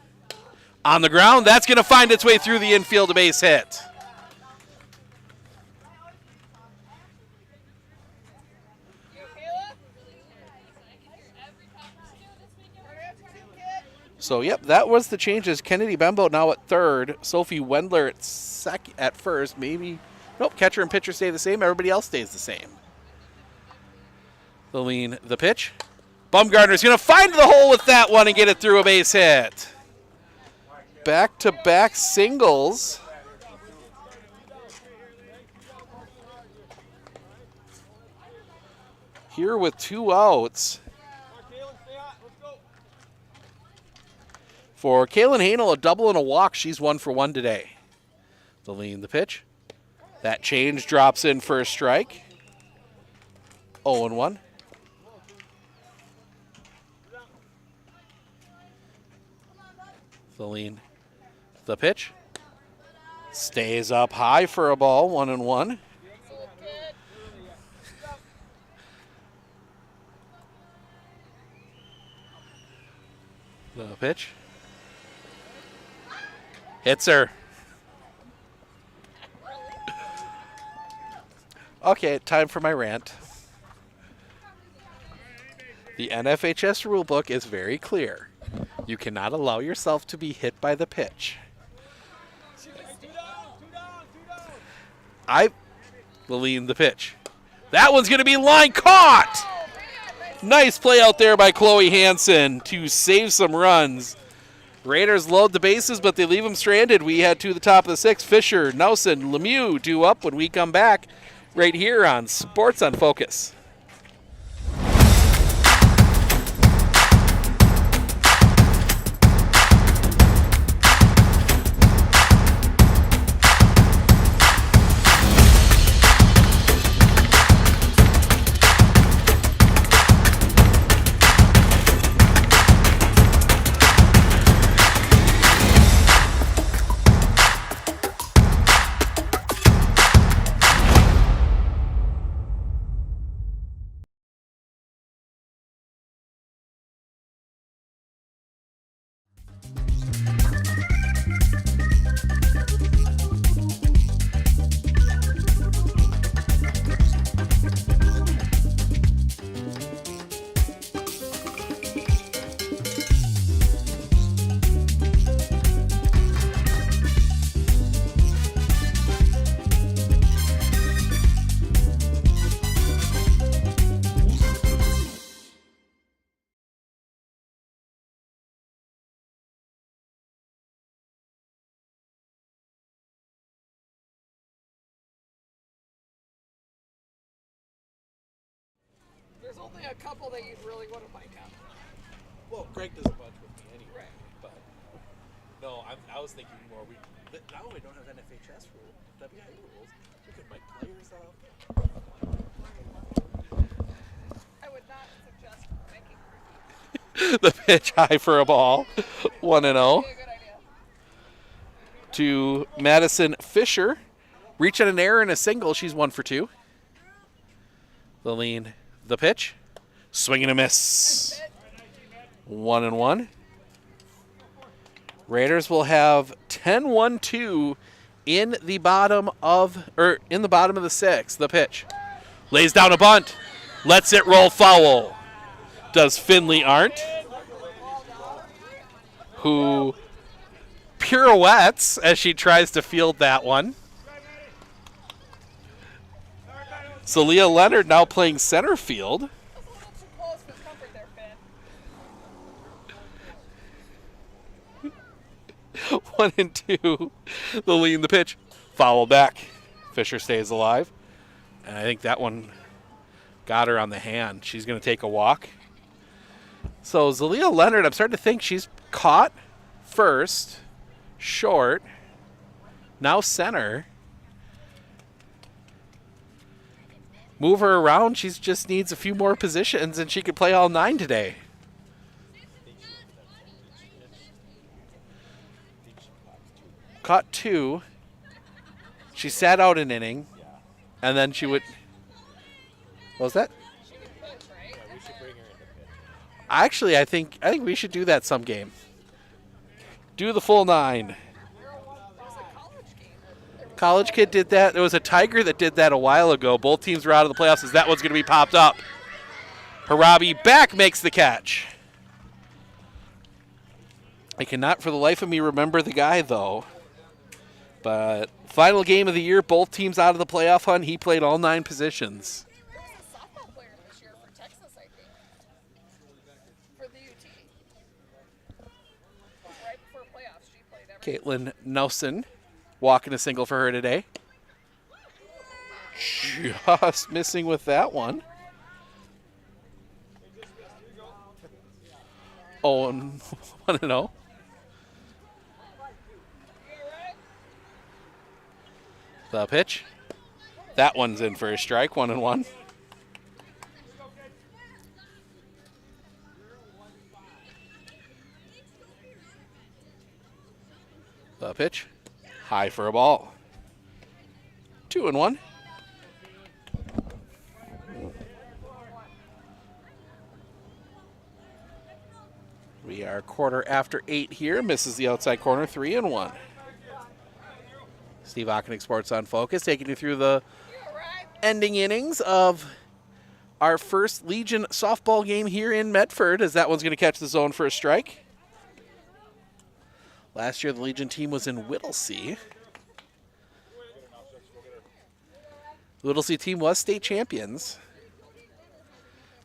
On the ground, that's going to find its way through the infield, a base hit. So, yep, that was the changes. Kennedy Bembo now at third. Sophie Wendler at first. Maybe, nope, catcher and pitcher stay the same. Everybody else stays the same. The lean, the pitch. Bumgarner's going to find the hole with that one and get it through, a base hit. Back-to-back singles. Here with 2 outs. For Kaylin Hanel, a double and a walk. She's 1 for 1 today. The lean, the pitch. That change drops in for a strike. 0-1. The lean, the pitch. Stays up high for a ball, 1-1. The pitch. Hits her. Okay, time for my rant. The NFHS rulebook is very clear. You cannot allow yourself to be hit by the pitch. The lean, the pitch. That one's going to be line caught! Nice play out there by Chloe Hansen to save some runs. Raiders load the bases, but they leave them stranded. We head to the top of the 6th. Fisher, Nelson, Lemieux due up when we come back right here on Sports on Focus. a couple that you'd really want to bike up. Well, Greg doesn't bunch with me anyway. But no, I was thinking more. Now we don't have NFHS rules, WIA rules. We could bike players up. I would not suggest making The pitch high for a ball. 1-0. To Madison Fisher. Reach on an error and a single. She's 1 for 2. Lillian, the pitch. Swing and a miss. 1-1. Raiders will have 10-1-2 in the bottom of the 6th. The pitch. Lays down a bunt. Lets it roll foul. Does Finley Arndt, who pirouettes as she tries to field that one. Celia Leonard now playing center field. 1-2. The lead in the pitch. Foul back. Fisher stays alive. And I think that one got her on the hand. She's going to take a walk. So Zelia Leonard, I'm starting to think she's caught first, short, now center. Move her around. She just needs a few more positions, and she could play all 9 today. Caught 2. She sat out an inning, and then she would. What was that? Actually, I think we should do that some game. Do the full 9. College kid did that. There was a Tiger that did that a while ago. Both teams were out of the playoffs as that one's going to be popped up. Harabi back makes the catch. I cannot for the life of me remember the guy, though. But final game of the year, both teams out of the playoff hunt. He played all 9 positions. There was a softball player this year for Texas, I think. For the UT. Right before playoffs, she played every Caitlin Nelson walking a single for her today. Just missing with that one. Oh, and 1-0. The pitch. That one's in for a strike. 1-1. The pitch. High for a ball. 2-1. We are 8:15 here. Misses the outside corner. 3-1. Steve Ockenick Sports on Focus, taking you through the ending innings of our first Legion softball game here in Medford, as that one's going to catch the zone for a strike. Last year, the Legion team was in Whittlesey. The Whittlesey team was state champions.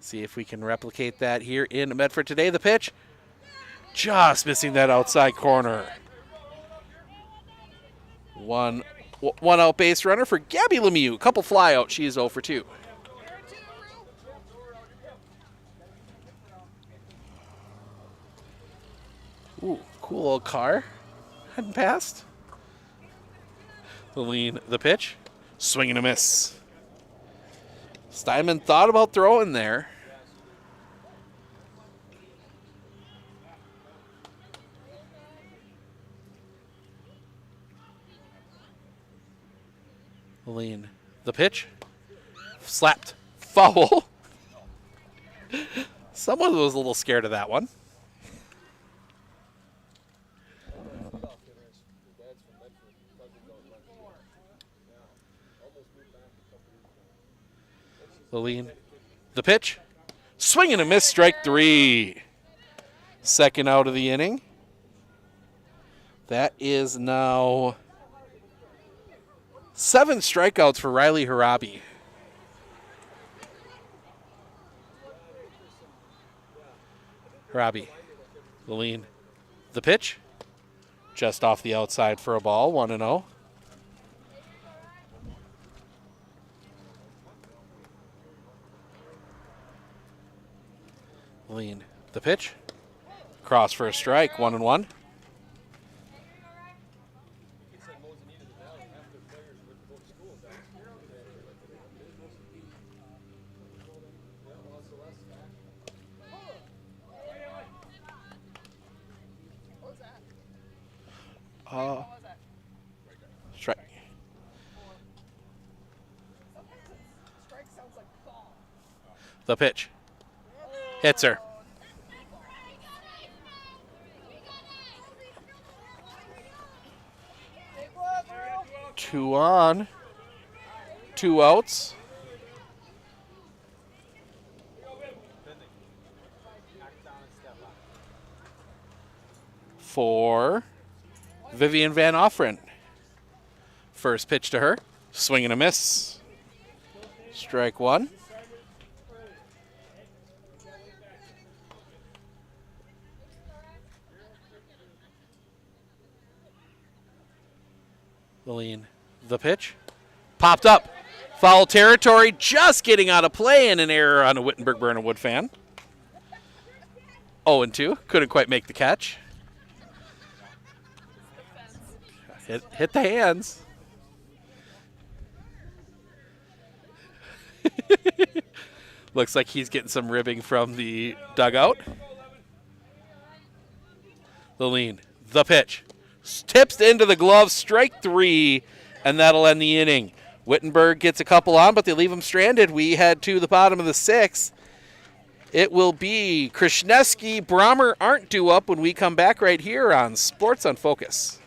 See if we can replicate that here in Medford today. The pitch, just missing that outside corner. One out base runner for Gabby Lemieux. Couple flyouts. She is 0 for 2. Ooh, cool old car. Heading past. The pitch. Swing and a miss. Steinman thought about throwing there. The pitch. Slapped. Foul. Someone was a little scared of that one. The pitch. Swing and a miss. Strike 3. Second out of the inning. That is now 7 strikeouts for Riley Harabi. Harabi. The pitch. Just off the outside for a ball. 1-0. Lean, the pitch. Cross for a strike, 1-1. Strike. The pitch. Hits her. Two on. 2 outs. For Vivian Van Offren. First pitch to her. Swing and a miss. Strike 1. Lillian, the pitch. Popped up. Foul territory, just getting out of play, and an error on a Wittenberg-Birnamwood fan. 0-2. Couldn't quite make the catch. Hit the hands. Looks like he's getting some ribbing from the dugout. Lillian, the pitch. Tips into the glove, strike 3, and that'll end the inning. Wittenberg gets a couple on, but they leave him stranded. We head to the bottom of the 6th. It will be Krishneski, Brommer aren't due up when we come back right here on Sports on Focus.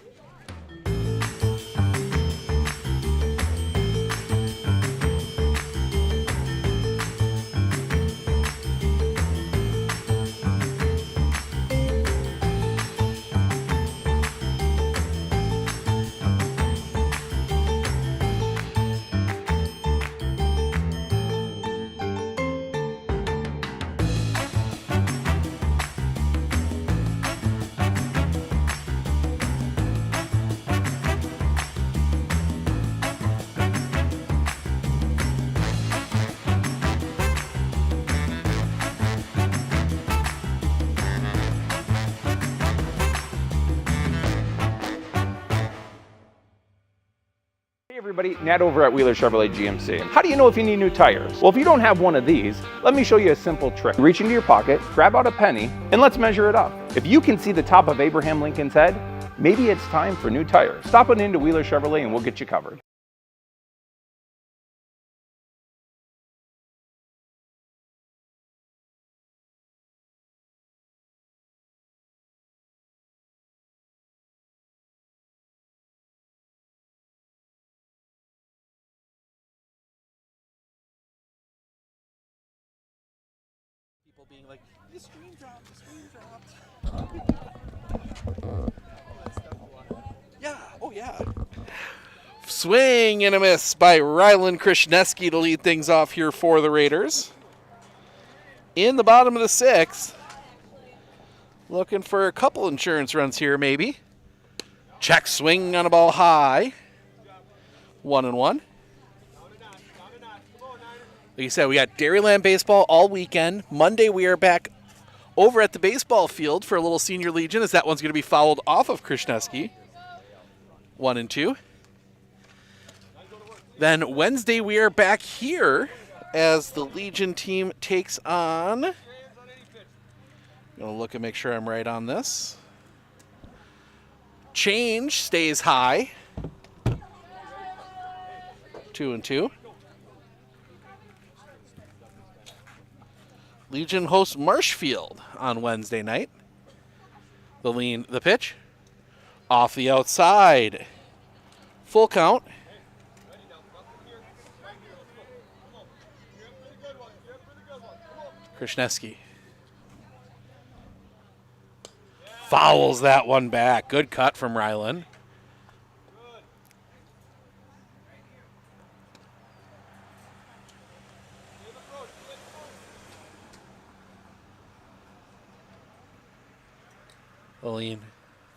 Hey everybody, Nat over at Wheeler Chevrolet GMC. How do you know if you need new tires? Well, if you don't have one of these, let me show you a simple trick. Reach into your pocket, grab out a penny, and let's measure it up. If you can see the top of Abraham Lincoln's head, maybe it's time for new tires. Stop on into Wheeler Chevrolet and we'll get you covered. People being like, the screen dropped, the screen dropped. Yeah, oh yeah. Swing and a miss by Rylan Krishneski to lead things off here for the Raiders. In the bottom of the 6th. Looking for a couple insurance runs here maybe. Check swing on a ball high. 1-1. Like you said, we got Dairyland baseball all weekend. Monday we are back over at the baseball field for a little Senior Legion, as that one's going to be fouled off of Krishneski. 1-2. Then Wednesday we are back here as the Legion team takes on. I'm going to look and make sure I'm right on this. Change stays high. 2-2. Legion hosts Marshfield on Wednesday night. The pitch. Off the outside. Full count. Krishneski fouls that one back. Good cut from Rylan.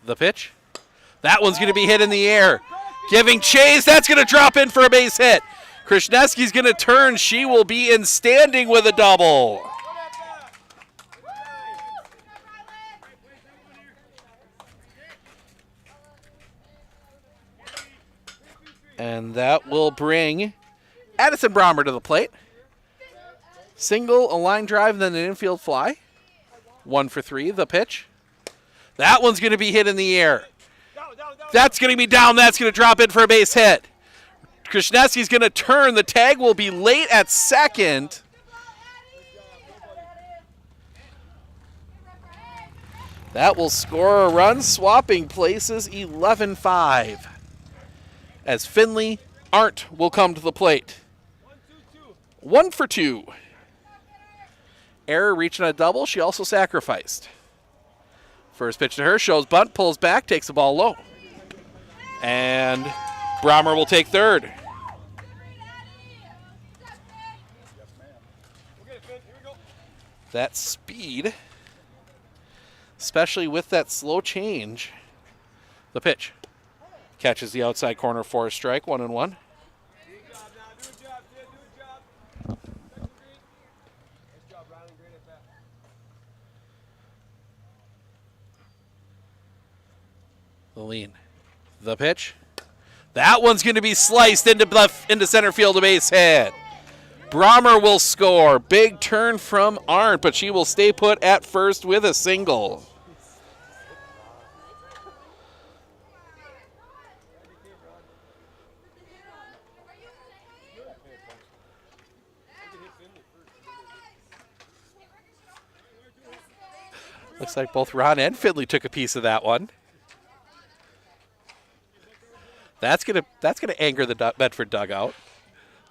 The pitch. That one's going to be hit in the air. Giving chase. That's going to drop in for a base hit. Krishneski's going to turn. She will be in standing with a double. And that will bring Addison Brommer to the plate. Single, a line drive, and then an infield fly. 1 for 3, the pitch. That one's going to be hit in the air. That's going to be down. That's going to drop in for a base hit. Krasniewski's going to turn. The tag will be late at second. That will score a run, swapping places 11-5. As Finley Arndt will come to the plate. 1 for 2. Error reaching a double. She also sacrificed. First pitch to her, shows bunt, pulls back, takes the ball low. And Brommer will take third. That speed, especially with that slow change. The pitch. Catches the outside corner for a strike, 1-1. The lean. The pitch. That one's going to be sliced into center field, a base hit. Brommer will score. Big turn from Arndt, but she will stay put at first with a single. Looks like both Ron and Finley took a piece of that one. That's gonna anger the Medford dugout.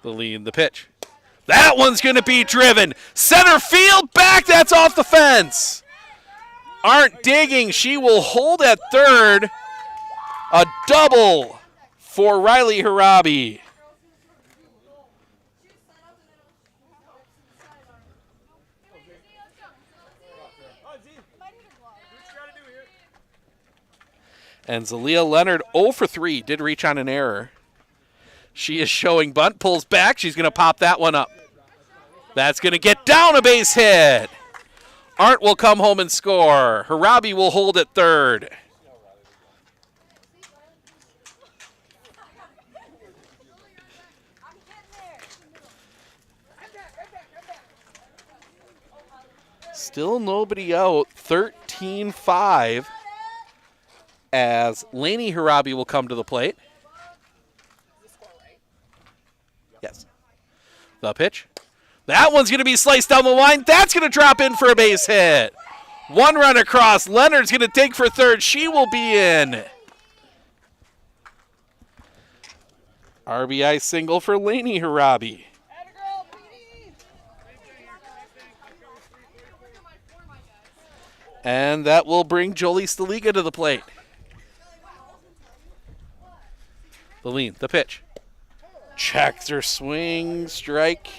The lean, the pitch. That one's gonna be driven. Center field back, that's off the fence. Arndt digging, she will hold at third. A double for Riley Harabi. And Zalia Leonard 0 for 3, did reach on an error. She is showing bunt, pulls back. She's going to pop that one up. That's going to get down, a base hit. Arndt will come home and score. Harabi will hold at third. Still nobody out, 13-5. As Lainey Harabi will come to the plate. Yes. The pitch. That one's going to be sliced down the line. That's going to drop in for a base hit. One run across. Leonard's going to dig for third. She will be in. RBI single for Lainey Harabi. And that will bring Jolie Staliga to the plate. The lean, the pitch. Checks her swing, strike.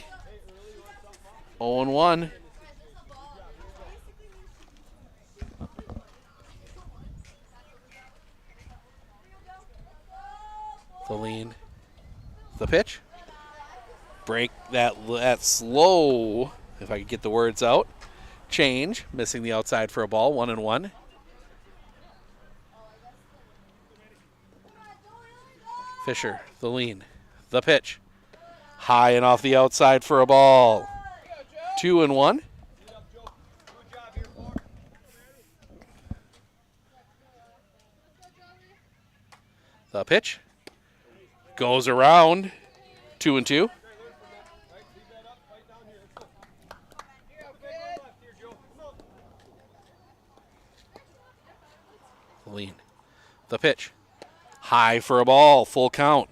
0-1. The lean, the pitch. Break that slow, if I could get the words out. Change, missing the outside for a ball, 1-1. Fisher, the lean, the pitch. High and off the outside for a ball. 2-1. The pitch. Goes around. 2-2. The lean, the pitch. High for a ball, full count.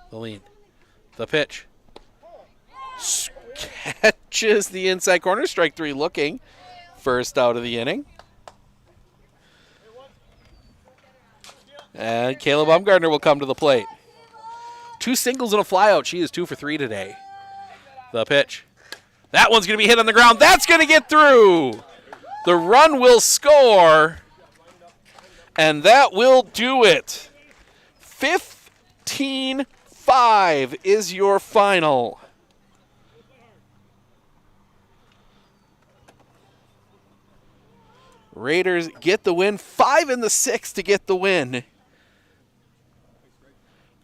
The lean, the pitch. Catches the inside corner, strike 3 looking. First out of the inning. And Kayla Baumgartner will come to the plate. 2 singles and a flyout. She is 2 for 3 today. The pitch. That one's going to be hit on the ground. That's going to get through. The run will score. And that will do it. 15-5 is your final. Raiders get the win. 5 in the 6 to get the win.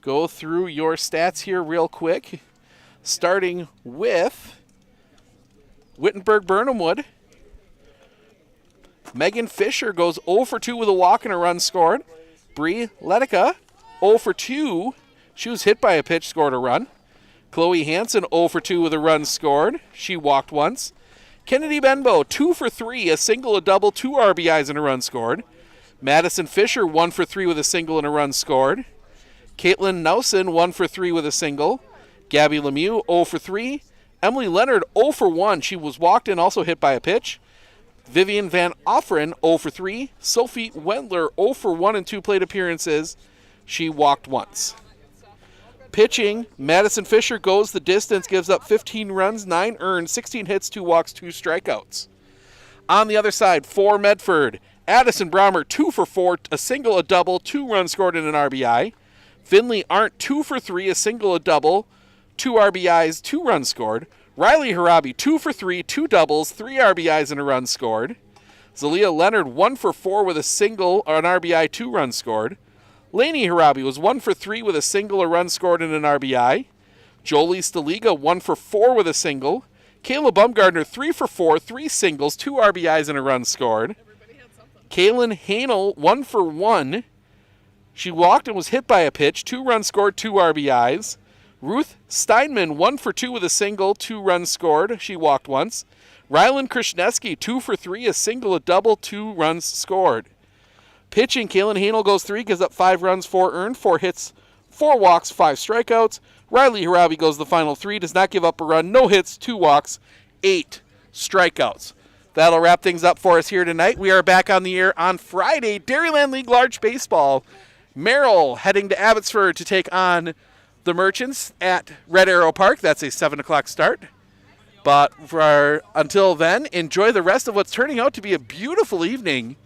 Go through your stats here real quick. Starting with Wittenberg-Birnamwood. Megan Fisher goes 0 for 2 with a walk and a run scored. Bree Letica, 0 for 2. She was hit by a pitch, scored a run. Chloe Hansen, 0 for 2 with a run scored. She walked once. Kennedy Benbow, 2 for 3, a single, a double, 2 RBIs and a run scored. Madison Fisher, 1 for 3 with a single and a run scored. Caitlin Nausen, 1 for 3 with a single. Gabby Lemieux, 0 for 3. Emily Leonard, 0 for 1. She was walked and also hit by a pitch. Vivian Van Offeren, 0 for 3. Sophie Wendler, 0 for 1 in 2 plate appearances. She walked once. Pitching, Madison Fisher goes the distance, gives up 15 runs, 9 earned, 16 hits, 2 walks, 2 strikeouts. On the other side, for Medford, Addison Brommer, 2 for 4, a single, a double, 2 runs scored and an RBI. Finley Arndt, 2 for 3, a single, a double, 2 RBIs, 2 runs scored. Riley Harabi, 2 for 3, 2 doubles, 3 RBIs and a run scored. Zalia Leonard, 1 for 4 with a single, an RBI, 2 runs scored. Lainey Harabi was 1 for 3 with a single, a run scored, and an RBI. Jolie Staliga, 1 for 4 with a single. Kayla Bumgardner, 3 for 4, 3 singles, 2 RBIs, and a run scored. Kaylin Hanel, 1 for 1. She walked and was hit by a pitch, 2 runs scored, 2 RBIs. Ruth Steinman, 1 for 2 with a single, 2 runs scored. She walked once. Rylan Krishneski, 2 for 3, a single, a double, 2 runs scored. Pitching, Kaylin Hanel goes 3, gives up 5 runs, 4 earned, 4 hits, 4 walks, 5 strikeouts. Riley Harabi goes the final 3, does not give up a run, no hits, 2 walks, 8 strikeouts. That'll wrap things up for us here tonight. We are back on the air on Friday. Dairyland League Large Baseball. Merrill heading to Abbotsford to take on the Merchants at Red Arrow Park. That's a 7 o'clock start. But until then, enjoy the rest of what's turning out to be a beautiful evening